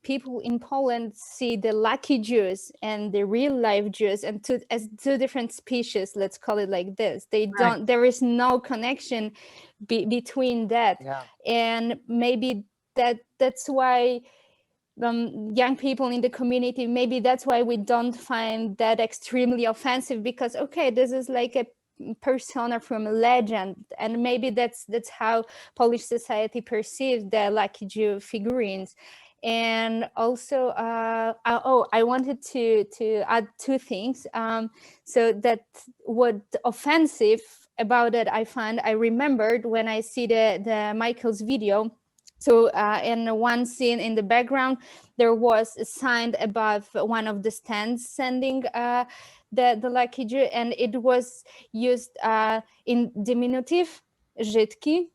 people in Poland see the lucky Jews and the real life Jews as two different species, let's call it like this. Right. There is no connection between that. Yeah. And maybe that's why young people in the community, maybe that's why we don't find that extremely offensive, because okay, this is like a persona from a legend, and maybe that's how Polish society perceives the lucky Jew figurines. And also I wanted to add two things. So that what offensive about it, I remembered when I see the Michael's video. So in one scene in the background, there was a sign above one of the stands sending the lucky Jew, and it was used in diminutive, Żydki.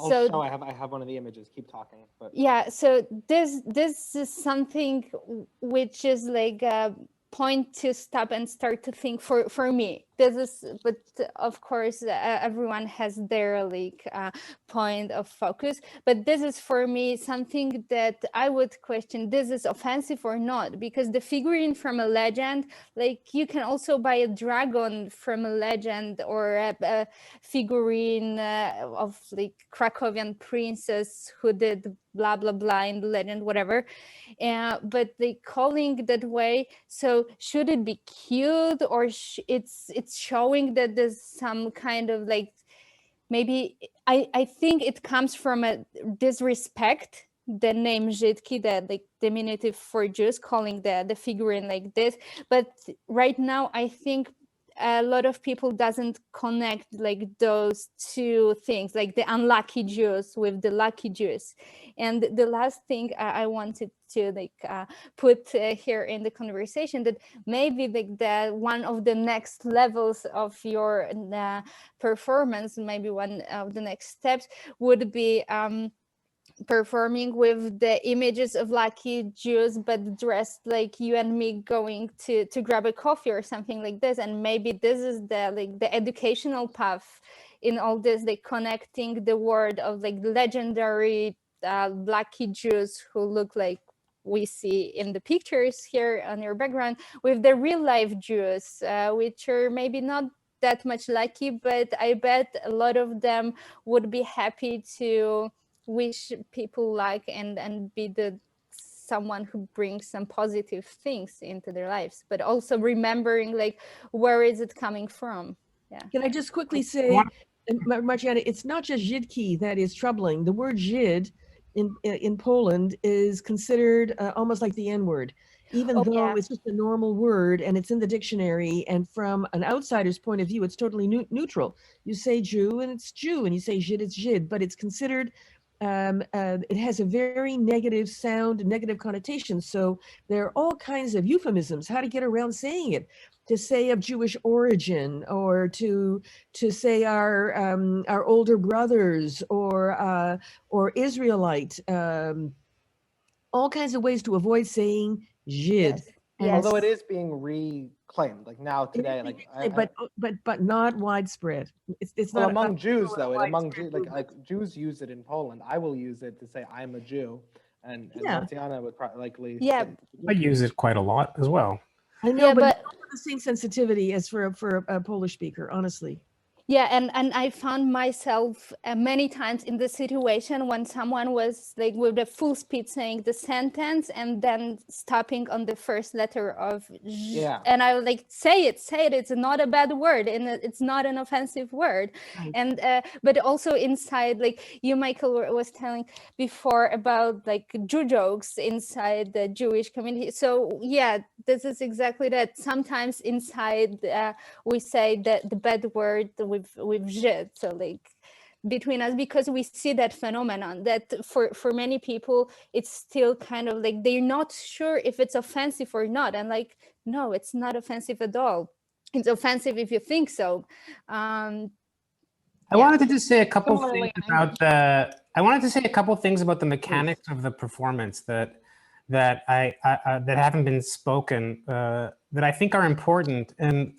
So I have one of the images. Keep talking. But yeah, so this is something which is like a point to stop and start to think for me. This is, but of course everyone has their like point of focus, but this is for me something that I would question, this is offensive or not, because the figurine from a legend, like you can also buy a dragon from a legend, or a figurine of like Krakowian princess who did blah blah blah in the legend, whatever, but they calling that way. So should it be cute, or it's showing that there's some kind of like, maybe I think it comes from a disrespect, the name Żydki, the like diminutive for Jews, calling the figurine like this. But right now I think a lot of people doesn't connect like those two things, like the unlucky Jews with the lucky Jews. And the last thing I wanted to like put here in the conversation, that maybe like the one of the next levels of your performance, maybe one of the next steps would be performing with the images of lucky Jews, but dressed like you and me going to grab a coffee or something like this. And maybe this is the educational path in all this, like connecting the world of like legendary lucky Jews who look like we see in the pictures here on your background, with the real life Jews, which are maybe not that much lucky, but I bet a lot of them would be happy to wish people luck and be someone who brings some positive things into their lives, but also remembering like where is it coming from. Yeah. Can I just quickly say, Marciana, it's not just Żydki that is troubling. The word Żyd in Poland is considered almost like the N-word, even though it's just a normal word and it's in the dictionary. And from an outsider's point of view, it's totally neutral. You say Jew and it's Jew, and you say Żyd, it's Żyd, but it's considered, it has a very negative sound, negative connotation. So there are all kinds of euphemisms, how to get around saying it, to say of Jewish origin, or to say our older brothers, or Israelite. all kinds of ways to avoid saying Żyd. Yes. And Although it is being reclaimed, like now today, like but not widespread. It's well, not among Jews though. Among widespread Jews, like Jews use it in Poland. I will use it to say I'm a Jew, and Yeah. Tatiana would likely. Yeah. I use it quite a lot as well. I know, Yeah, but but- not the same sensitivity as for a Polish speaker, honestly. Yeah, and I found myself many times in the situation when someone was like with the full speed saying the sentence and then stopping on the first letter of ż, Yeah. and I was like, say it, it's not a bad word and it's not an offensive word. Right. And but also inside, like you, Michael, was telling before about like Jew jokes inside the Jewish community. So yeah, this is exactly that. Sometimes inside we say that the bad word with Żyd, so like between us, because we see that phenomenon that for many people it's still kind of like they're not sure if it's offensive or not, and like no, it's not offensive at all. It's offensive if you think so. I wanted to just say a couple Similarly, things about the. I wanted to say a couple things about the mechanics of the performance that that haven't been spoken, that I think are important, and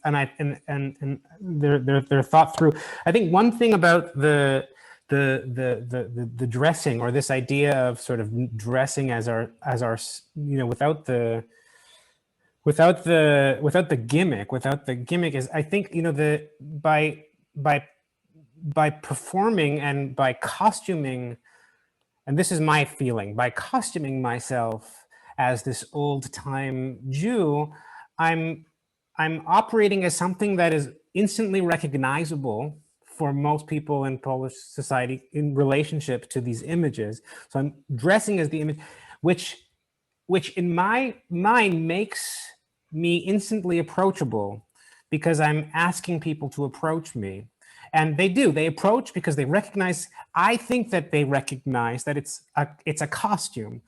they're thought through. I think one thing about the dressing, or this idea of sort of dressing as our without the gimmick is, I think, by performing and by costuming, and this is my feeling, by costuming myself as this old-time Jew, I'm operating as something that is instantly recognizable for most people in Polish society in relationship to these images. So I'm dressing as the image, which in my mind makes me instantly approachable, because I'm asking people to approach me. And they approach because they recognize, I think that they recognize that it's a costume.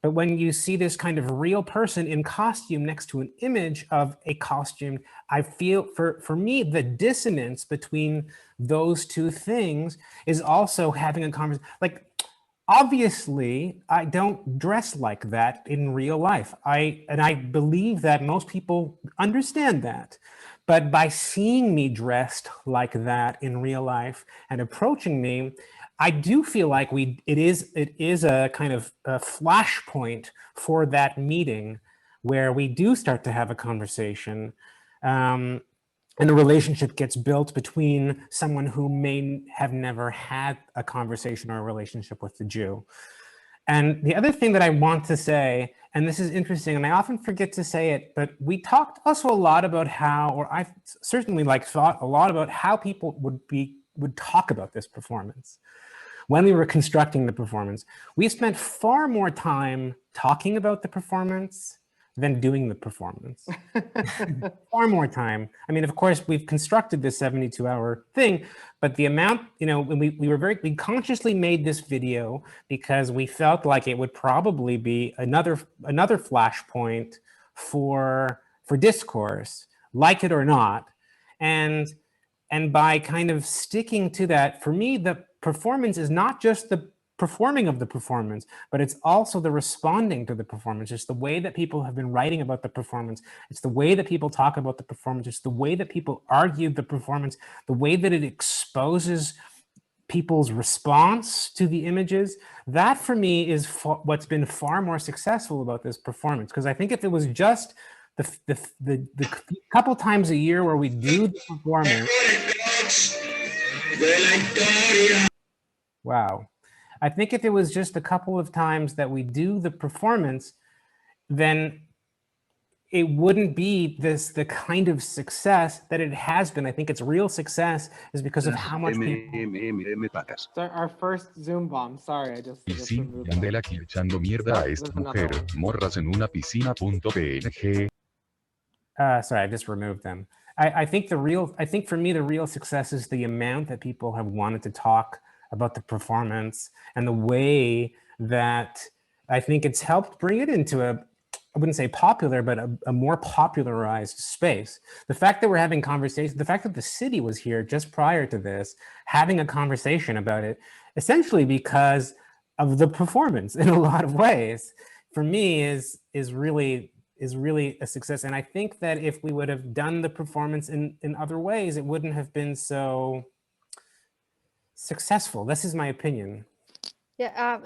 But when you see this kind of real person in costume next to an image of a costume, I feel, for me, the dissonance between those two things is also having a conversation. Like, obviously, I don't dress like that in real life. And I believe that most people understand that. But by seeing me dressed like that in real life and approaching me, I do feel like it is a kind of a flashpoint for that meeting where we do start to have a conversation, and a relationship gets built between someone who may have never had a conversation or a relationship with the Jew. And the other thing that I want to say, and this is interesting, and I often forget to say it, but we talked also a lot about how, or I've certainly thought a lot about how people would talk about this performance. When we were constructing the performance, we spent far more time talking about the performance than doing the performance. Far more time. I mean, of course, we've constructed this 72-hour thing, but the amount, when we consciously made this video because we felt like it would probably be another flashpoint for discourse, like it or not. And by kind of sticking to that, for me, the performance is not just the performing of the performance, but it's also the responding to the performance. It's the way that people have been writing about the performance. It's the way that people talk about the performance. It's the way that people argue the performance, the way that it exposes people's response to the images. That for me is what's been far more successful about this performance. Because I think if it was just the couple times a year where we do the performance. Wow. I think if it was just a couple of times that we do the performance, then it wouldn't be the kind of success that it has been. I think its real success is because of how much people... So our first Zoom bomb. Sorry, I just Sí, removed Candela that. aquí echando mierda a There's esta another mujer. one. Morras en una piscina.png. Sorry, I just removed them. I think for me, the real success is the amount that people have wanted to talk about the performance and the way that I think it's helped bring it into I wouldn't say popular, but a more popularized space. The fact that we're having conversations, the fact that the city was here just prior to this, having a conversation about it, essentially because of the performance in a lot of ways. for me is really a success. And I think that if we would have done the performance in other ways, it wouldn't have been so successful. This is my opinion. Yeah,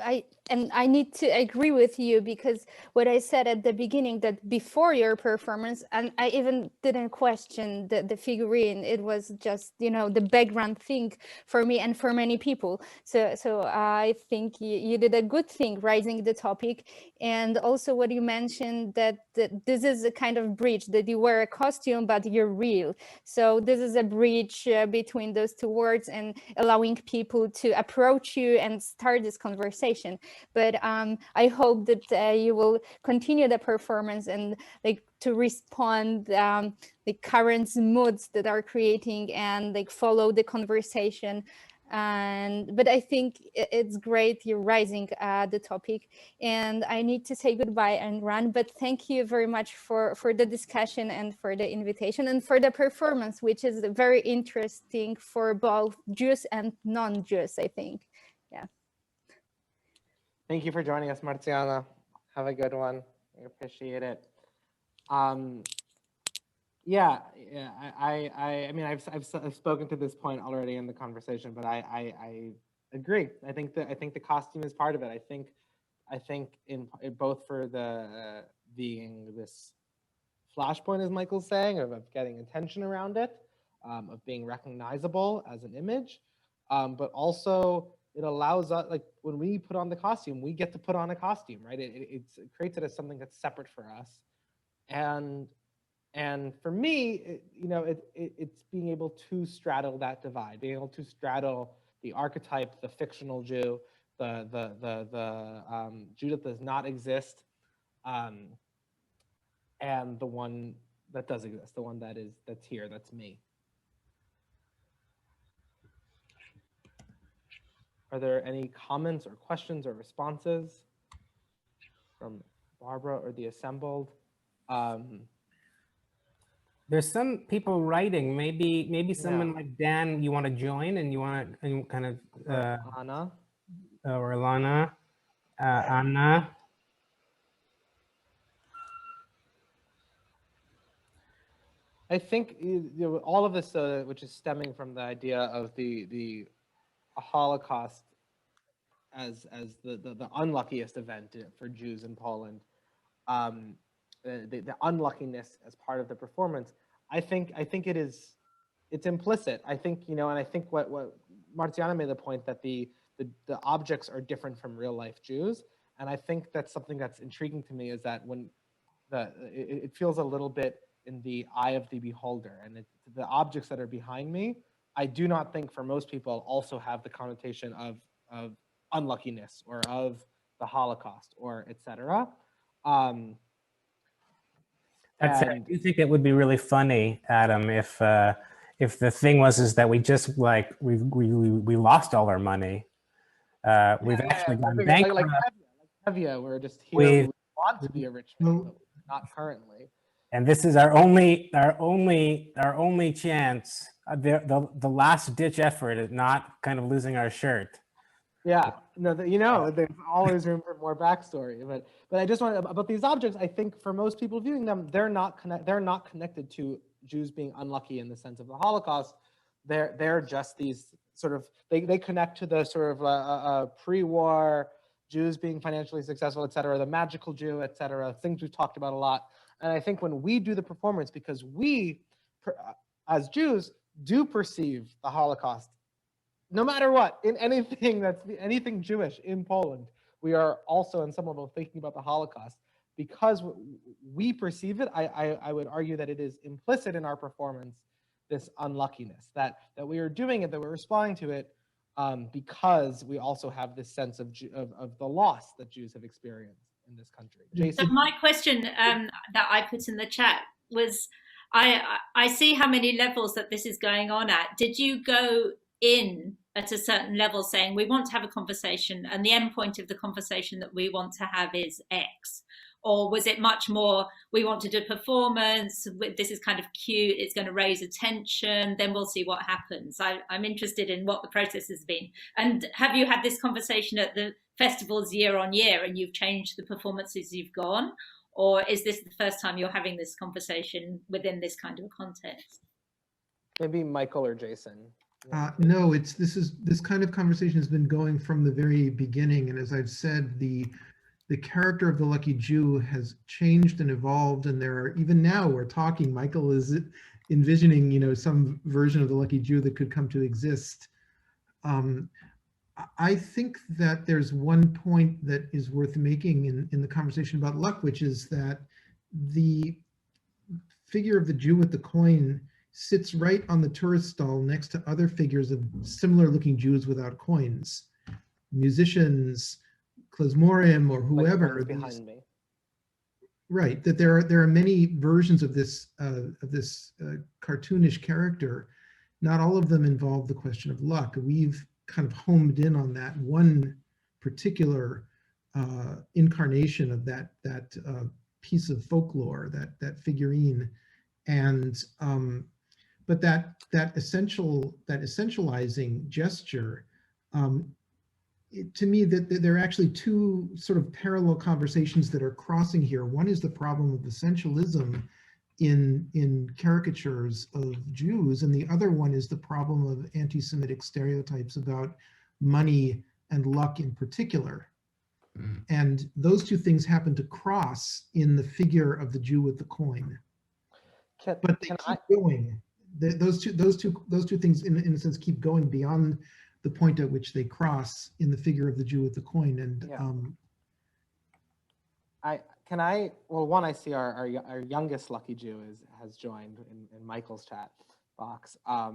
I need to agree with you, because what I said at the beginning, that before your performance, and I even didn't question the figurine. It was just, you know, the background thing for me and for many people. So I think you did a good thing raising the topic. And also what you mentioned, that this is a kind of bridge, that you wear a costume, but you're real. So this is a bridge between those two words, and allowing people to approach you and start this conversation. But I hope that you will continue the performance and like to respond the current moods that are creating, and like follow the conversation. But I think it's great you're raising the topic, and I need to say goodbye and run. But thank you very much for the discussion and for the invitation and for the performance, which is very interesting for both Jews and non-Jews, I think. Yeah. Thank you for joining us, Marciana. Have a good one. I appreciate it. I mean, I've spoken to this point already in the conversation, but I agree. I think the costume is part of it. I think in both for the being this flashpoint, as Michael's saying, of getting attention around it, of being recognizable as an image, but also it allows us, like when we put on the costume, we get to put on a costume, right? It creates it as something that's separate for us, and for me, it's being able to straddle that divide, being able to straddle the archetype, the fictional Jew, the Jew that does not exist, and the one that does exist, the one that's here, that's me. Are there any comments or questions or responses from Barbara or the assembled? There's some people writing. Maybe someone like Dan, you want to join, and you want to kind of Anna or Ilana, Anna. I think all of this, which is stemming from the idea of the Holocaust as the unluckiest event for Jews in Poland, the unluckiness as part of the performance. I think it's implicit. I think, and I think what Marciana made the point that the objects are different from real life Jews, and I think that's something that's intriguing to me, is that when it feels a little bit in the eye of the beholder, and the objects that are behind me, I do not think for most people also have the connotation of unluckiness or of the Holocaust or etc. Do you think it would be really funny, Adam, if the thing was that we just like we lost all our money? We've actually gone bankrupt. Like Hevia, we're just here. We want to be a rich man, but not currently. And this is our only chance. The last ditch effort is not kind of losing our shirt. Yeah, no, there's always room for more backstory. But I just want about these objects. I think for most people viewing them, they're not connected to Jews being unlucky in the sense of the Holocaust. They're just these sort of they connect to the sort of pre-war Jews being financially successful, et cetera, the magical Jew, et cetera, things we've talked about a lot. And I think when we do the performance, because we, as Jews, do perceive the Holocaust, no matter what, in anything Jewish in Poland, we are also in some level thinking about the Holocaust. Because we perceive it, I would argue that it is implicit in our performance, this unluckiness, that we are doing it, that we're responding to it, because we also have this sense of the loss that Jews have experienced in this country. Jason? So my question that I put in the chat was, I see how many levels that this is going on at. Did you go in at a certain level saying we want to have a conversation and the end point of the conversation that we want to have is X? Or was it much more, we want to do a performance, this is kind of cute, it's going to raise attention, then we'll see what happens. I'm interested in what the process has been. And have you had this conversation at the festivals year on year and you've changed the performances you've gone? Or is this the first time you're having this conversation within this kind of a context? Maybe Michael or Jason. No, this kind of conversation has been going from the very beginning. And as I've said, the character of the Lucky Jew has changed and evolved, and there are, even now we're talking, Michael is envisioning, you know, some version of the Lucky Jew that could come to exist. I think that there's one point that is worth making in the conversation about luck, which is that the figure of the Jew with the coin sits right on the tourist stall next to other figures of similar looking Jews without coins. Musicians, klezmorim, or whoever. Like behind me. Right, that there are many versions of this cartoonish character. Not all of them involve the question of luck. We've kind of homed in on that one particular incarnation of that piece of folklore, that figurine, and but that essentializing gesture. To me, that there are actually two sort of parallel conversations that are crossing here. One is the problem of essentialism in caricatures of Jews, and the other one is the problem of anti-Semitic stereotypes about money and luck in particular. And those two things happen to cross in the figure of the Jew with the coin. But they keep going. Those two things, in a sense, keep going beyond the point at which they cross in the figure of the Jew with the coin. And well, one, I see our youngest Lucky Jew has joined in Michael's chat box. I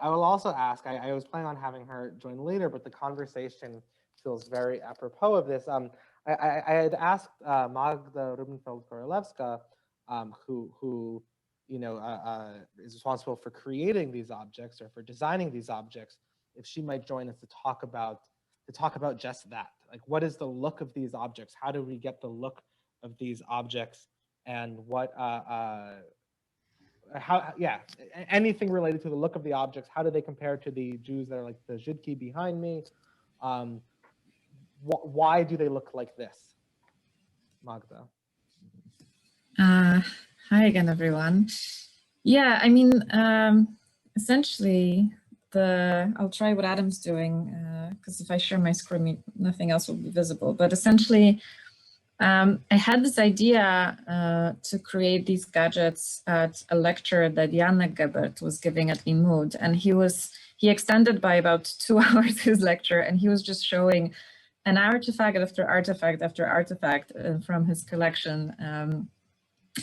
will also ask, I was planning on having her join later, but the conversation feels very apropos of this. I had asked Magda Rubenfeld-Korolewska, who you know is responsible for creating these objects or for designing these objects, if she might join us to talk about just that. Like, what is the look of these objects? How do we get the look of these objects? And what anything related to the look of the objects? How do they compare to the Jews that are like the Żydki behind me? Why do they look like this? Magda. Hi again, everyone. Yeah, I mean, essentially, I'll try what Adam's doing, because if I share my screen, nothing else will be visible. But essentially, I had this idea to create these gadgets at a lecture that Janek Gebert was giving at Limud, and he extended by about 2 hours his lecture, and he was just showing an artifact after artifact after artifact from his collection.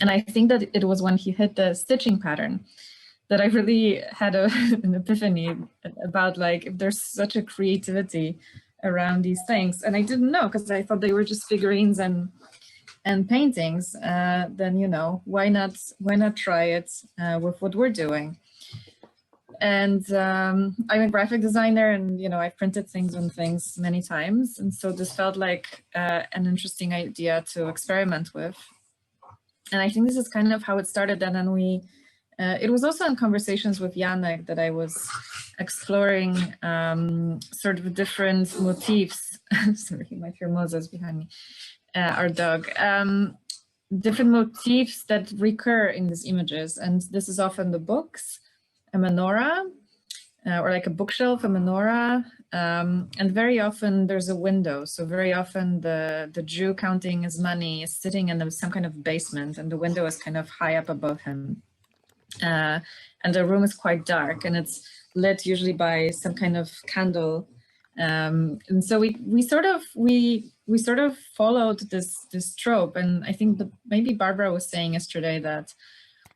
And I think that it was when he hit the stitching pattern that I really had an epiphany about, like, if there's such a creativity around these things, and I didn't know, because I thought they were just figurines and paintings, then, you know, why not try it with what we're doing? And I'm a graphic designer, and, you know, I've printed things on things many times, and so this felt like an interesting idea to experiment with. And I think this is kind of how it started, and then it was also in conversations with Janek that I was exploring sort of different motifs. Sorry, you might hear Moses behind me, our dog. Different motifs that recur in these images. And this is often the books, a menorah, or like a bookshelf, a menorah. And very often there's a window. So very often the Jew counting his money is sitting in some kind of basement, and the window is kind of high up above him. And the room is quite dark, and it's lit usually by some kind of candle. And so we sort of followed this trope. And I think maybe Barbara was saying yesterday that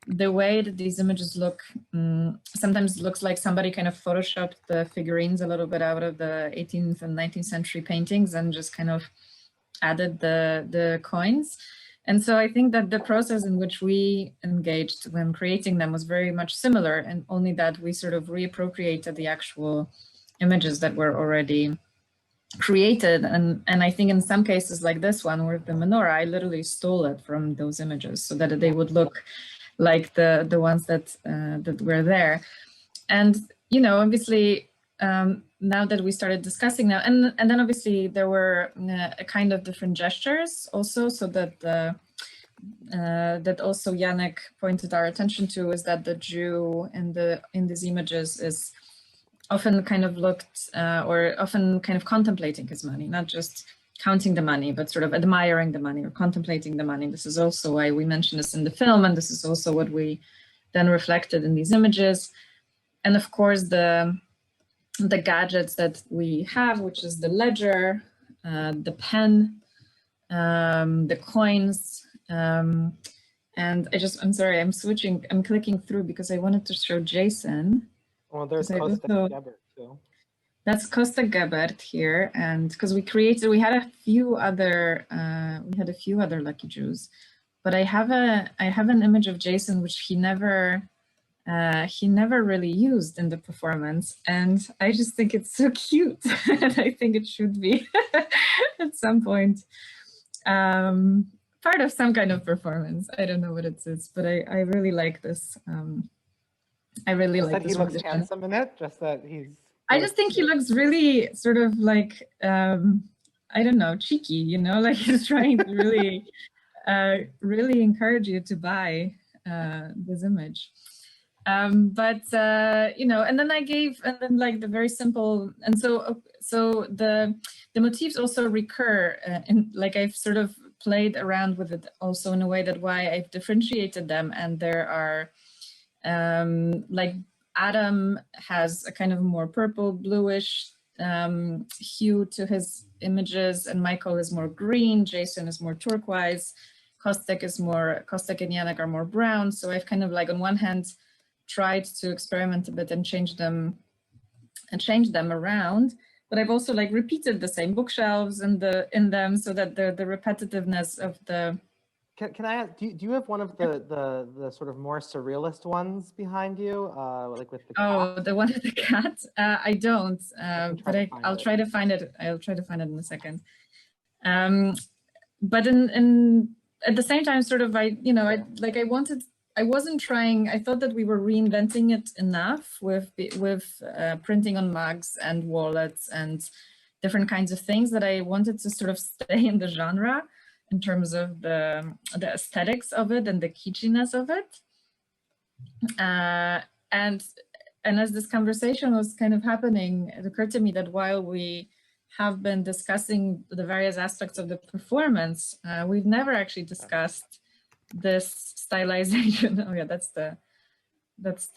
the way that these images look sometimes looks like somebody kind of photoshopped the figurines a little bit out of the 18th and 19th century paintings and just kind of added the coins. And so I think that the process in which we engaged when creating them was very much similar, and only that we sort of reappropriated the actual images that were already created, and I think in some cases like this one with the menorah, I literally stole it from those images so that they would look like the ones that that were there. And obviously now that we started discussing now, and then obviously there were a kind of different gestures also, so that that also Janek pointed our attention to, is that the Jew in these images is often kind of looked or often kind of contemplating his money, not just counting the money, but sort of admiring the money or contemplating the money. This is also why we mentioned this in the film, and this is also what we then reflected in these images. And of course, the gadgets that we have, which is the ledger, the pen, the coins, and I'm sorry, I'm clicking through because I wanted to show Jason. Well, there's Costa Gebert too. That's Costa Gebert here, and because we had a few other lucky Jews, but I have an image of Jason which he never really used in the performance, and I just think it's so cute, and I think it should be at some point part of some kind of performance. I don't know what it is, but I really like this. I really like this. He looks handsome in it. Just that he's. I just think he looks really sort of like I don't know, cheeky. Like he's trying to really, really encourage you to buy this image. And then like the very simple, and so the motifs also recur, and like I've sort of played around with it also in a way that why I've differentiated them, and there are. Like Adam has a kind of more purple bluish hue to his images, and Michael is more green, Jason is more turquoise, Kostek and Janek are more brown. So I've kind of like on one hand tried to experiment a bit and change them around, but I've also like repeated the same bookshelves in them so that the repetitiveness of the. Can I ask, do you have one of the sort of more surrealist ones behind you, like with the cat? Oh, the one with the cat? I don't, but I'll try to find it. I'll try to find it in a second. But at the same time, sort of, I wasn't trying. I thought that we were reinventing it enough with printing on mugs and wallets and different kinds of things that I wanted to sort of stay in the genre, in terms of the aesthetics of it and the kitschiness of it. And as this conversation was kind of happening, it occurred to me that while we have been discussing the various aspects of the performance, we've never actually discussed this stylization. Oh yeah, that's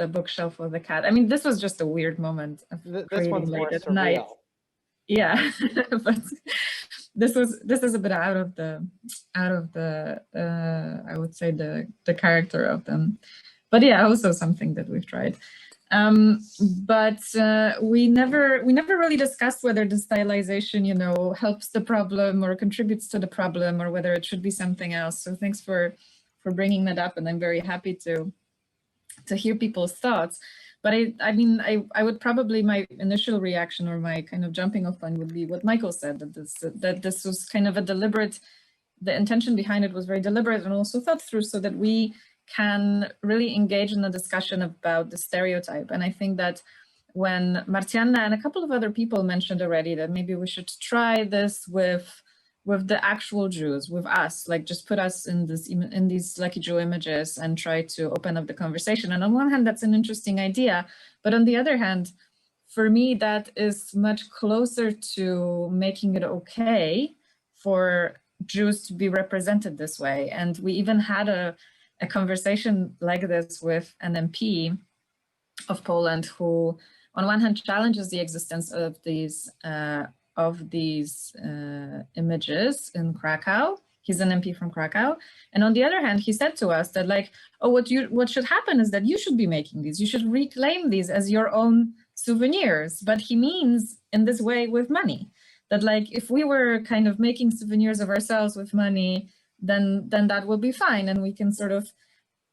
the bookshelf of the cat. I mean, this was just a weird moment of this one's late more at surreal. night. Yeah, but this is a bit out of the I would say the character of them, but yeah, also something that we've tried. But we never really discussed whether the stylization, helps the problem or contributes to the problem, or whether it should be something else. So thanks for bringing that up, and I'm very happy to hear people's thoughts. But I would probably, my initial reaction or my kind of jumping off point would be what Michael said, that this was kind of a deliberate, the intention behind it was very deliberate and also thought through, so that we can really engage in a discussion about the stereotype. And I think that when Marciana and a couple of other people mentioned already that maybe we should try this with the actual Jews, with us, like just put us in these lucky Jew images and try to open up the conversation. And on one hand, that's an interesting idea, but on the other hand, for me, that is much closer to making it okay for Jews to be represented this way. And we even had a conversation like this with an MP of Poland, who on one hand challenges the existence of these images in Krakow. He's an MP from Krakow. And on the other hand, he said to us that like, oh, what should happen is that you should be making these. You should reclaim these as your own souvenirs. But he means in this way with money, that like, if we were kind of making souvenirs of ourselves with money, then that will be fine. And we can sort of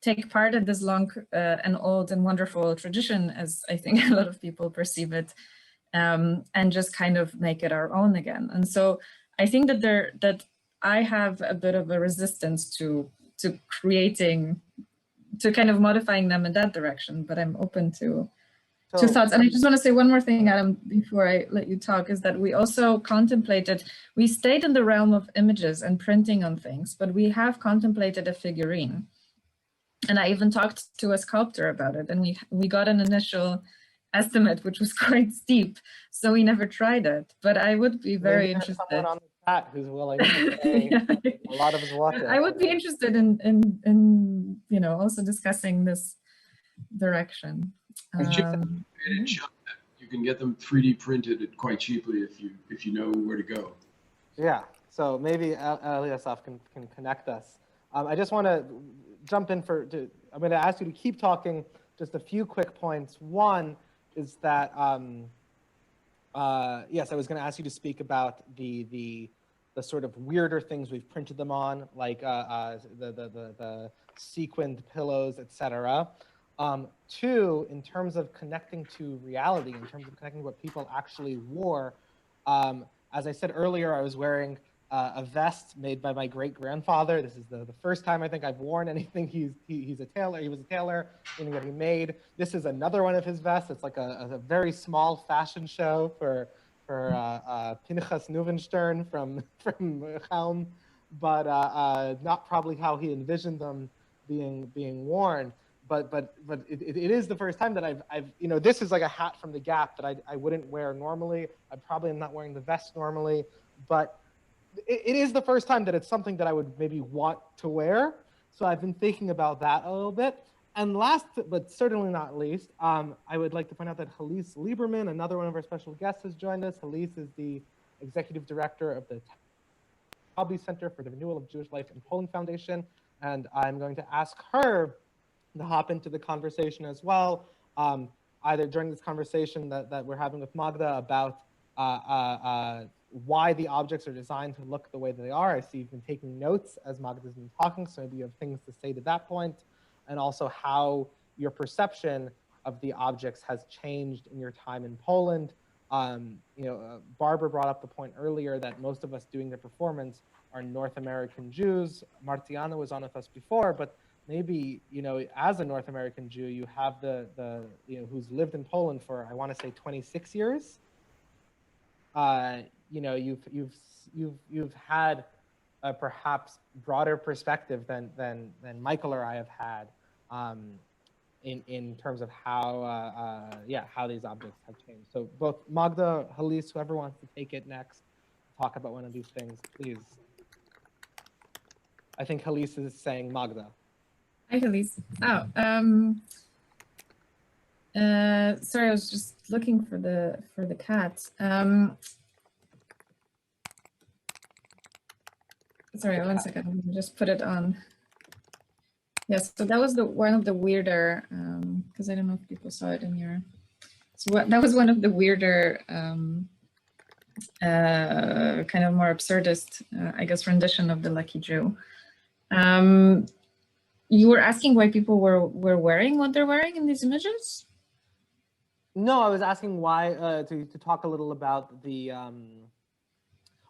take part in this long and old and wonderful tradition, as I think a lot of people perceive it. and just kind of make it our own again. And so I think that I have a bit of a resistance to creating, to kind of modifying them in that direction, but I'm open to thoughts. And I just want to say one more thing, Adam, before I let you talk, is that we also contemplated, we stayed in the realm of images and printing on things, but we have contemplated a figurine. And I even talked to a sculptor about it, and we got an initial estimate, which was quite steep, so we never tried it. But I would be very interested. Someone on the chat who's willing to pay a lot of his water. I would be interested in also discussing this direction. You can get them 3D printed quite cheaply if you know where to go. Yeah, so maybe Eliasov can connect us. I just want to jump in I'm going to ask you to keep talking. Just a few quick points. One is that yes, I was going to ask you to speak about the sort of weirder things we've printed them on, like the sequined pillows, etc. Two, in terms of connecting to reality, in terms of connecting to what people actually wore, as I said earlier, I was wearing a vest made by my great-grandfather. This is the first time I think I've worn anything. He's a tailor. He was a tailor, meaning that he made. This is another one of his vests. It's like a very small fashion show for Pinchas Neuwenstern from Chaum, but not probably how he envisioned them being worn. But it is the first time that I've this is like a hat from the Gap that I wouldn't wear normally. I probably am not wearing the vest normally, but it is the first time that it's something that I would maybe want to wear. So I've been thinking about that a little bit. And last, but certainly not least, I would like to point out that Halise Lieberman, another one of our special guests, has joined us. Halise is the executive director of the Hobby Center for the Renewal of Jewish Life in Poland Foundation. And I'm going to ask her to hop into the conversation as well, either during this conversation that we're having with Magda about why the objects are designed to look the way that they are. I see you've been taking notes as Magda's been talking, so maybe you have things to say to that point, and also how your perception of the objects has changed in your time in Poland. Barbara brought up the point earlier that most of us doing the performance are North American Jews. Martiana was on with us before, but maybe, as a North American Jew, you have who's lived in Poland for, I want to say 26 years. You've had a perhaps broader perspective than Michael or I have had in terms of how these objects have changed. So both Magda, Halise, whoever wants to take it next, talk about one of these things, please. I think Halise is saying Magda. Hi, Halise. Sorry, I was just looking for the cat. Sorry, one second. Let me just put it on. Yes, so that was one of the weirder, because I don't know if people saw it in your. So that was one of the weirder, kind of more absurdist, I guess, rendition of the Lucky Jew. You were asking why people were wearing what they're wearing in these images? No, I was asking why to talk a little about the.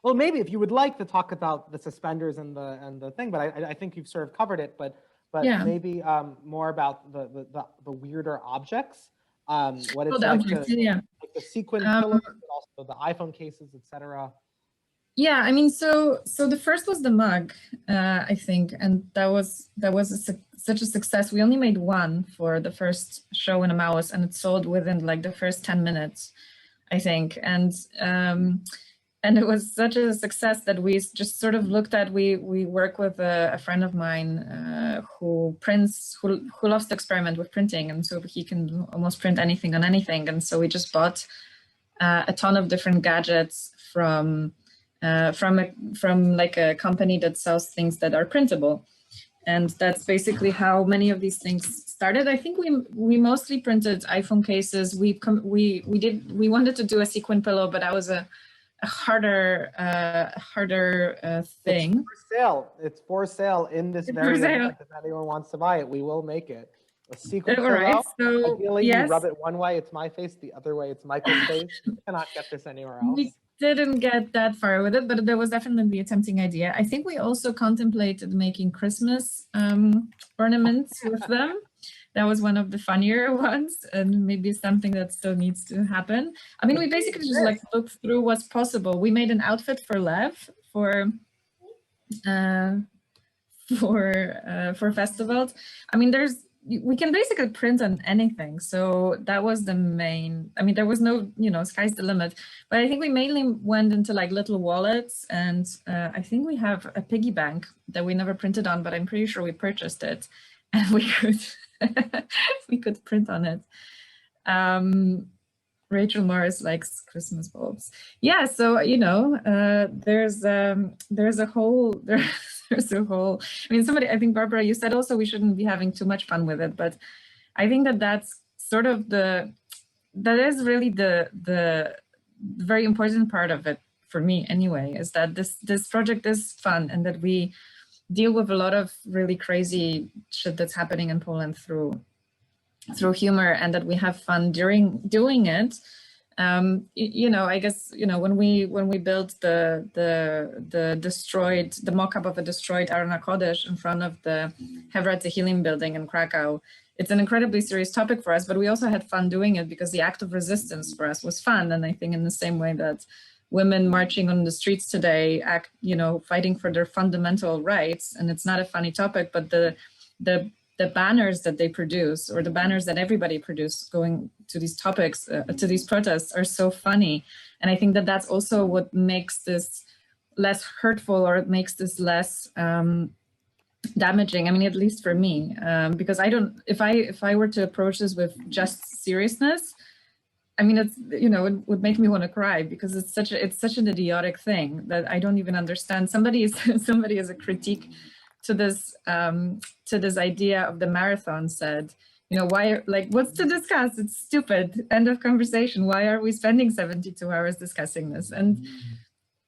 Well, maybe if you would like to talk about the suspenders and the thing, but I think you've sort of covered it. But yeah. Maybe more about the weirder objects. What it's like like the sequin pillows, but also the iPhone cases, etc. Yeah, I mean, so the first was the mug, I think, and that was such a success. We only made one for the first show in Emmaus, and it sold within like the first 10 minutes, I think, and it was such a success that we just sort of looked at. We work with a friend of mine who prints, who loves to experiment with printing, and so he can almost print anything on anything, and so we just bought a ton of different gadgets from like a company that sells things that are printable, and that's basically how many of these things started. I think we mostly printed iPhone cases. We wanted to do a sequin pillow, but that was a harder thing. It's for sale in this very event. If anyone wants to buy it, we will make it. A secret All right, photo. so Ideally, yes, you rub it one way, it's my face. The other way, it's Michael's face. You cannot get this anywhere else. we didn't get that far with it, but there was definitely a tempting idea. I think we also contemplated making Christmas ornaments with them. That was one of the funnier ones, and maybe something that still needs to happen. I mean, we basically just like looked through what's possible. We made an outfit for Lev for festivals. I mean, we can basically print on anything. So that was the main, I mean, there was no, sky's the limit. But I think we mainly went into like little wallets, and I think we have a piggy bank that we never printed on, but I'm pretty sure we purchased it and we could we could print on it. Rachel Morris likes Christmas bulbs. Yeah, so there's a whole I mean, I think Barbara, you said also we shouldn't be having too much fun with it, but I think that's sort of that is really the very important part of it for me anyway, is that this project is fun, and that we deal with a lot of really crazy shit that's happening in Poland through humor, and that we have fun during doing it. I guess when we built the mock-up of a destroyed Arna Kodesh in front of the Hevra Tehillim building in Krakow, it's an incredibly serious topic for us, but we also had fun doing it because the act of resistance for us was fun. And I think in the same way that women marching on the streets today fighting for their fundamental rights, and it's not a funny topic, but the banners that they produce, or the banners that everybody produce going to these topics, to these protests, are so funny. And I think that that's also what makes this less hurtful, or it makes this less damaging. I mean, at least for me, because if I were to approach this with just seriousness, I mean, it would make me want to cry, because it's such an idiotic thing that I don't even understand. Somebody as a critique to this idea of the marathon said, why, like, what's to discuss? It's stupid. End of conversation. Why are we spending 72 hours discussing this? And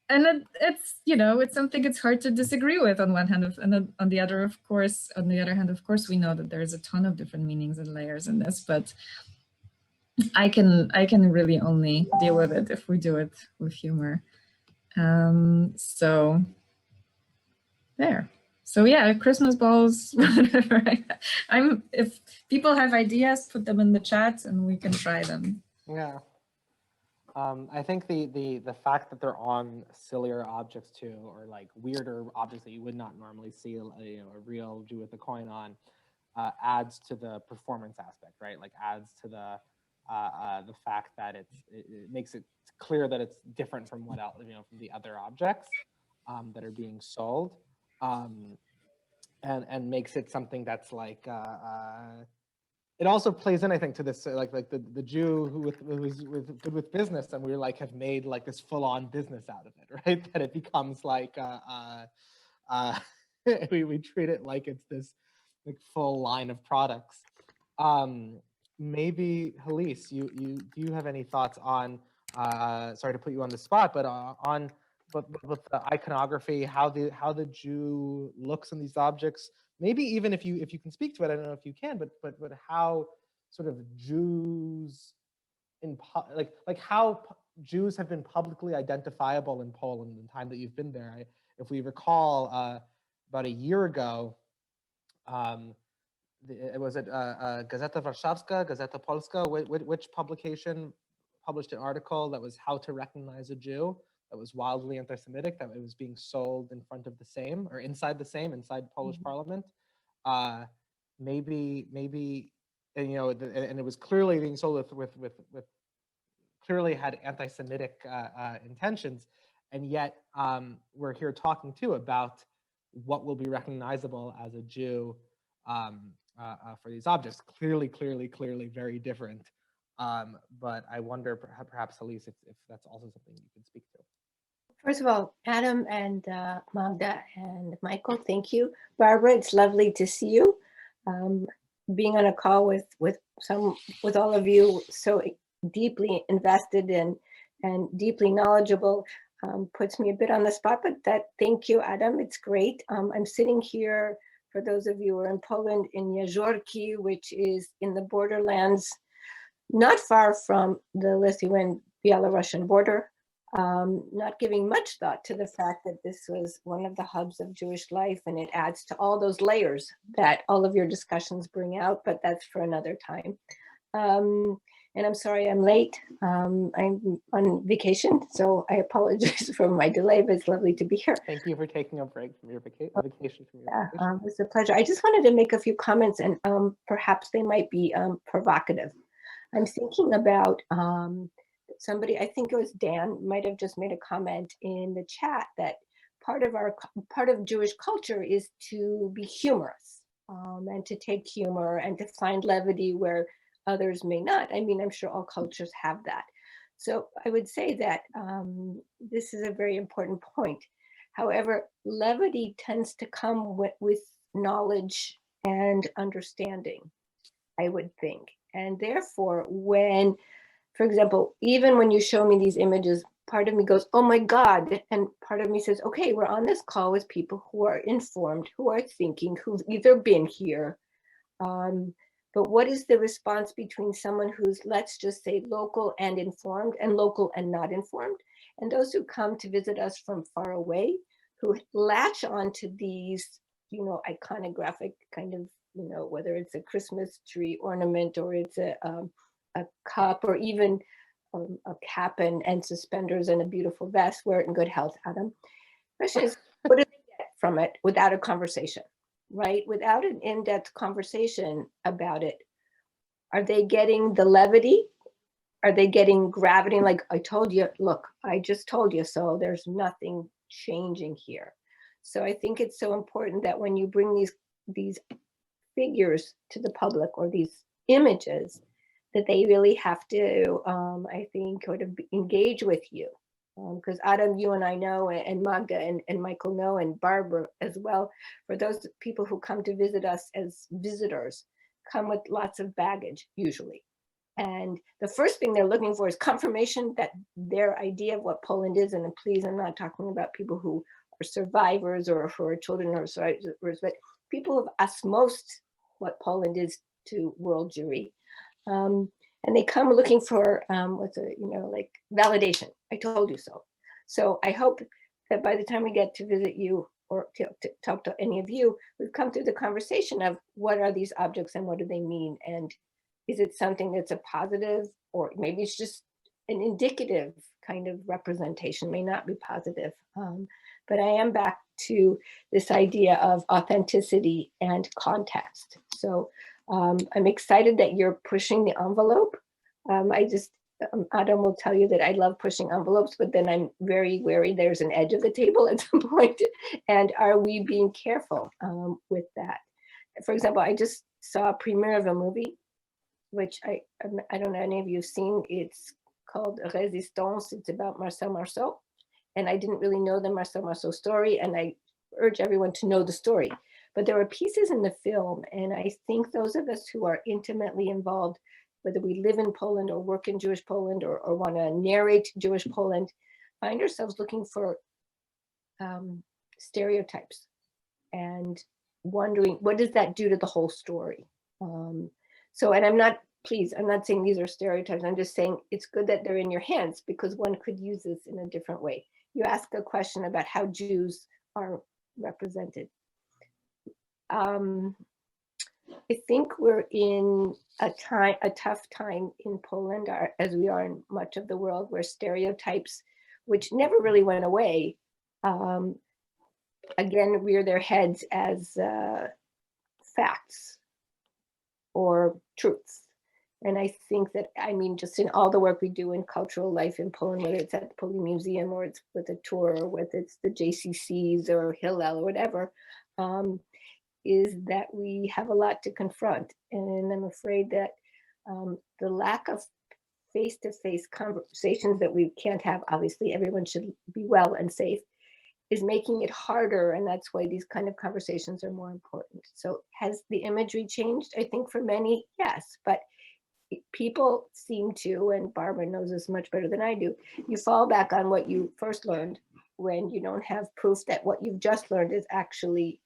it's it's something it's hard to disagree with on one hand, and on the other hand, of course, we know that there's a ton of different meanings and layers in this, but I can really only deal with it if we do it with humor. So there. So yeah, Christmas balls, whatever. If people have ideas, put them in the chat and we can try them. Yeah. I think the fact that they're on sillier objects too, or like weirder objects that you would not normally see a real Jew with a coin on, adds to the performance aspect, right? Like adds to the fact that it makes it clear that it's different from what else, from the other objects that are being sold. And makes it something that's like it also plays in, I think, to this like the Jew who's good with business, and we have made like this full-on business out of it, right? That it becomes like we treat it like it's this like full line of products. Maybe Halise, do you have any thoughts on sorry to put you on the spot, but on with the iconography, how the Jew looks in these objects? Maybe even if you can speak to it, I don't know if you can, but how sort of Jews like how Jews have been publicly identifiable in Poland in the time that you've been there. If we recall, about a year ago, it was at Gazeta Warszawska, Gazeta Polska, which publication published an article that was how to recognize a Jew, that was wildly anti-Semitic, that it was being sold in front of the Sejm, or inside the Sejm, inside Polish Parliament. Maybe, and it was clearly being sold with clearly had anti-Semitic intentions, and yet we're here talking too about what will be recognizable as a Jew for these objects. Clearly very different. But I wonder, perhaps Halise, if that's also something you can speak to. First of all, Adam and Magda and Michael, thank you. Barbara, it's lovely to see you. Being on a call with all of you so deeply invested and deeply knowledgeable puts me a bit on the spot, but thank you, Adam. It's great. I'm sitting here for those of you who are in Poland, in Jeziorki, which is in the borderlands, not far from the Lithuanian-Belarusian border, not giving much thought to the fact that this was one of the hubs of Jewish life, and it adds to all those layers that all of your discussions bring out, but that's for another time. And I'm sorry I'm late. I'm on vacation, so I apologize for my delay, but it's lovely to be here. Thank you for taking a break from your vacation from your Yeah, vacation. it's a pleasure. I just wanted to make a few comments, and perhaps they might be provocative. I'm thinking about somebody, I think it was Dan, might have just made a comment in the chat that part of Jewish culture is to be humorous and to take humor and to find levity where others may not. I mean, I'm sure all cultures have that. So I would say that this is a very important point. However, levity tends to come with knowledge and understanding, I would think. And therefore, when, for example, even when you show me these images, part of me goes, oh my God. And part of me says, okay, we're on this call with people who are informed, who are thinking, who've either been here. But what is the response between someone who's, let's just say, local and informed, and local and not informed, and those who come to visit us from far away, who latch onto these, iconographic kind of, whether it's a Christmas tree ornament or it's a cup, or even a cap and suspenders and a beautiful vest, wear it in good health, Adam. The question is, what do they get from it without a conversation, right? Without an in-depth conversation about it, are they getting the levity? Are they getting gravity? Like, I told you, look, I just told you so, there's nothing changing here. So I think it's so important that when you bring these figures to the public, or these images, that they really have to, I think, sort of engage with you. Because Adam, you and I know, and Magda and Michael know, and Barbara as well, for those people who come to visit us as visitors, come with lots of baggage, usually. And the first thing they're looking for is confirmation that their idea of what Poland is, and please, I'm not talking about people who are survivors or who are children or survivors, but people who have osmosed what Poland is to world Jewry. And they come looking for like validation. I told you so. So I hope that by the time we get to visit you or to talk to any of you, we've come through the conversation of what are these objects and what do they mean? And is it something that's a positive, or maybe it's just an indicative kind of representation, may not be positive. But I am back to this idea of authenticity and context. So I'm excited that you're pushing the envelope. Adam will tell you that I love pushing envelopes, but then I'm very wary there's an edge of the table at some point. And are we being careful with that? For example, I just saw a premiere of a movie, which I don't know any of you have seen. It's called Resistance. It's about Marcel Marceau. And I didn't really know the Marcel Marceau story, and I urge everyone to know the story. But there were pieces in the film, and I think those of us who are intimately involved, whether we live in Poland or work in Jewish Poland or want to narrate Jewish Poland, find ourselves looking for stereotypes and wondering, what does that do to the whole story? So, and I'm not saying these are stereotypes. I'm just saying it's good that they're in your hands, because one could use this in a different way. You ask a question about how Jews are represented. I think we're in a tough time in Poland, as we are in much of the world, where stereotypes, which never really went away, again rear their heads as facts or truths. And I think that, just in all the work we do in cultural life in Poland, whether it's at the Polish Museum or it's with a tour or whether it's the JCCs or Hillel or whatever, is that we have a lot to confront. And I'm afraid that the lack of face-to-face conversations that we can't have, obviously everyone should be well and safe, is making it harder. And that's why these kind of conversations are more important. So has the imagery changed? I think for many, yes, but people seem to, and Barbara knows this much better than I do, you fall back on what you first learned when you don't have proof that what you've just learned is actually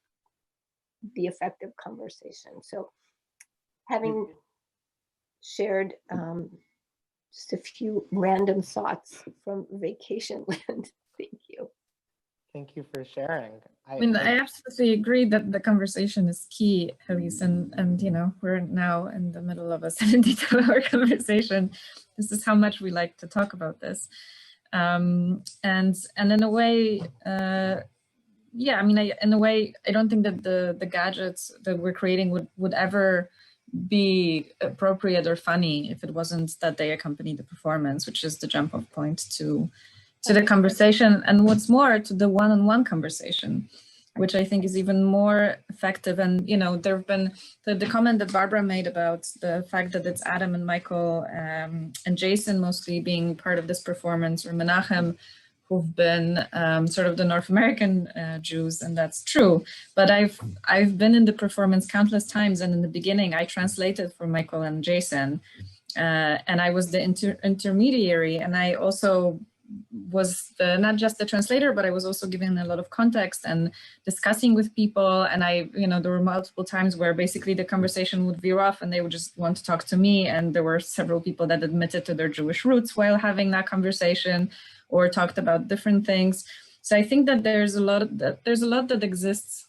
the effective conversation. So having shared just a few random thoughts from vacation land. Thank you. Thank you for sharing. I mean, I absolutely agree that the conversation is key, Elise, and you know, we're now in the middle of a 72-hour conversation. This is how much we like to talk about this, and in a way, yeah, I mean, in a way, I don't think that the gadgets that we're creating would ever be appropriate or funny if it wasn't that they accompany the performance, which is the jump-off point to the conversation, and what's more, to the one-on-one conversation, which I think is even more effective. And you know, there have been the comment that Barbara made about the fact that it's Adam and Michael and Jason mostly being part of this performance, or Menachem, who've been sort of the North American Jews, and that's true. But I've been in the performance countless times, and in the beginning I translated for Michael and Jason, and I was the intermediary, and I also was not just the translator, but I was also giving a lot of context and discussing with people. And you know, there were multiple times where basically the conversation would veer off and they would just want to talk to me. And there were several people that admitted to their Jewish roots while having that conversation, or talked about different things. So I think that there's a lot that exists,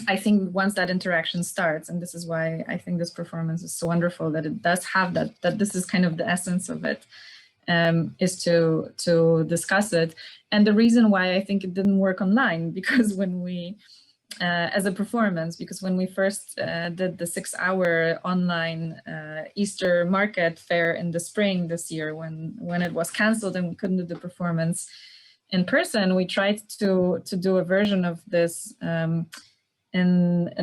I think, once that interaction starts. And this is why I think this performance is so wonderful, that it does have that this is kind of the essence of it. Is to discuss it. And the reason why I think it didn't work online, because when we, as a performance, because when we first did the 6-hour online Easter market fair in the spring this year, when it was canceled and we couldn't do the performance in person, we tried to do a version of this in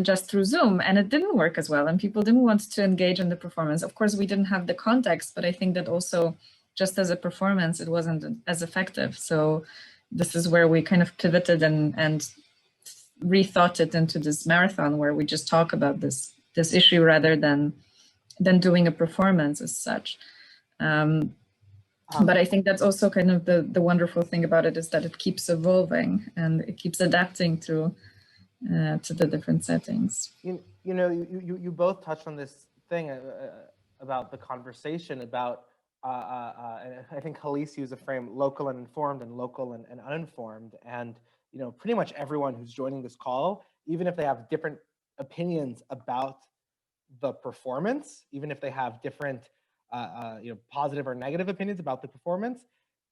just through Zoom, and it didn't work as well, and people didn't want to engage in the performance. Of course, we didn't have the context, but I think that also, just as a performance, it wasn't as effective. So this is where we kind of pivoted and rethought it into this marathon, where we just talk about this issue rather than doing a performance as such. But I think that's also kind of the wonderful thing about it, is that it keeps evolving and it keeps adapting to the different settings. You know, you both touched on this thing about the conversation about. And I think Elise used a frame, local and informed, and local and uninformed. And, you know, pretty much everyone who's joining this call, even if they have different opinions about the performance, even if they have different, you know, positive or negative opinions about the performance,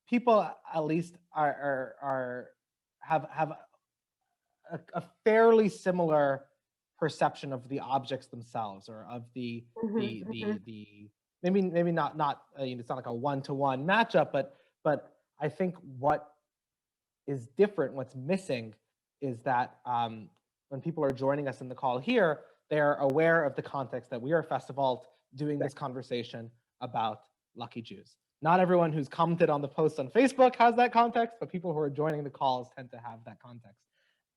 people at least have a fairly similar perception of the objects themselves, or of the maybe not you know, it's not like a one-to-one matchup, but I think what is different, what's missing, is that when people are joining us in the call here, they're aware of the context that we are a festival doing this conversation about lucky Jews. Not everyone who's commented on the post on Facebook has that context, but people who are joining the calls tend to have that context.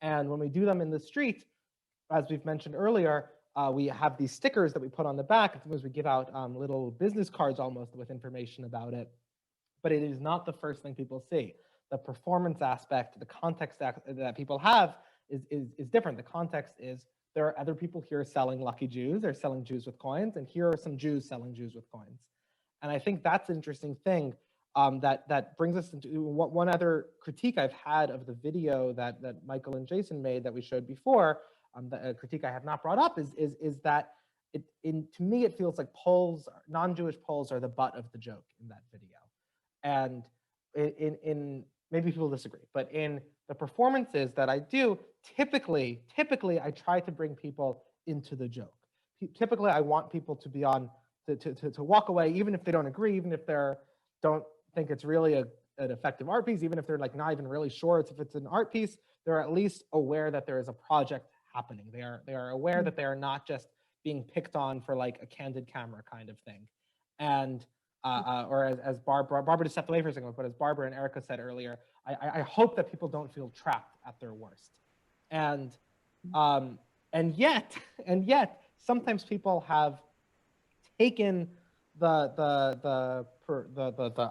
And when we do them in the street, as we've mentioned earlier, we have these stickers that we put on the back. Sometimes we give out little business cards almost with information about it, but it is not the first thing people see. The performance aspect, the context that people have is different. The context is, there are other people here selling lucky Jews, they're selling Jews with coins, and here are some Jews selling Jews with coins. And I think that's an interesting thing that brings us into one other critique I've had of the video that Michael and Jason made that we showed before. The critique I have not brought up is that to me it feels like Poles, non-Jewish Poles, are the butt of the joke in that video. And in maybe people disagree, but in the performances that I do, typically I try to bring people into the joke. Typically I want people to be on to walk away, even if they don't agree, even if they don't think it's really an effective art piece, even if they're like not even really sure if it's an art piece, they're at least aware that there is a project happening. They are aware that they are not just being picked on for like a candid camera kind of thing. And or as Barbara just stepped away for a second, but as Barbara and Erica said earlier, I hope that people don't feel trapped at their worst. And yet sometimes people have taken the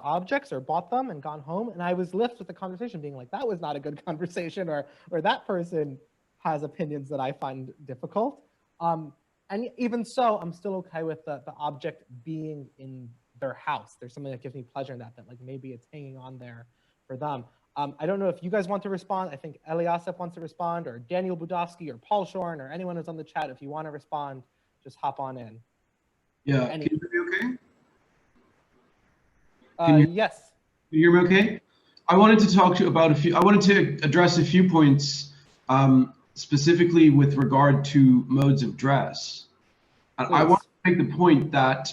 objects or bought them and gone home, and I was left with the conversation being like, that was not a good conversation, or that person has opinions that I find difficult. And even so, I'm still okay with the object being in their house. There's something that gives me pleasure in that like maybe it's hanging on there for them. I don't know if you guys want to respond. I think Eliasef wants to respond, or Daniel Budowski, or Paul Schorin, or anyone who's on the chat. If you want to respond, just hop on in. Yeah, can you hear me okay? Yes. Can you hear me okay? I wanted to talk to you about I wanted to address a few points, specifically with regard to modes of dress. And I want to make the point that,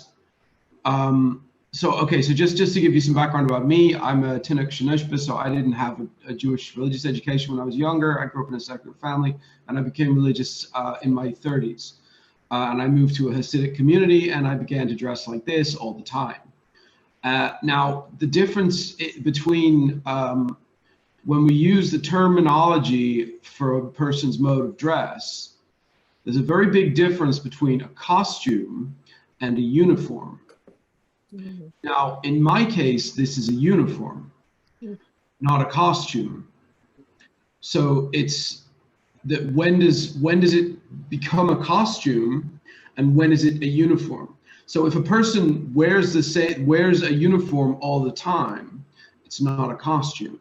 so just to give you some background about me, I'm a Tinuk Sheneshba, so I didn't have a Jewish religious education when I was younger. I grew up in a secular family, and I became religious in my 30s. And I moved to a Hasidic community, and I began to dress like this all the time. Now, the difference between when we use the terminology for a person's mode of dress, there's a very big difference between a costume and a uniform. Mm-hmm. Now, in my case, this is a uniform, not a costume. So it's that when does it become a costume, and when is it a uniform? So if a person wears a uniform all the time, it's not a costume.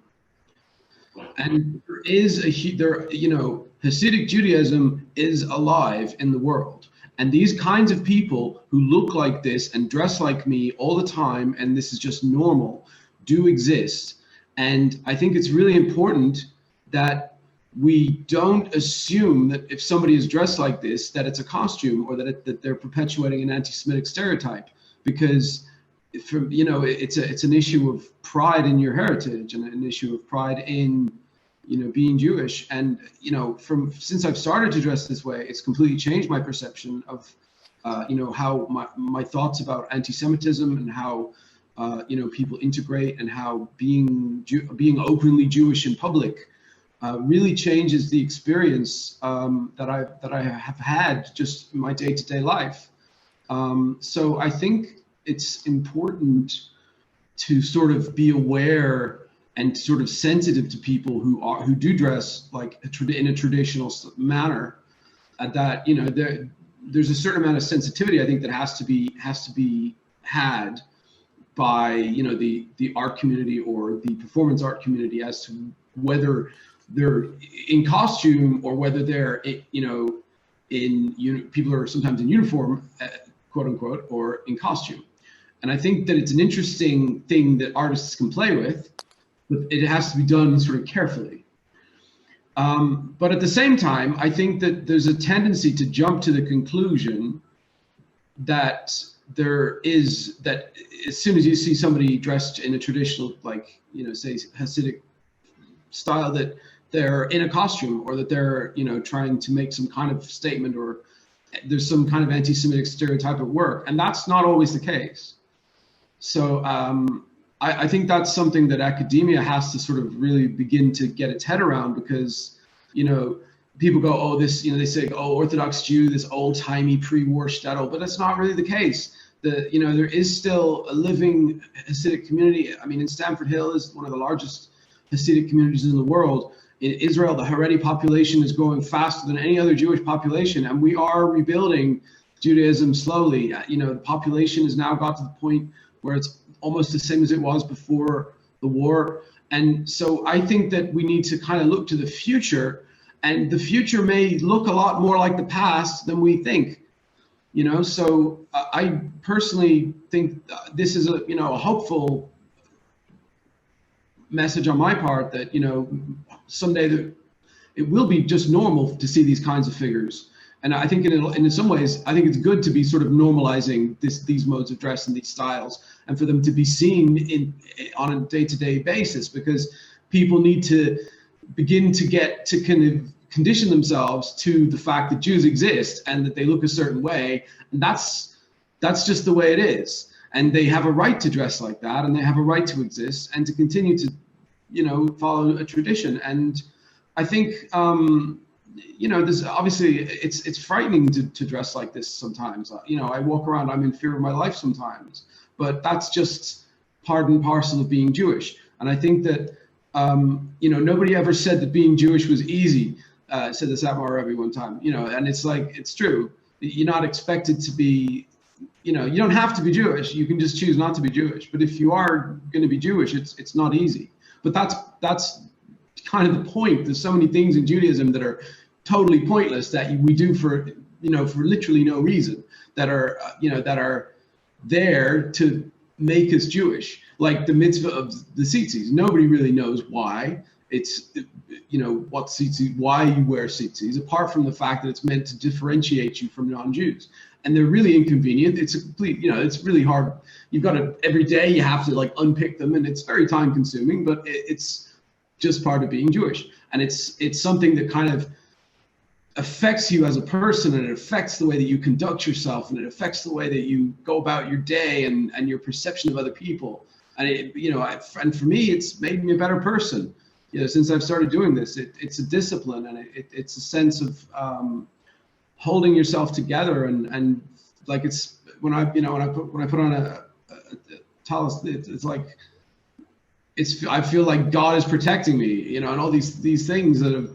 And Hasidic Judaism is alive in the world. And these kinds of people who look like this and dress like me all the time, and this is just normal, do exist. And I think it's really important that we don't assume that if somebody is dressed like this, that it's a costume, or that they're perpetuating an anti-Semitic stereotype, because it's an issue of pride in your heritage, and an issue of pride in being Jewish. And since I've started to dress this way, it's completely changed my perception of how my thoughts about anti-Semitism, and how people integrate, and how being openly Jewish in public really changes the experience that I have had just in my day-to-day life. So I think it's important to sort of be aware and sort of sensitive to people who do dress like in a traditional manner. That there's a certain amount of sensitivity, I think, that has to be had by the art community or the performance art community as to whether they're in costume or whether they're people are sometimes in uniform, quote unquote, or in costume. And I think that it's an interesting thing that artists can play with, but it has to be done sort of carefully. But at the same time, I think that there's a tendency to jump to the conclusion that that as soon as you see somebody dressed in a traditional, say Hasidic style, that they're in a costume, or that they're trying to make some kind of statement, or there's some kind of anti-Semitic stereotype at work, and that's not always the case. So I think that's something that academia has to sort of really begin to get its head around, because people go, oh, this, they say, oh, Orthodox Jew, this old-timey pre-war shtetl, but that's not really the case. There is still a living Hasidic community. I mean, in Stamford Hill is one of the largest Hasidic communities in the world. In Israel, the Haredi population is growing faster than any other Jewish population, and we are rebuilding Judaism slowly. The population has now got to the point where it's almost the same as it was before the war. And so I think that we need to kind of look to the future, and the future may look a lot more like the past than we think. So I personally think this is a hopeful message on my part, that someday that it will be just normal to see these kinds of figures. And I think in some ways, I think it's good to be sort of normalizing these modes of dress and these styles, and for them to be seen on a day-to-day basis, because people need to begin to get to kind of condition themselves to the fact that Jews exist and that they look a certain way, and that's just the way it is. And they have a right to dress like that, and they have a right to exist and to continue to, follow a tradition. And I think, there's obviously, it's frightening to dress like this sometimes. I walk around, I'm in fear of my life sometimes, but that's just part and parcel of being Jewish. And I think that, nobody ever said that being Jewish was easy. said this at Satmar Rebbe one time, you know, and it's like, it's true. You're not expected to be, you know, you don't have to be Jewish. You can just choose not to be Jewish. But if you are going to be Jewish, it's not easy. But that's kind of the point. There's so many things in Judaism that are totally pointless that we do for, you know, for literally no reason, that are, you know, that are there to make us Jewish. Like the mitzvah of the tzitzis. Nobody really knows why. It's, you know, what tzitzis, why you wear tzitzis, apart from the fact that it's meant to differentiate you from non-Jews. And they're really inconvenient. It's a complete, you know, it's really hard. You've got to, every day you have to like unpick them, and it's very time consuming, but it's just part of being Jewish. And it's something that kind of affects you as a person, and it affects the way that you conduct yourself, and it affects the way that you go about your day and your perception of other people. And it, you know, and for me, it's made me a better person. You know, since I've started doing this, it's a discipline, and it's a sense of holding yourself together, and like it's when I put on a tallis, it's like I feel like God is protecting me, you know, and all these things that have,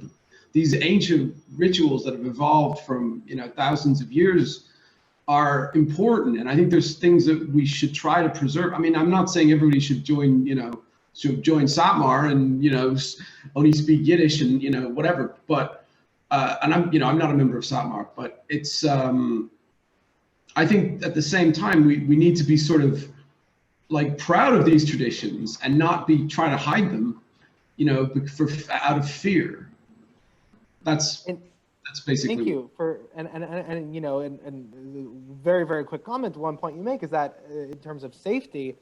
these ancient rituals that have evolved from, you know, thousands of years are important, and I think there's things that we should try to preserve. I mean, I'm not saying everybody should join, you know, should join Satmar and, you know, only speak Yiddish and, you know, whatever, but and I'm not a member of Satmar, but it's I think at the same time we need to be sort of like proud of these traditions and not be trying to hide them, you know, out of fear. That's basically. Thank you for and you know, and very, very quick comment. One point you make is that in terms of safety,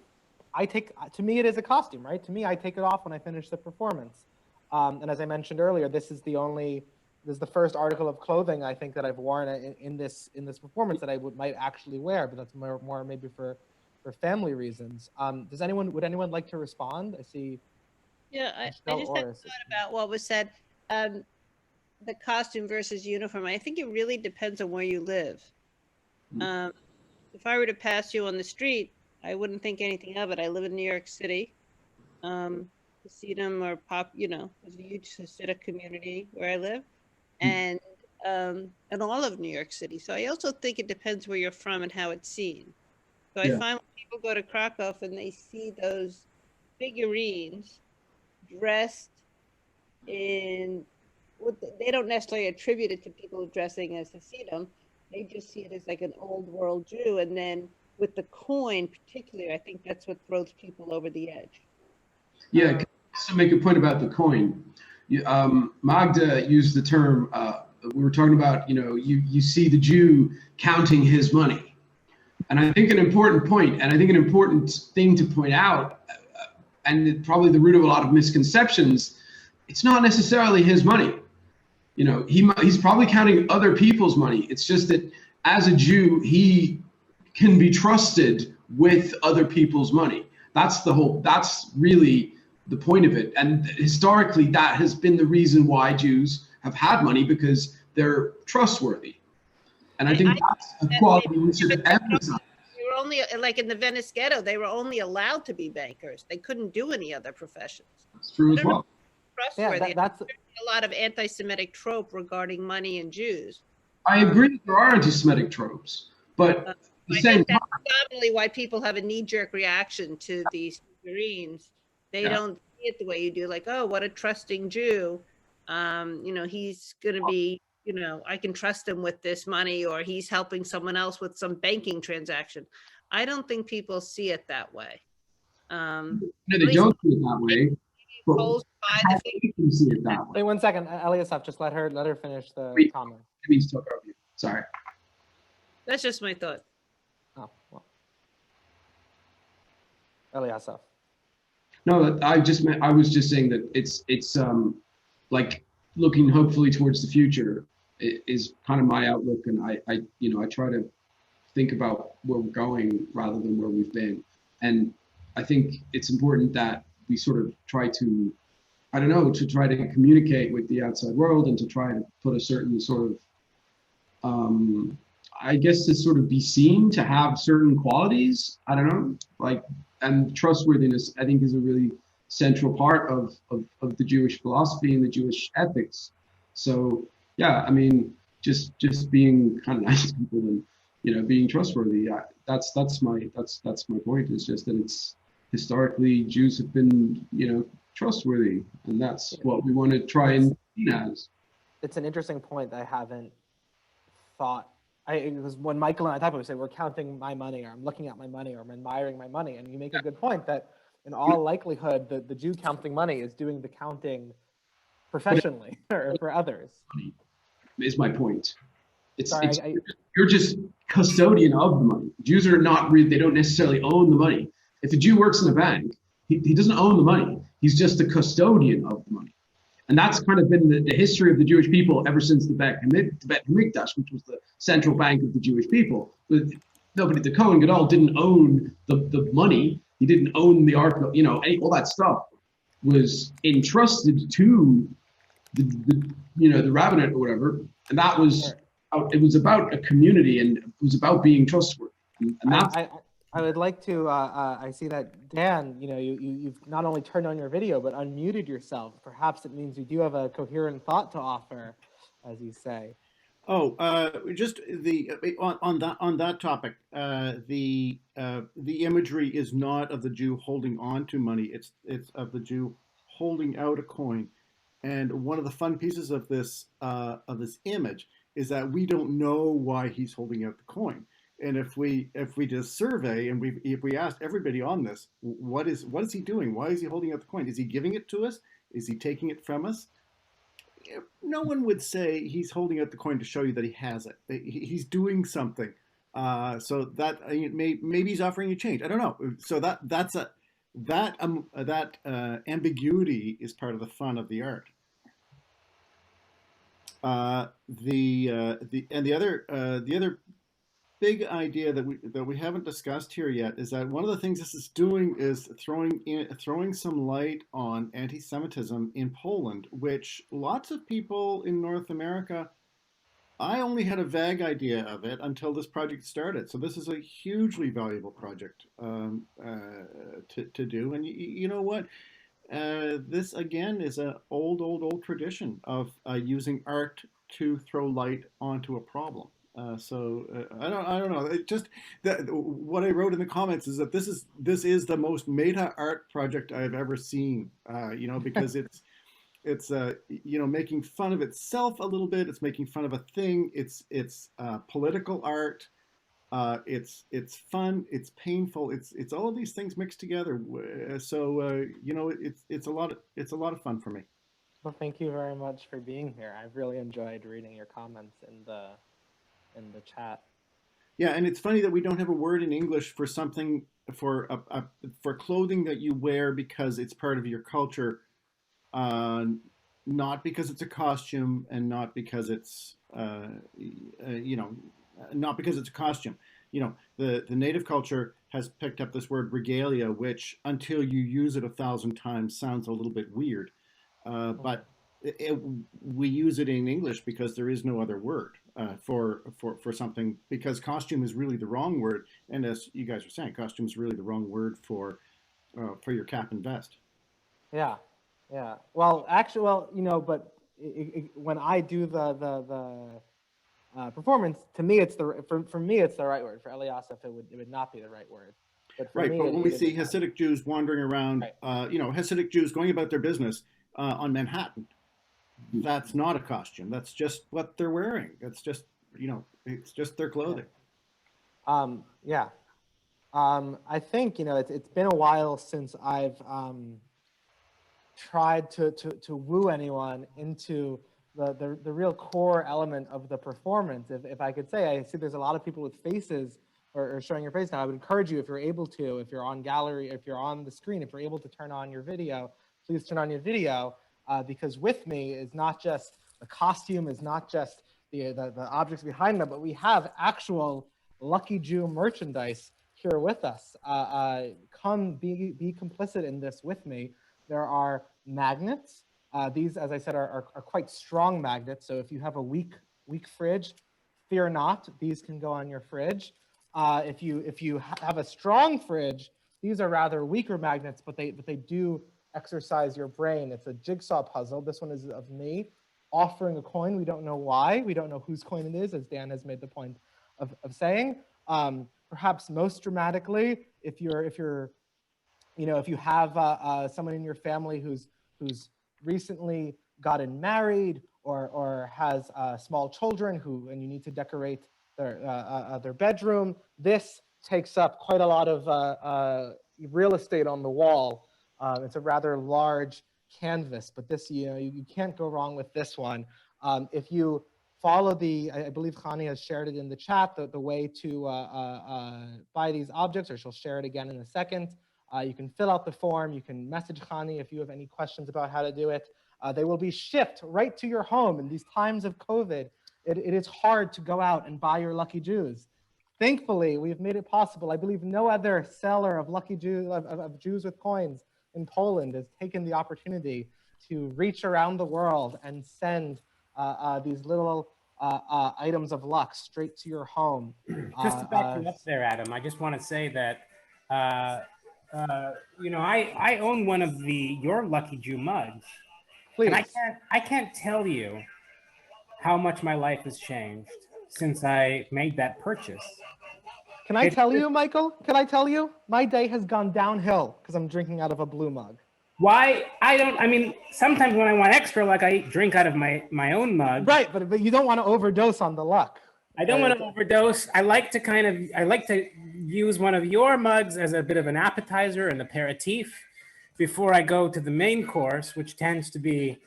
to me it is a costume, right? To me, I take it off when I finish the performance. And as I mentioned earlier, this is the first article of clothing I think that I've worn in this performance that I might actually wear, but that's more maybe for family reasons. Would anyone like to respond? I see. Yeah, I just had thought about what was said. The costume versus uniform. I think it really depends on where you live. If I were to pass you on the street, I wouldn't think anything of it. I live in New York City. Hasidim or you know, there's a huge Hasidic community where I live, and all of New York City. So I also think it depends where you're from and how it's seen. So I find when people go to Krakow and they see those figurines dressed in, they don't necessarily attribute it to people dressing as Hasidim. They just see it as like an old world Jew. And then with the coin particularly, I think that's what throws people over the edge. Yeah, to make a point about the coin, Magda used the term, we were talking about, you know, you see the Jew counting his money. And I think an important point, and I think an important thing to point out, and probably the root of a lot of misconceptions, it's not necessarily his money. You know, he's probably counting other people's money. It's just that as a Jew, he can be trusted with other people's money. That's really the point of it. And historically, that has been the reason why Jews have had money, because they're trustworthy. And I think that's a quality we should emphasize. They were only, like in the Venice ghetto, they were only allowed to be bankers. They couldn't do any other professions. That's true as well. Trustworthy. That's a lot of anti-Semitic trope regarding money and Jews. I agree that there are anti-Semitic tropes, but at the same time, that's predominantly why people have a knee-jerk reaction to these figurines. They don't see it the way you do, like, oh, what a trusting Jew. You know, he's going to be, you know, I can trust him with this money, or he's helping someone else with some banking transaction. I don't think people see it that way. No, they don't see it that way. See it that way. Wait 1 second, Eliasaph, just let her finish the comment. I mean, talk over you. Sorry. That's just my thought. Oh, well. Eliasaph. No, I was just saying that it's like looking hopefully towards the future is kind of my outlook, and I try to think about where we're going rather than where we've been. And I think it's important that we sort of try to, try to communicate with the outside world, and to try to put a certain sort of, I guess, to sort of be seen, to have certain qualities, and trustworthiness, I think, is a really central part of the Jewish philosophy and the Jewish ethics. So yeah, I mean, just being kind of nice to people and, you know, being trustworthy. That's my point. It's just that it's historically Jews have been, you know, trustworthy, and that's what we want to try and be as. It's an interesting point that I haven't thought. Because when Michael and I talk about it, we say we're counting my money, or I'm looking at my money, or I'm admiring my money, and you make a good point that in all likelihood, the Jew counting money is doing the counting professionally or for others. Is my point. Sorry, You're just custodian of the money. Jews are not really, they don't necessarily own the money. If a Jew works in a bank, he doesn't own the money. He's just the custodian of the money. And that's kind of been the history of the Jewish people ever since the Bet Hamikdash, which was the central bank of the Jewish people. But nobody, the Kohen Gadol didn't own the money. He didn't own the Ark, you know, all that stuff was entrusted to the rabbinate or whatever. And that was, it was about a community, and it was about being trustworthy. And that's, I would like to, I see that, Dan, you know, you've not only turned on your video, but unmuted yourself. Perhaps it means you do have a coherent thought to offer, as you say. Oh, just on that topic, the imagery is not of the Jew holding on to money. It's of the Jew holding out a coin. And one of the fun pieces of this image is that we don't know why he's holding out the coin. And if we did a survey and if we asked everybody on this, what is he doing? Why is he holding out the coin? Is he giving it to us? Is he taking it from us? No one would say he's holding out the coin to show you that he has it. He's doing something. So that maybe he's offering you change. I don't know. So that ambiguity is part of the fun of the art. The other big idea that we haven't discussed here yet is that one of the things this is doing is throwing some light on anti-Semitism in Poland, which lots of people in North America, I only had a vague idea of it until this project started. So this is a hugely valuable project to do. And you know what? This again is an old tradition of using art to throw light onto a problem. I don't know. It just what I wrote in the comments is that this is the most meta art project I've ever seen. You know, because it's you know, making fun of itself a little bit. It's making fun of a thing. It's political art. It's fun. It's painful. It's all of these things mixed together. So you know, it's a lot of fun for me. Well, thank you very much for being here. I've really enjoyed reading your comments in the chat. Yeah, and it's funny that we don't have a word in English for something for clothing that you wear because it's part of your culture, not because it's a costume, and not because it's you know, not because it's a costume. You know, the native culture has picked up this word regalia, which until you use it 1,000 times sounds a little bit weird, but we use it in English because there is no other word for something, because costume is really the wrong word, and as you guys are saying, costume is really the wrong word for your cap and vest. Yeah. Well, actually, you know, but when I do the performance, to me, for me, it's the right word. For Eliasaph, it would not be the right word. But right, but when we see Hasidic Jews wandering around, you know, Hasidic Jews going about their business on Manhattan, that's not a costume. That's just what they're wearing. That's just, you know, it's just their clothing. Yeah. I think, you know, it's been a while since I've tried to woo anyone into the real core element of the performance. If I could say, I see there's a lot of people with faces or showing your face now. I would encourage you, if you're able to, if you're on gallery, if you're on the screen, if you're able to turn on your video, please turn on your video, because with me is not just the costume, is not just the objects behind them, but we have actual Lucky Jew merchandise here with us. Come be complicit in this with me. There are magnets. These, as I said, are quite strong magnets. So if you have a weak fridge, fear not. These can go on your fridge. If you have a strong fridge, these are rather weaker magnets, but they do exercise your brain. It's a jigsaw puzzle. This one is of me. offering a coin. We don't know why. We don't know whose coin it is, as Dan has made the point of saying. Perhaps most dramatically, if you have someone in your family who's recently gotten married or has small children and you need to decorate their bedroom, this takes up quite a lot of real estate on the wall. It's a rather large canvas, but this, you can't go wrong with this one. If you follow I believe Khani has shared it in the chat, the way to buy these objects, or she'll share it again in a second. You can fill out the form. You can message Khani if you have any questions about how to do it. They will be shipped right to your home. In these times of COVID, it is hard to go out and buy your Lucky Jews. Thankfully, we've made it possible. I believe no other seller of Lucky Jews, of Jews with coins in Poland has taken the opportunity to reach around the world and send these little items of luck straight to your home. Just to back you up there, Adam, I just want to say that, I own one of your Lucky Jew mugs. Please. And I can't tell you how much my life has changed since I made that purchase. Can I tell you, Michael? Can I tell you? My day has gone downhill because I'm drinking out of a blue mug. Why? Sometimes when I want extra luck, I drink out of my own mug. Right, but you don't want to overdose on the luck. I don't want to overdose. I like to use one of your mugs as a bit of an appetizer and aperitif before I go to the main course, which tends to be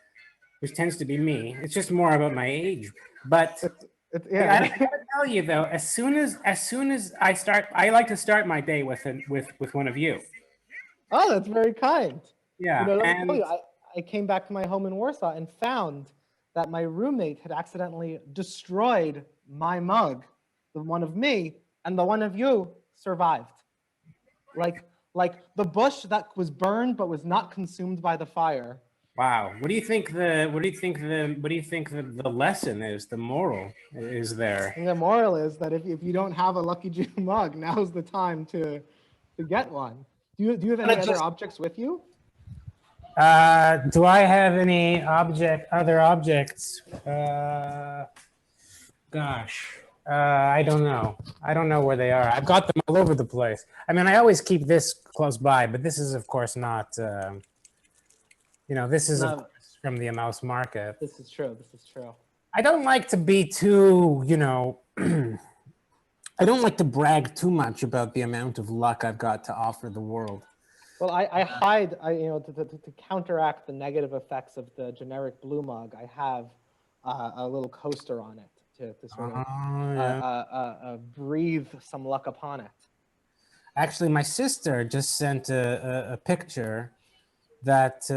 me. It's just more about my age. But yeah. I gotta tell you though, as soon as I start, I like to start my day with one of you. Oh, that's very kind. Yeah. Let me tell you, I came back to my home in Warsaw and found that my roommate had accidentally destroyed my mug. The one of me and the one of you survived. Like the bush that was burned but was not consumed by the fire. Wow. What do you think the lesson is? The moral is there? And the moral is that if you don't have a Lucky Jew mug, now's the time to get one. Do you have any other objects with you? Do I have any other objects? I don't know. I don't know where they are. I've got them all over the place. I always keep this close by, but this is of course not, this is of course from the Emmaus Market. This is true. I don't like to be too, I don't like to brag too much about the amount of luck I've got to offer the world. Well, I hide, to counteract the negative effects of the generic blue mug, I have a little coaster on it to sort of breathe some luck upon it. Actually, my sister just sent a picture that's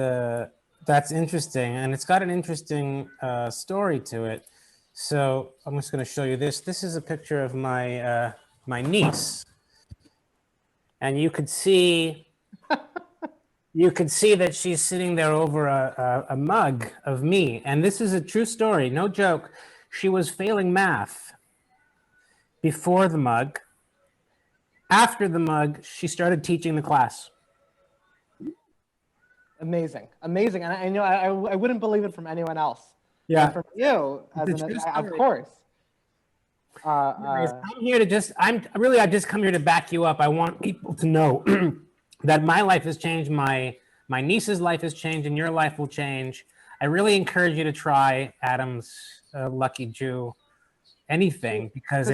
interesting, and it's got an interesting story to it. So I'm just going to show you this. This is a picture of my my niece, and you could see that she's sitting there over a mug of me. And this is a true story, no joke. She was failing math before the mug. After the mug, she started teaching the class. Amazing. And I wouldn't believe it from anyone else. Yeah. From you, of course. I've just come here to back you up. I want people to know that my life has changed, my niece's life has changed, and your life will change. I really encourage you to try Adam's Lucky Jew, anything, because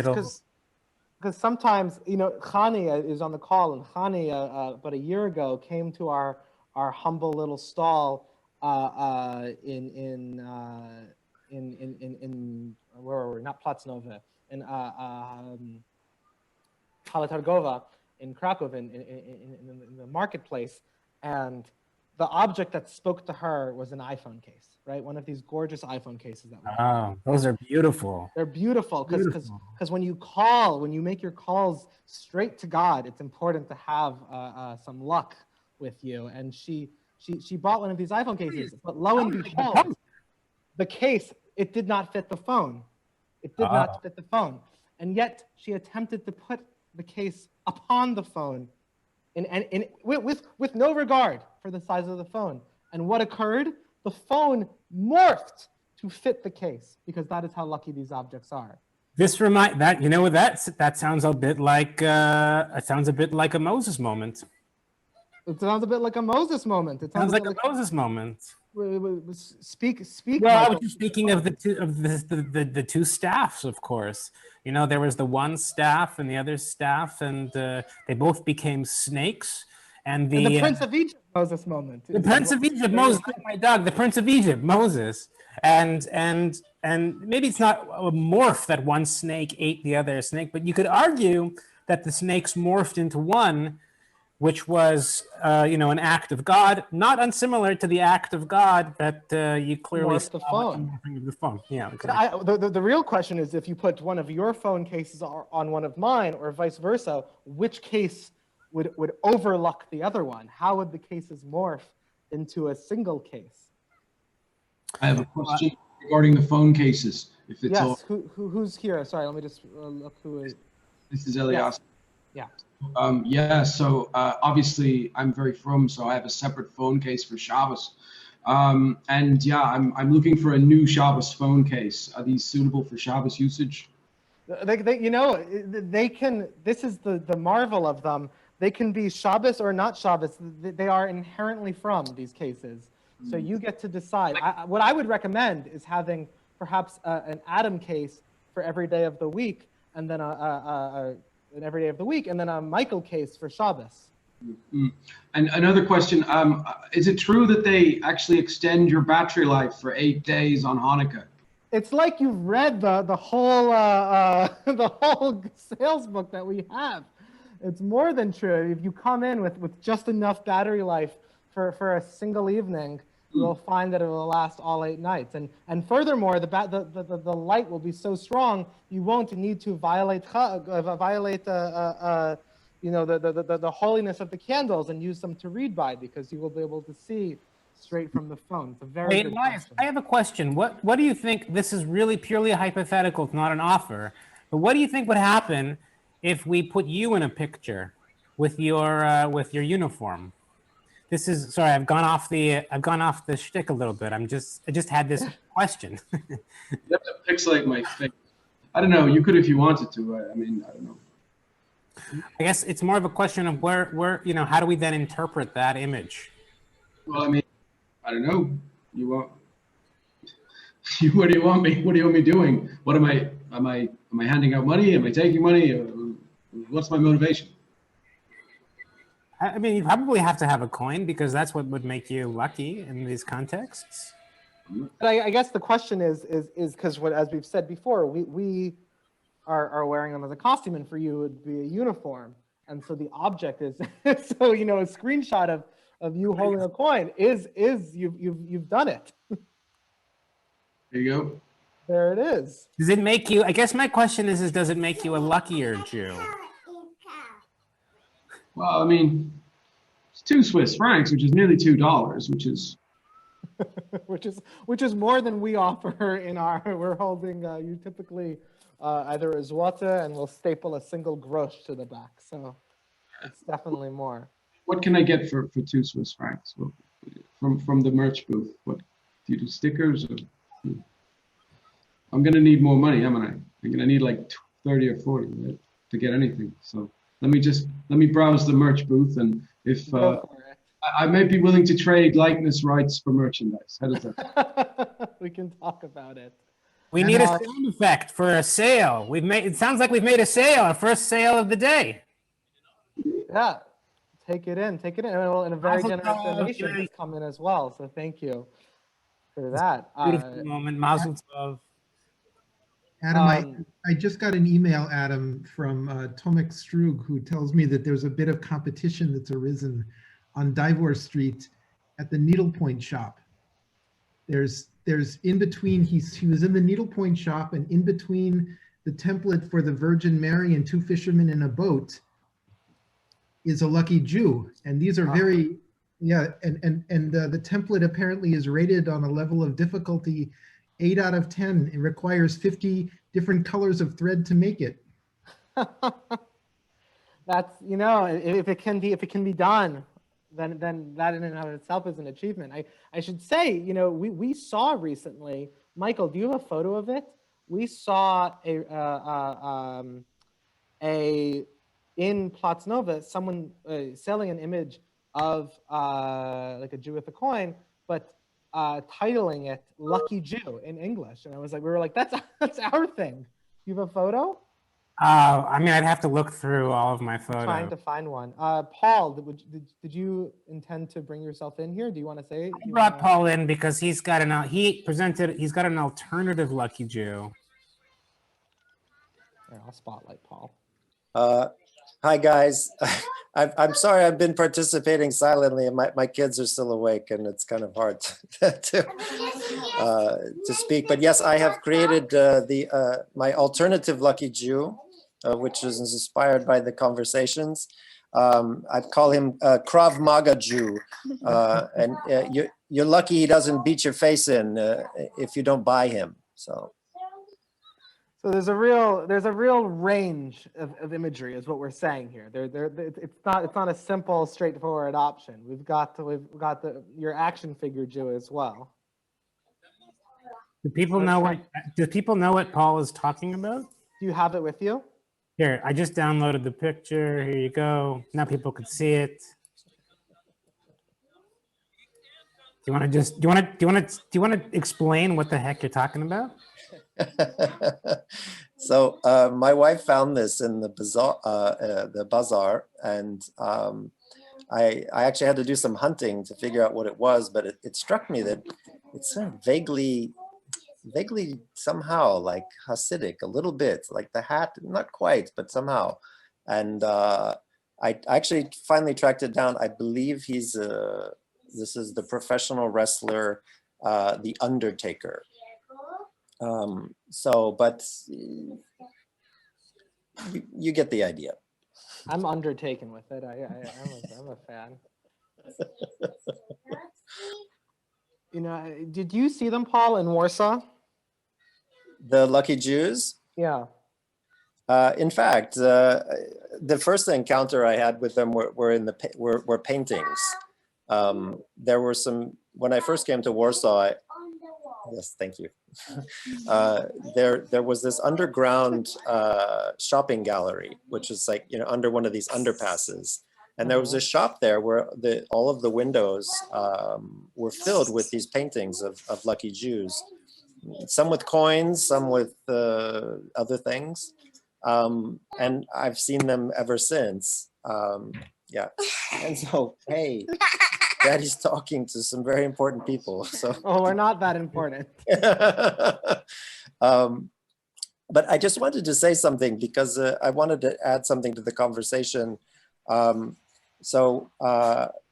because sometimes, Khani is on the call, and Khani about a year ago came to our humble little stall in where were we? Not Placnowe, in Hala Targowa in Krakow, in the marketplace, and the object that spoke to her was an iPhone case, right? One of these gorgeous iPhone cases that we have. Oh, those are beautiful. They're beautiful because when you make your calls straight to God, it's important to have some luck with you. And she bought one of these iPhone cases, but lo and behold, the case, it did not fit the phone. It did not fit the phone. And yet she attempted to put the case upon the phone with no regard for the size of the phone. And what occurred? The phone morphed to fit the case, because that is how lucky these objects are. This that sounds a bit like a Moses moment. It sounds a bit like a Moses moment. It sounds like a Moses moment. Speak. Well, Michael. I was just speaking of the two staffs, of course. You know, there was the one staff and the other staff, and they both became snakes. And the Prince of Egypt Moses moment. The Prince of Egypt Moses, like my dog, the Prince of Egypt Moses, and maybe it's not a morph that one snake ate the other snake, but you could argue that the snakes morphed into one, which was an act of God, not unsimilar to the act of God that you clearly saw the phone. Yeah, exactly. The real question is, if you put one of your phone cases on one of mine, or vice versa, which case would overlook the other one? How would the cases morph into a single case? I have a question regarding the phone cases. If it's yes, who's here? Sorry, let me just look who is. This is Elias. Yeah. So obviously I'm very frum, so I have a separate phone case for Shabbos. I'm looking for a new Shabbos phone case. Are these suitable for Shabbos usage? They can. This is the marvel of them. They can be Shabbos or not Shabbos. They are inherently from these cases. So you get to decide. What I would recommend is having perhaps an Adam case for every day of the week, and then an every day of the week, and then a Michael case for Shabbos. Mm-hmm. And another question, is it true that they actually extend your battery life for 8 days on Hanukkah? It's like you've read the whole sales book that we have. It's more than true. If you come in with just enough battery life for a single evening, you'll find that it will last all 8 nights. And furthermore, the light will be so strong you won't need to violate the holiness of the candles and use them to read by, because you will be able to see straight from the phone. It's a very good Elias, question. I have a question. What do you think? This is really purely a hypothetical. It's not an offer. But what do you think would happen if we put you in a picture with your uniform? This is, sorry, I've gone off the shtick a little bit. I just had this question. You have to pixelate my face. I don't know. You could if you wanted to. I mean, I don't know. I guess it's more of a question of where how do we then interpret that image? Well, I mean, I don't know. What do you want me? What do you want me doing? What am I handing out money? Am I taking money? What's my motivation? I mean, you probably have to have a coin, because that's what would make you lucky in these contexts. But I guess the question is because as we've said before, we are wearing them as a costume, and for you it would be a uniform. And so the object is so a screenshot of you holding a coin is you've done it. There you go. There it is. Does it make you? I guess my question is does it make you a luckier Jew? Well, I mean, it's 2 Swiss francs, which is nearly $2, which is more than we offer in our. We're holding you typically either a złote, and we'll staple a single grosz to the back. So it's definitely more. What can I get for 2 Swiss francs? Well, from the merch booth? What do you do? Stickers? Or, I'm gonna need more money, am I? I'm gonna need like 30 or 40, right, to get anything. So let me browse the merch booth, and if I might be willing to trade likeness rights for merchandise. How does that? We can talk about it. We need a sound effect for a sale. It sounds like we've made a sale, our first sale of the day. Yeah, take it in, and a very generous donation has come in as well. So thank you for that. Beautiful moment, Mazel Tov. Adam, I just got an email, Adam, from Tomek Strug, who tells me that there's a bit of competition that's arisen on Divor Street at the needlepoint shop. There's in between, he was in the needlepoint shop, and in between the template for the Virgin Mary and 2 fishermen in a boat is a lucky Jew. And these are very, the template apparently is rated on a level of difficulty 8 out of 10. It requires 50 different colors of thread to make it. That's, if it can be done, then that in and of itself is an achievement. I should say, we saw recently Michael, do you have a photo of it? We saw in Platz Nova, someone selling an image of like a Jew with a coin, but titling it "Lucky Jew" in English, and we were like, that's our thing. You have a photo? I mean, I'd have to look through all of my photos. Trying to find one. Paul, did you intend to bring yourself in here? Do you want to say? I brought Paul in because he's got an alternative Lucky Jew. Here, I'll spotlight Paul. Hi guys. I'm sorry I've been participating silently, and my kids are still awake, and it's kind of hard to speak. But yes, I have created my alternative Lucky Jew, which is inspired by the conversations. I call him Krav Maga Jew, and you're lucky he doesn't beat your face in if you don't buy him. So there's a real range of imagery, is what we're saying here. It's not a simple, straightforward option. We've got your action figure Jew as well. Do people know what Paul is talking about? Do you have it with you? Here, I just downloaded the picture. Here you go. Now people can see it. Do you want to explain what the heck you're talking about? So my wife found this in the bazaar, and I actually had to do some hunting to figure out what it was, but it struck me that it's sort of vaguely somehow like Hasidic, a little bit, like the hat, not quite, but somehow. And I actually finally tracked it down. I believe this is the professional wrestler, The Undertaker. But you get the idea. I'm undertaken with it. I'm a fan. Did you see them, Paul, in Warsaw? The Lucky Jews? Yeah. In fact, the first encounter I had with them were paintings. There were some, when I first came to Warsaw, yes, thank you. There was this underground shopping gallery, which is like, under one of these underpasses. And there was a shop there where all of the windows were filled with these paintings of Lucky Jews, some with coins, some with other things. And I've seen them ever since. Yeah. And so, hey, Daddy's talking to some very important people. So. Oh, we're not that important. But I just wanted to say something because I wanted to add something to the conversation. So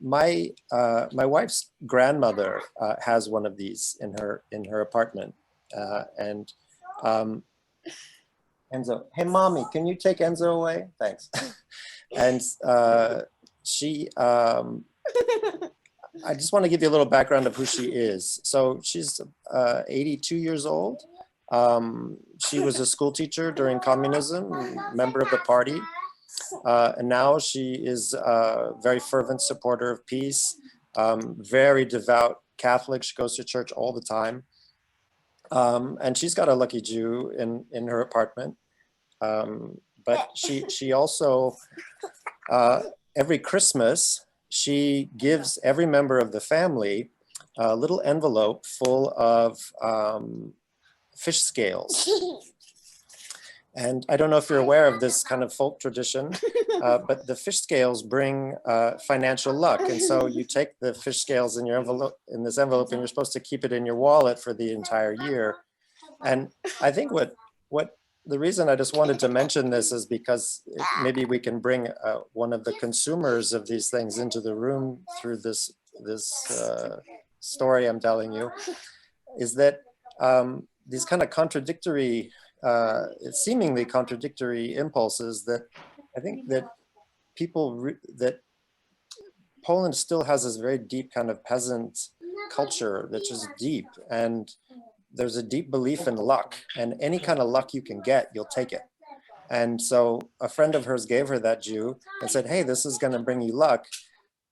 my wife's grandmother has one of these in her apartment, and Enzo, hey mommy, can you take Enzo away? Thanks. And she, I just want to give you a little background of who she is. So she's 82 years old. She was a school teacher during communism, member of the party. And now she is a very fervent supporter of peace, very devout Catholic. She goes to church all the time. And she's got a Lucky Jew in her apartment. But she also, every Christmas, she gives every member of the family a little envelope full of fish scales. And I don't know if you're aware of this kind of folk tradition, but the fish scales bring financial luck. And so you take the fish scales in this envelope, and you're supposed to keep it in your wallet for the entire year. And I think the reason I just wanted to mention this is because maybe we can bring one of the consumers of these things into the room through this story I'm telling you, is that these kind of contradictory, seemingly contradictory impulses that I think that that Poland still has this very deep kind of peasant culture that's just deep, and there's a deep belief in luck, and any kind of luck you can get, you'll take it. And so a friend of hers gave her that Jew and said, hey, this is going to bring you luck.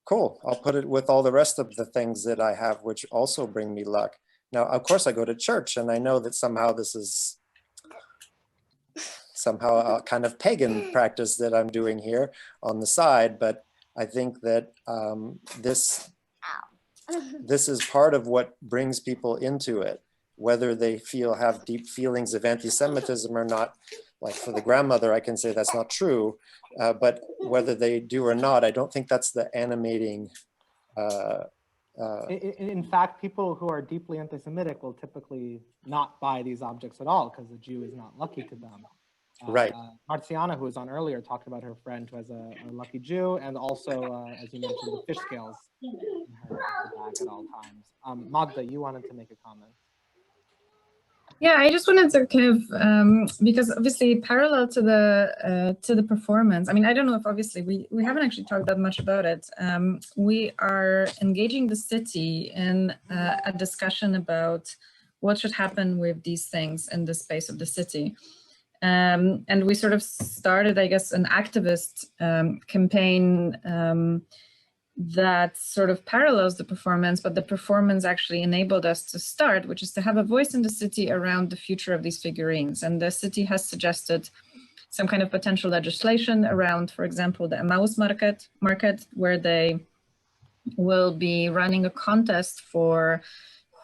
Cool, I'll put it with all the rest of the things that I have, which also bring me luck. Now, of course, I go to church, and I know that somehow this is somehow a kind of pagan practice that I'm doing here on the side, but I think that this is part of what brings people into it, whether they have deep feelings of anti-Semitism or not. Like for the grandmother, I can say that's not true, but whether they do or not, I don't think that's the animating. In fact, people who are deeply anti-Semitic will typically not buy these objects at all because the Jew is not lucky to them. Right. Marciana, who was on earlier, talked about her friend who has a lucky Jew, and also, as you mentioned, the fish scales in her bag at all times. Magda, you wanted to make a comment. Yeah, I just wanted to kind of, because obviously parallel to the performance, I mean, I don't know if obviously we haven't actually talked that much about it. We are engaging the city in a discussion about what should happen with these things in the space of the city. And we sort of started, I guess, an activist campaign that sort of parallels the performance, but the performance actually enabled us to start, which is to have a voice in the city around the future of these figurines. And the city has suggested some kind of potential legislation around, for example, the Emmaus market, where they will be running a contest for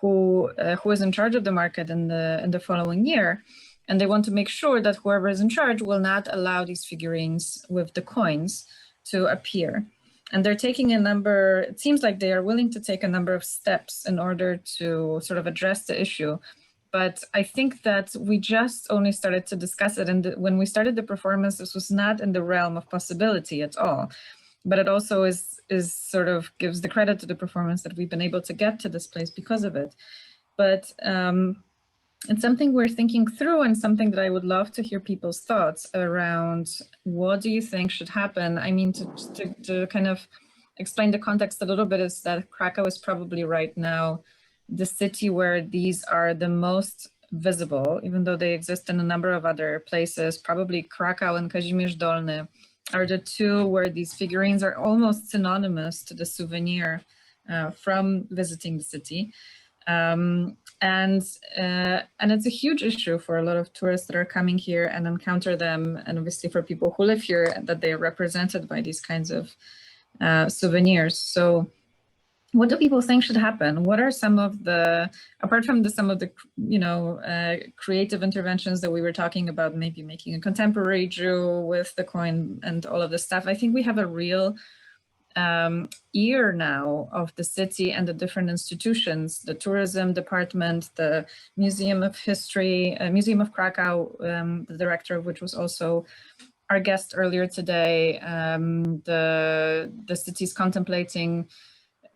who is in charge of the market in the following year. And they want to make sure that whoever is in charge will not allow these figurines with the coins to appear. And they're taking a number, it seems like they are willing to take a number of steps in order to sort of address the issue. But I think that we just only started to discuss it. And when we started the performance, this was not in the realm of possibility at all. But it also is sort of gives the credit to the performance that we've been able to get to this place because of it. But it's something we're thinking through, and something that I would love to hear people's thoughts around. What do you think should happen? I mean, to kind of explain the context a little bit, is that Krakow is probably right now the city where these are the most visible, even though they exist in a number of other places. Probably Krakow and Kazimierz Dolny are the two where these figurines are almost synonymous to the souvenir from visiting the city. And it's a huge issue for a lot of tourists that are coming here and encounter them, and obviously for people who live here, that they are represented by these kinds of souvenirs. So what do people think should happen? What are some of the, apart from some of the creative interventions that we were talking about, maybe making a contemporary Jew with the coin and all of this stuff, I think we have a real ear now of the city and the different institutions, the tourism department, the Museum of History, Museum of Krakow, the director of which was also our guest earlier today. The city's contemplating,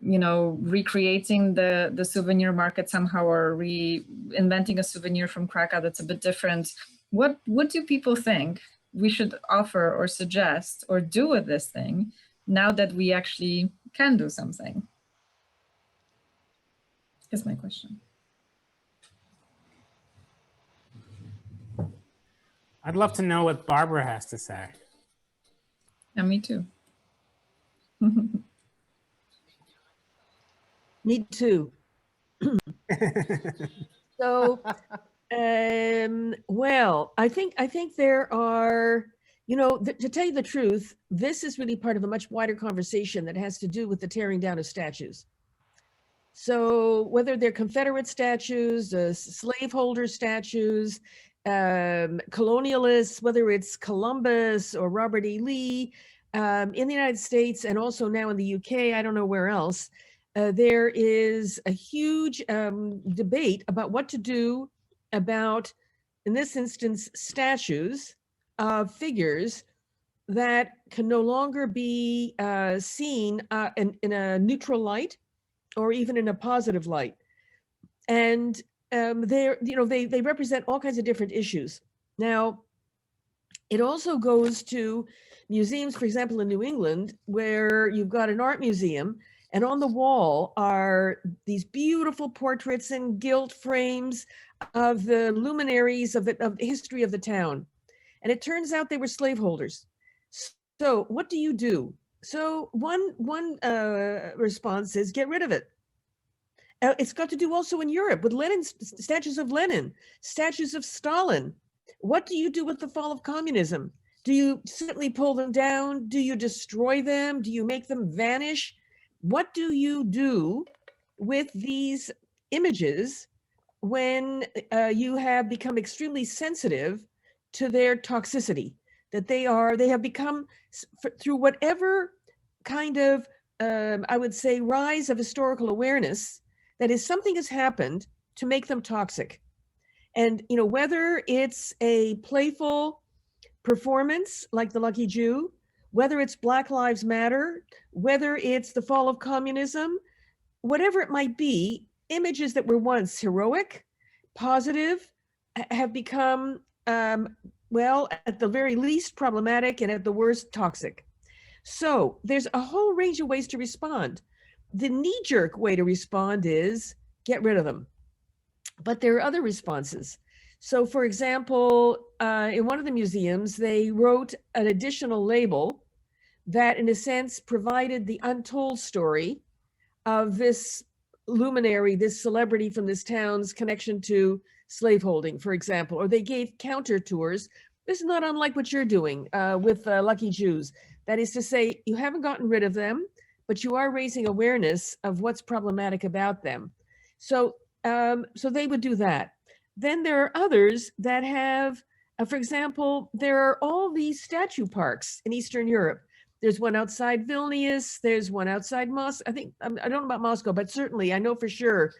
recreating the souvenir market somehow, or reinventing a souvenir from Krakow that's a bit different. What do people think we should offer or suggest or do with this thing now that we actually can do something? Is my question. I'd love to know what Barbara has to say. Yeah, me too. Me too. So, well, I think there are, to tell you the truth, this is really part of a much wider conversation that has to do with the tearing down of statues. So whether they're Confederate statues, slaveholder statues, colonialists, whether it's Columbus or Robert E. Lee, in the United States and also now in the UK, I don't know where else, there is a huge debate about what to do about, in this instance, statues of figures that can no longer be seen in a neutral light or even in a positive light. And they represent all kinds of different issues. Now, it also goes to museums, for example, in New England, where you've got an art museum, and on the wall are these beautiful portraits in gilt frames of the luminaries of the history of the town. And it turns out they were slaveholders. So what do you do? So one response is get rid of it. It's got to do also in Europe with Lenin, statues of Lenin, statues of Stalin. What do you do with the fall of communism? Do you simply pull them down? Do you destroy them? Do you make them vanish? What do you do with these images when you have become extremely sensitive to their toxicity? That they have become, through whatever kind of, I would say, rise of historical awareness, that is, something has happened to make them toxic. And, you know, whether it's a playful performance like the Lucky Jew, whether it's Black Lives Matter, whether it's the fall of communism, whatever it might be, images that were once heroic, positive, have become, well, at the very least problematic and at the worst toxic. So there's a whole range of ways to respond. The knee-jerk way to respond is get rid of them. But there are other responses. So for example, in one of the museums, they wrote an additional label that in a sense provided the untold story of this luminary, this celebrity from this town's connection to slaveholding, for example, or they gave counter tours. This is not unlike what you're doing with Lucky Jews. That is to say, you haven't gotten rid of them, but you are raising awareness of what's problematic about them. So, so they would do that. Then there are others that have, for example, there are all these statue parks in Eastern Europe. There's one outside Vilnius, there's one outside Moscow. I think, I don't know about Moscow, but certainly I know for sure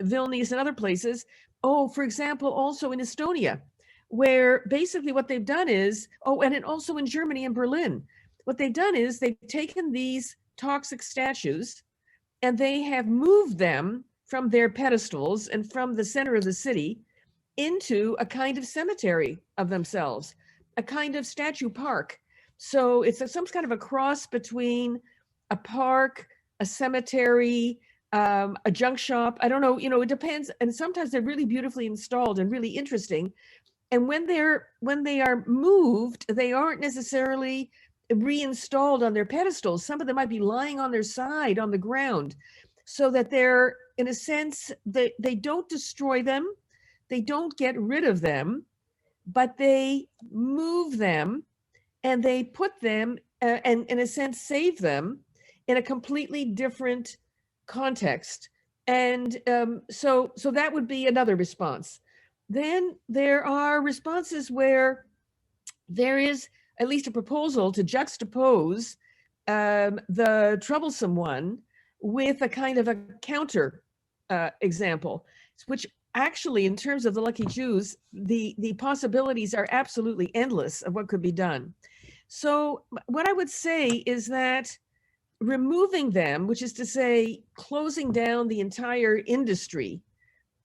Vilnius and other places. Oh, for example, also in Estonia, where basically what they've done is, oh, and also in Germany and Berlin, what they've done is they've taken these toxic statues and they have moved them from their pedestals and from the center of the city into a kind of cemetery of themselves, a kind of statue park. So it's some kind of a cross between a park, a cemetery, a junk shop. I don't know, you know, it depends. And sometimes they're really beautifully installed and really interesting. And when they are moved, they aren't necessarily reinstalled on their pedestals. Some of them might be lying on their side on the ground, so that they're, in a sense, they don't destroy them, they don't get rid of them, but they move them and they put them and in a sense save them in a completely different context. And so that would be another response. Then there are responses where there is at least a proposal to juxtapose the troublesome one with a kind of a counter example, which actually, in terms of the Lucky Jews, the possibilities are absolutely endless of what could be done. So what I would say is that removing them, which is to say closing down the entire industry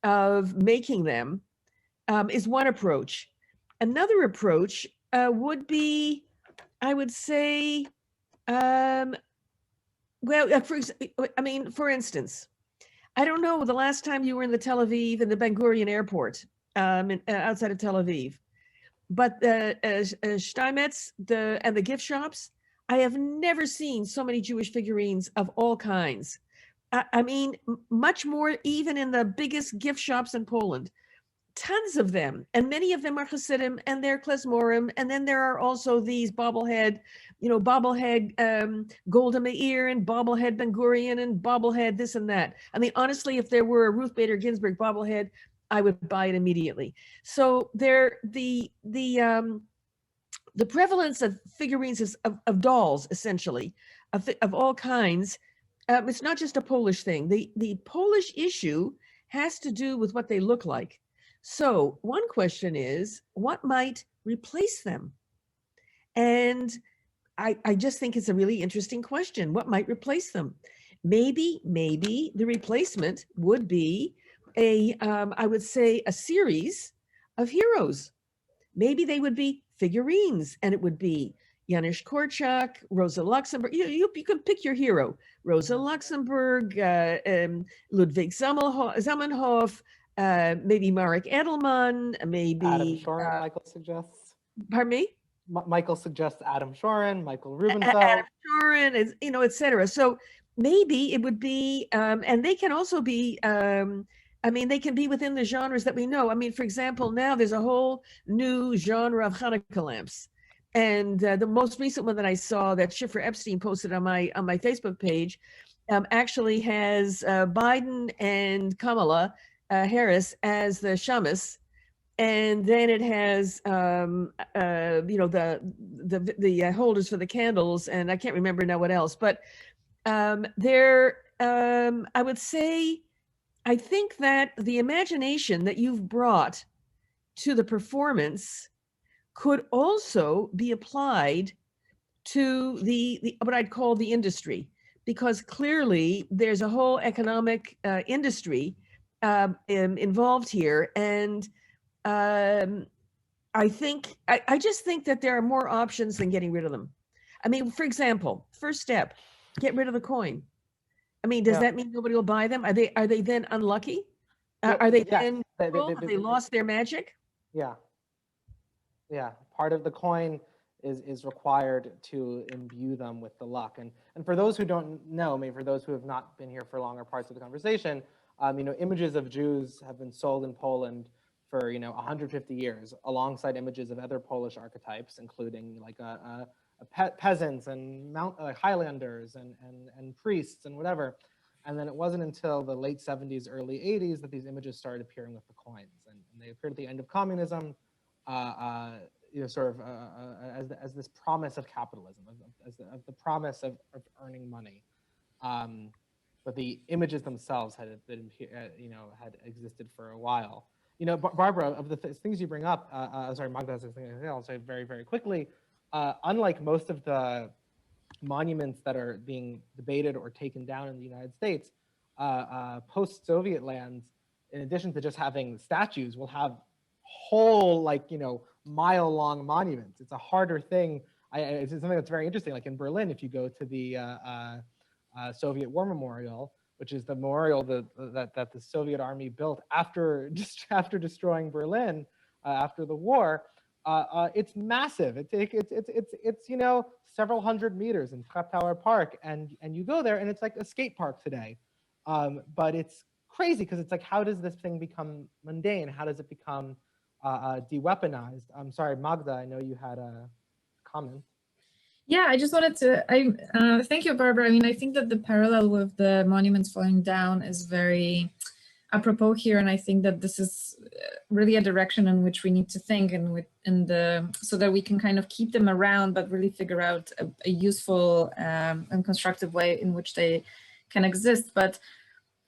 of making them, is one approach. Another approach would be, I would say, well, for instance, I don't know the last time you were in the Tel Aviv, in the Ben Gurion airport, outside of Tel Aviv, but Steinmetz and the gift shops, I have never seen so many Jewish figurines of all kinds. I mean, much more even in the biggest gift shops in Poland. Tons of them, and many of them are Hasidim, and they're klezmorim, and then there are also these bobblehead, Golda Meir, and bobblehead Ben Gurion, and bobblehead this and that. I mean, honestly, if there were a Ruth Bader Ginsburg bobblehead, I would buy it immediately. So the prevalence of figurines of dolls, essentially, of all kinds. It's not just a Polish thing. The Polish issue has to do with what they look like. So one question is, what might replace them? And I just think it's a really interesting question. What might replace them? Maybe the replacement would be I would say a series of heroes. Maybe they would be figurines, and it would be Janusz Korczak, Rosa Luxemburg. You can pick your hero. Rosa Luxemburg, Ludwig Zamenhof, maybe Marek Edelman, maybe Adam Schorin, Michael suggests. Pardon me? Michael suggests Adam Schorin, Michael Rubenfeld. Adam Schorin, et cetera. So maybe it would be, and they can also be, I mean, they can be within the genres that we know. I mean, for example, now there's a whole new genre of Hanukkah lamps. And the most recent one that I saw that Schiffer Epstein posted on my Facebook page actually has Biden and Kamala Harris as the shamas. And then it has, you know, the holders for the candles, and I can't remember now what else. But I would say, I think that the imagination that you've brought to the performance could also be applied to the what I'd call the industry, because clearly there's a whole economic industry involved here, and I just think that there are more options than getting rid of them. I mean, for example, first step, get rid of the coin. I mean, does that mean nobody will buy them? Are they then unlucky? Are they then have they lost their magic? Yeah. Yeah. Part of the coin is required to imbue them with the luck. And for those who don't know, maybe for those who have not been here for longer parts of the conversation, you know, images of Jews have been sold in Poland for, you know, 150 years, alongside images of other Polish archetypes, including like peasants and Highlanders and priests and whatever. And then it wasn't until the late 70s, early 80s that these images started appearing with the coins, and they appeared at the end of communism, you know, sort of as this promise of capitalism, as the promise of earning money. But the images themselves had been, you know, had existed for a while. You know, Barbara, of the things you bring up, sorry, Magda, I'll say very, very quickly, unlike most of the monuments that are being debated or taken down in the United States, post-Soviet lands, in addition to just having statues, will have whole, like, you know, mile-long monuments. It's a harder thing. It's something that's very interesting. Like in Berlin, if you go to the Soviet War Memorial, which is the memorial that the Soviet army built after destroying Berlin after the war, it's massive. It's you know, several hundred meters in Treptower Park, and you go there and it's like a skate park today. But it's crazy because it's like, how does this thing become mundane? How does it become de-weaponized? I'm sorry, Magda, I know you had a comment. Yeah, I just wanted to, thank you, Barbara. I mean, I think that the parallel with the monuments falling down is very apropos here, and I think that this is really a direction in which we need to think, so that we can kind of keep them around, but really figure out a useful and constructive way in which they can exist. But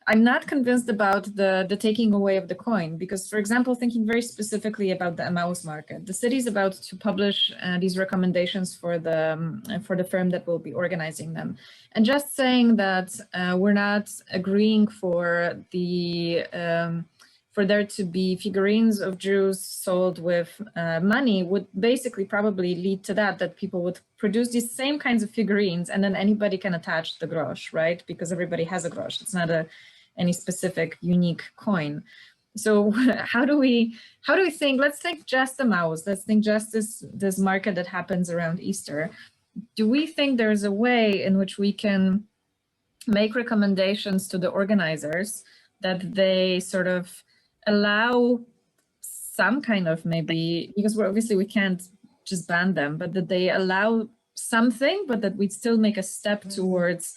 I'm not convinced about the taking away of the coin, because, for example, thinking very specifically about the Emmaus market, the city is about to publish these recommendations for the firm that will be organizing them, and just saying that we're not agreeing for there to be figurines of Jews sold with money would basically probably lead to that people would produce these same kinds of figurines, and then anybody can attach the grosz, right? Because everybody has a grosz. It's not any specific unique coin. So how do we think? Let's think just the mouse. Let's think just this market that happens around Easter. Do we think there's a way in which we can make recommendations to the organizers that they sort of allow some kind of, maybe, because obviously we can't just ban them, but that they allow something, but that we still make a step towards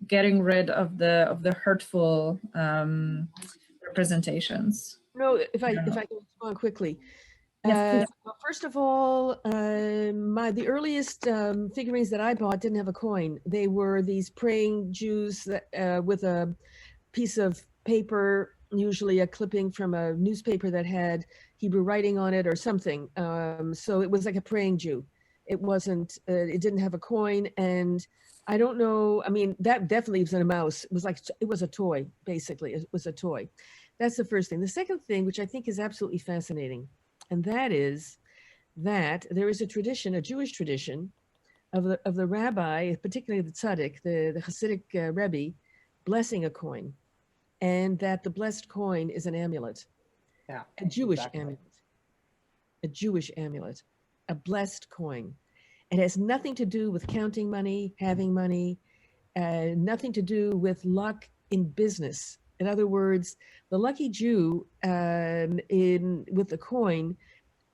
getting rid of the hurtful representations? No, if I can respond quickly. Yes, well, first of all, the earliest figurines that I bought didn't have a coin. They were these praying Jews that, with a piece of paper, usually a clipping from a newspaper that had Hebrew writing on it or something. So it was like a praying Jew. It wasn't, it didn't have a coin, and I don't know, I mean, that definitely was a mouse. It was a toy, basically. It was a toy. That's the first thing. The second thing, which I think is absolutely fascinating, and that is that there is a tradition, a Jewish tradition, of the rabbi, particularly the tzaddik, the Hasidic Rebbe, blessing a coin, and that the blessed coin is an amulet, a Jewish amulet, a Jewish amulet, a blessed coin. It has nothing to do with counting money, having money. nothing to do with luck in business. In other words, the lucky Jew with the coin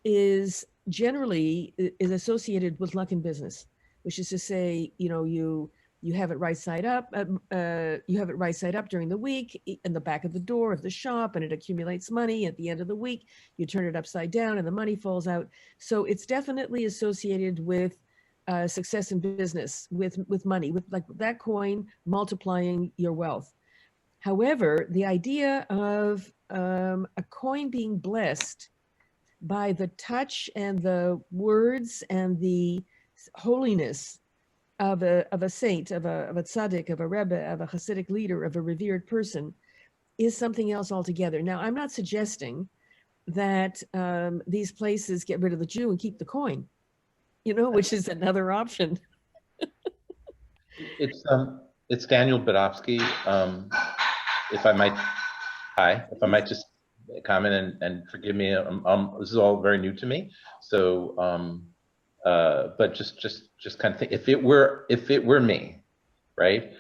is generally associated with luck in business, which is to say, you have it right side up. You have it right side up during the week in the back of the door of the shop, and it accumulates money. At the end of the week, you turn it upside down, and the money falls out. So it's definitely associated with success in business, with money, with like that coin multiplying your wealth. However, the idea of a coin being blessed by the touch and the words and the holiness of a saint, of a tzaddik, of a rebbe, of a Hasidic leader, of a revered person, is something else altogether. Now, I'm not suggesting that these places get rid of the Jew and keep the coin, which is another option. It's Daniel Badovsky. If I might just comment and forgive me, this is all very new to me. So, but just kind of think, if it were me, right?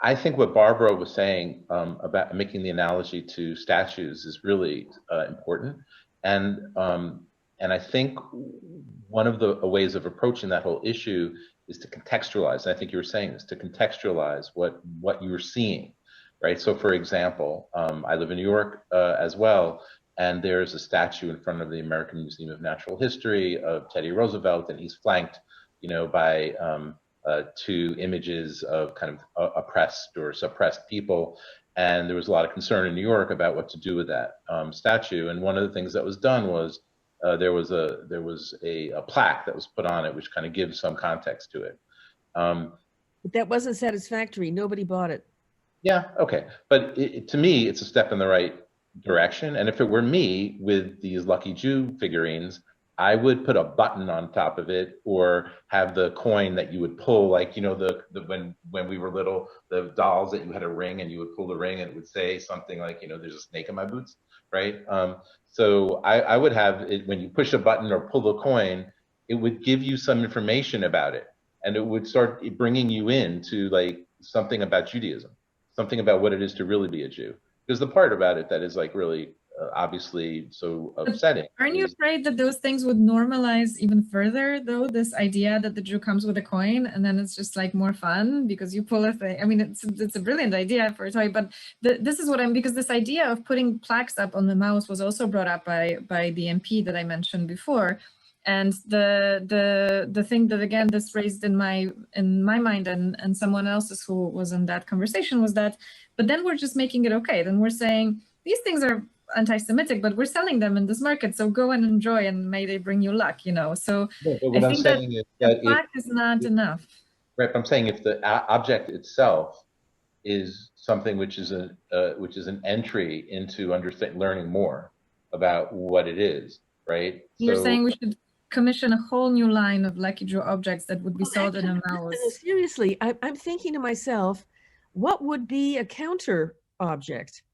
I think what Barbara was saying about making the analogy to statues is really important, and I think one of the ways of approaching that whole issue is to contextualize. And I think you were saying this, to contextualize what you were seeing. Right. So, for example, I live in New York as well, and there's a statue in front of the American Museum of Natural History of Teddy Roosevelt, and he's flanked, by two images of kind of oppressed or suppressed people. And there was a lot of concern in New York about what to do with that statue. And one of the things that was done was there was a plaque that was put on it, which kind of gives some context to it. But that wasn't satisfactory. Nobody bought it. Yeah, okay. But to me, it's a step in the right direction. And if it were me with these Lucky Jew figurines, I would put a button on top of it, or have the coin that you would pull, like, when we were little, the dolls that you had a ring and you would pull the ring and it would say something like, there's a snake in my boots, right? So I would have it, when you push a button or pull the coin, it would give you some information about it. And it would start bringing you into like something about Judaism. Something about what it is to really be a Jew. Because the part about it that is like really obviously so upsetting. Aren't you afraid that those things would normalize even further, though, this idea that the Jew comes with a coin and then it's just like more fun because you pull a thing? I mean, it's a brilliant idea for a toy, but this is what because this idea of putting plaques up on the mouse was also brought up by the MP that I mentioned before. And the thing that, again, this raised in my mind and someone else's who was in that conversation was that, but then we're just making it okay. Then we're saying these things are anti-Semitic, but we're selling them in this market, so go and enjoy, and may they bring you luck, So I think that the plaque is not enough. Right, I'm saying if the object itself is something which is an entry into learning more about what it is, right? You're saying we should commission a whole new line of Lucky Jew objects that would be sold in a mouse. Seriously, I'm thinking to myself, what would be a counter object?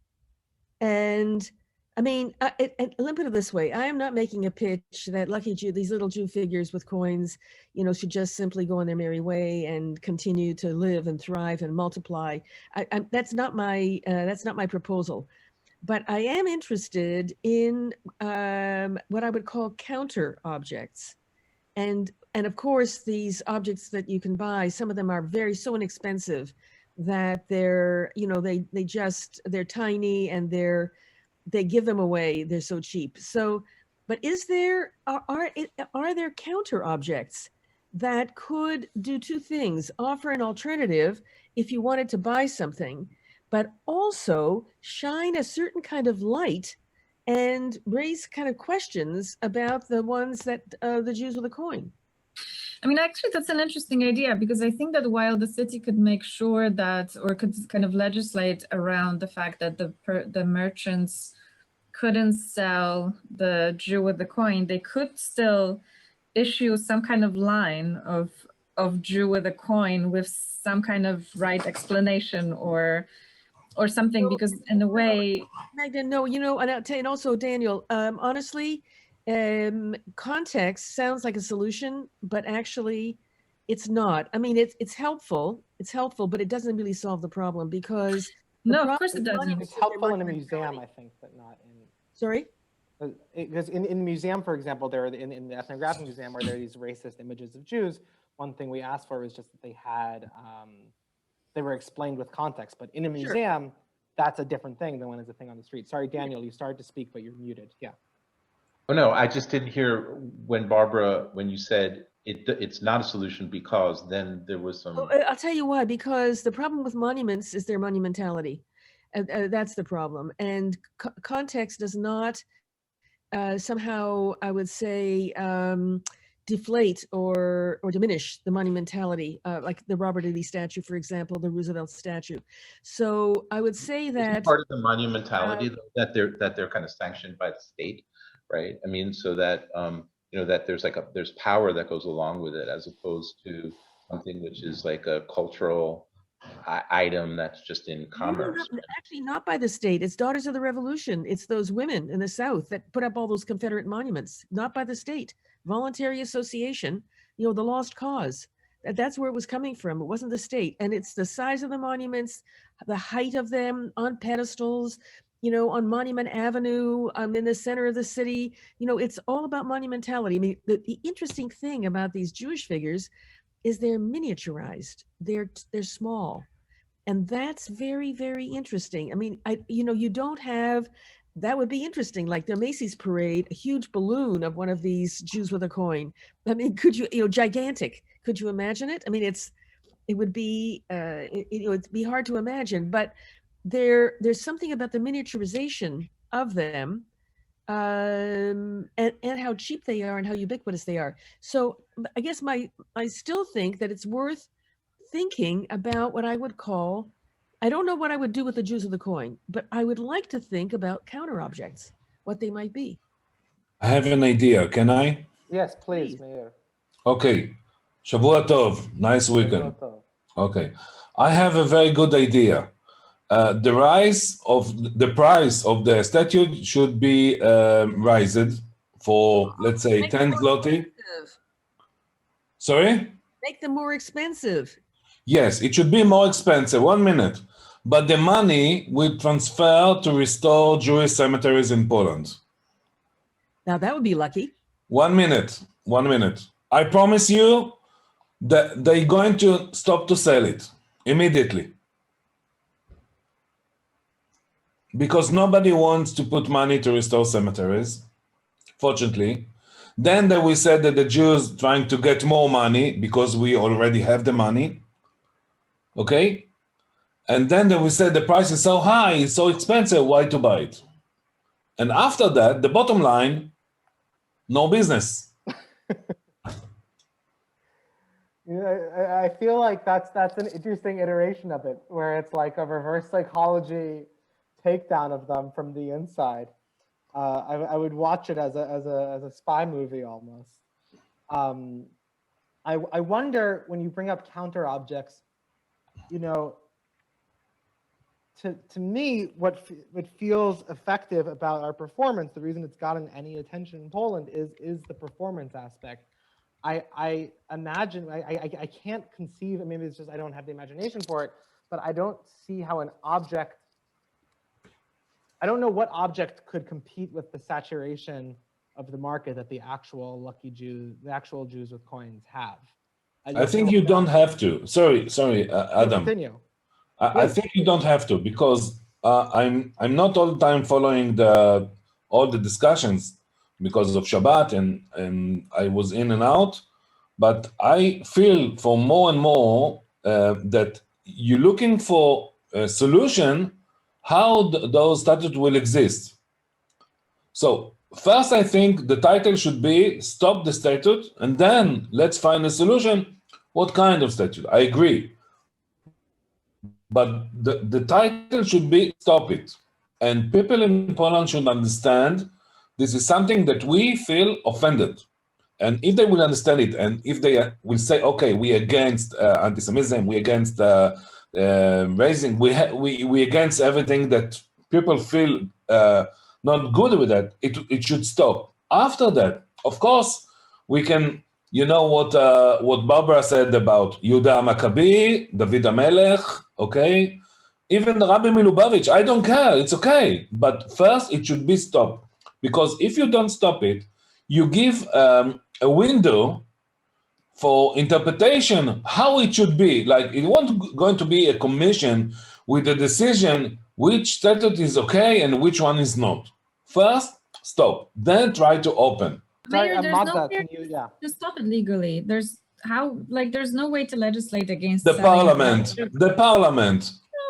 And I mean, let me put it this way. I am not making a pitch that Lucky Jew, these little Jew figures with coins, should just simply go on their merry way and continue to live and thrive and multiply. That's not my proposal. But I am interested in what I would call counter objects. And of course, these objects that you can buy, some of them are so inexpensive that they're, they're tiny and they give them away. They're so cheap. So, but are there counter objects that could do two things? Offer an alternative if you wanted to buy something, but also shine a certain kind of light and raise kind of questions about the ones that the Jews with a coin. I mean, actually, that's an interesting idea, because I think that while the city could make sure that, or could kind of legislate around the fact that the merchants couldn't sell the Jew with the coin, they could still issue some kind of line of Jew with a coin with some kind of right explanation or something, because in a way, Magda, no, and I'll tell you, and also Daniel, honestly, context sounds like a solution, but actually It's not. I mean, it's helpful. It's helpful, but it doesn't really solve the problem because No, of course it doesn't. It's helpful in a museum, I think, but not in. Sorry? Because in the museum, for example, there are in the ethnographic museum where there are these racist images of Jews. One thing we asked for was just that they had, they were explained with context. But in a museum, that's a different thing than when it's a thing on the street. Sorry, Daniel, you started to speak, but you're muted. Yeah. Oh no, I just didn't hear when Barbara, when you said it's not a solution because then there was some. Well, I'll tell you why. Because the problem with monuments is their monumentality. That's the problem. And context does not somehow, I would say, deflate or diminish the monumentality, like the Robert E. Lee statue, for example, the Roosevelt statue. So I would say that part of the monumentality that they're kind of sanctioned by the state, right? I mean, so that you know, that there's power that goes along with it, as opposed to something which is like a cultural item that's just in commerce. Actually, not by the state. It's Daughters of the Revolution. It's those women in the South that put up all those Confederate monuments, not by the state. Voluntary association, you know, the lost cause. That's where it was coming from. It wasn't the state. And it's the size of the monuments, the height of them on pedestals, you know, on Monument Avenue, in the center of the city. You know, it's all about monumentality. I mean, the interesting thing about these Jewish figures is they're miniaturized. They're small. And that's very, very interesting. I mean, you know, you don't have, that would be interesting, like the Macy's parade, a huge balloon of one of these Jews with a coin. I mean, could you, you know, gigantic. Could you imagine it? I mean, it would be, you know, it'd be hard to imagine, but there's something about the miniaturization of them and how cheap they are and how ubiquitous they are. So I guess I still think that it's worth thinking about what I would call, I don't know what I would do with the Jews of the coin, but I would like to think about counter objects, what they might be. I have an idea. Can I? Yes, please, Mayor. Okay. Shavua Tov. Nice weekend. Okay. I have a very good idea. The price of the statue should be raised for, let's say, 10 zloty. Sorry? Make them more expensive. Yes, it should be more expensive. 1 minute. But the money will transfer to restore Jewish cemeteries in Poland. Now that would be lucky. 1 minute. 1 minute. I promise you that they're going to stop to sell it immediately. Because nobody wants to put money to restore cemeteries, fortunately. Then they will say that the Jews trying to get more money because we already have the money. Okay? And then they will say the price is so high, it's so expensive, why to buy it? And after that, the bottom line, no business. Yeah, I feel like that's an interesting iteration of it, where it's like a reverse psychology takedown of them from the inside. I would watch it as a spy movie almost. I wonder, when you bring up counter objects, you know, to me, what feels effective about our performance, the reason it's gotten any attention in Poland is the performance aspect. I imagine, I can't conceive, maybe it's just I don't have the imagination for it, but I don't see how an object, I don't know what object could compete with the saturation of the market that the actual lucky Jews, the actual Jews with coins have. I think you don't have to. Sorry, Adam. Continue. I think you don't have to, because I'm not all the time following all the discussions because of Shabbat and I was in and out, but I feel for more and more that you're looking for a solution how those statutes will exist. So first, I think the title should be Stop the Statute, and then let's find a solution. What kind of statute? I agree. But the title should be Stop It. And people in Poland should understand this is something that we feel offended. And if they will understand it, and if they will say, okay, we against anti-Semitism, we against raising, we against everything that people feel not good with that, it should stop. After that, of course, we can, you know what Barbara said about Yehuda Maccabi, David HaMelech, okay? Even Rabbi Milubavitch, I don't care, it's okay. But first, it should be stopped. Because if you don't stop it, you give a window for interpretation how it should be. Like, it won't going to be a commission with a decision which statute is okay and which one is not. First, stop, then try to open. Sorry, Mayor, there's Magda, no way can you, yeah. to stop it legally. There's no way to legislate against The selling parliament, the parliament.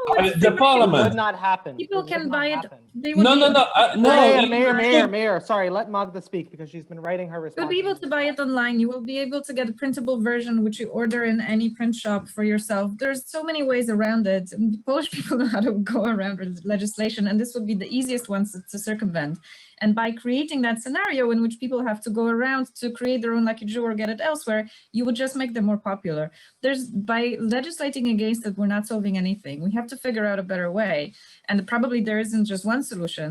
The It parliament. would not happen. People It can would not buy it. happen. They would Mayor, sorry, let Magda speak because she's been writing her response. You'll be able to buy it online. You will be able to get a printable version, which you order in any print shop for yourself. There's so many ways around it. And Polish people know how to go around legislation, and this would be the easiest ones to circumvent. And by creating that scenario in which people have to go around to create their own Lucky Jew or get it elsewhere, you would just make them more popular. By legislating against it, we're not solving anything. We have to figure out a better way. And probably there isn't just one solution,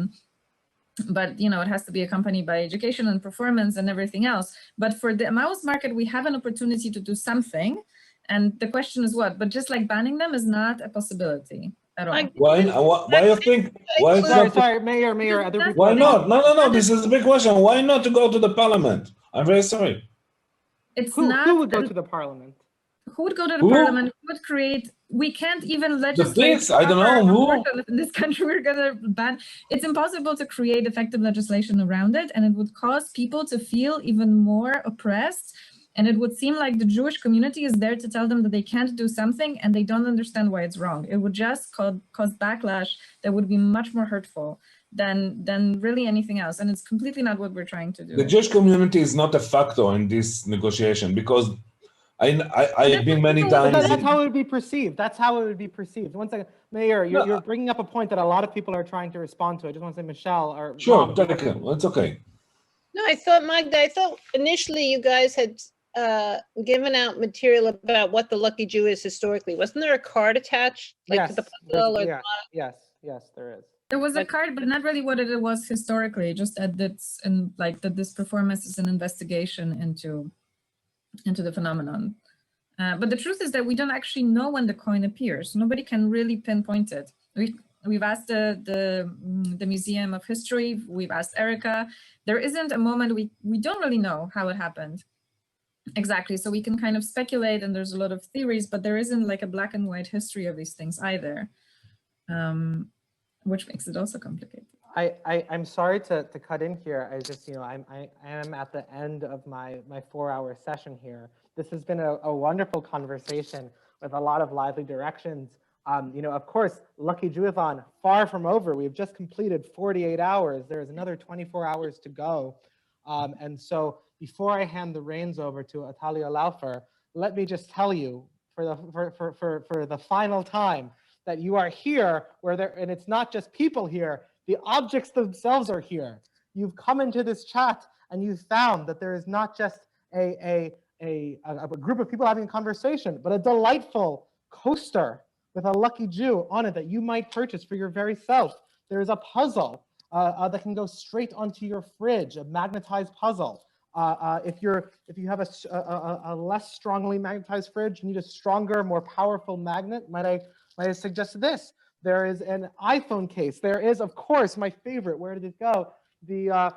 but it has to be accompanied by education and performance and everything else. But for the Emmaus market, we have an opportunity to do something. And the question is what? But just like banning them is not a possibility at all. Why you think? Why it's not? Sorry, Mayor. Why not? No. This is a big question. Why not to go to the parliament? I'm very sorry. Who would go to the parliament? Who would go to the parliament? Who would create? We can't even legislate. I don't know who. In this country, we're going to ban. It's impossible to create effective legislation around it, and it would cause people to feel even more oppressed. And it would seem like the Jewish community is there to tell them that they can't do something, and they don't understand why it's wrong. It would just cause backlash that would be much more hurtful than really anything else. And it's completely not what we're trying to do. The Jewish community is not a factor in this negotiation because I've been many times. That's how it would be perceived. That's how it would be perceived. One second, Mayor, you're bringing up a point that a lot of people are trying to respond to. I just want to say, Michelle, or sure, it's okay. No, Magda, I thought initially you guys had given out material about what the Lucky Jew is historically. Wasn't there a card attached, to the puzzle? Yes, there is. There was a card, but not really what it was historically. Just that this performance is an investigation into the phenomenon. But the truth is that we don't actually know when the coin appears. Nobody can really pinpoint it. We've asked the Museum of History. We've asked Erica. There isn't a moment. We don't really know how it happened. Exactly. So we can kind of speculate, and there's a lot of theories, but there isn't like a black and white history of these things either, which makes it also complicated. I'm sorry to cut in here. I just, I am at the end of my 4-hour session here. This has been a wonderful conversation with a lot of lively directions. Of course, Lucky Jewathon, far from over. We've just completed 48 hours. There's another 24 hours to go. And so before I hand the reins over to Atalia Laufer, let me just tell you for the final time that you are here and it's not just people here, the objects themselves are here. You've come into this chat and you've found that there is not just a group of people having a conversation, but a delightful coaster with a Lucky Jew on it that you might purchase for your very self. There is a puzzle that can go straight onto your fridge, a magnetized puzzle. If you have a less strongly magnetized fridge, you need a stronger, more powerful magnet. Might I suggest this? There is an iPhone case. There is, of course, my favorite. Where did it go? The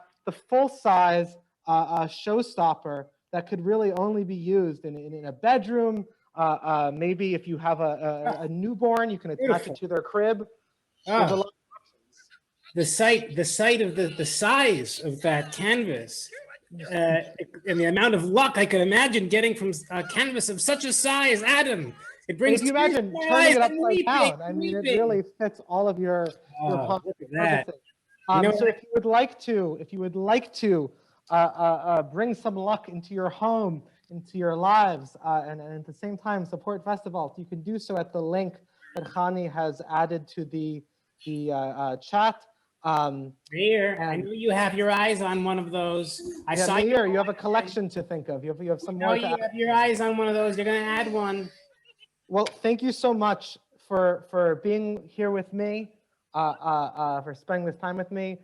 full-size showstopper that could really only be used in a bedroom. Maybe if you have a newborn, you can attach it to their crib. The sight of the size of that canvas and the amount of luck I can imagine getting from a canvas of such a size, Adam. It brings. If you imagine turning it upside down, I mean, it really fits all of your purposes. So if you would like to bring some luck into your home, into your lives, and at the same time support festivals, you can do so at the link that Hani has added to the chat. Mayor, I know you have your eyes on one of those. Mayor, you have a collection to think of. You have some more. You have your eyes on one of those. You're going to add one. Well, thank you so much for being here with me, for spending this time with me.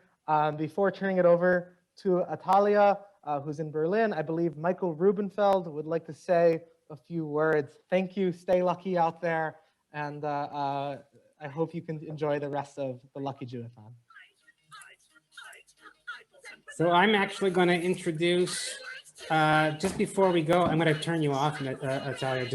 Before turning it over to Atalia, who's in Berlin. I believe Michael Rubenfeld would like to say a few words. Thank you, stay lucky out there, and I hope you can enjoy the rest of the Lucky Jewathon. So I'm actually going to introduce, just before we go, I'm going to turn you off, Natalia, just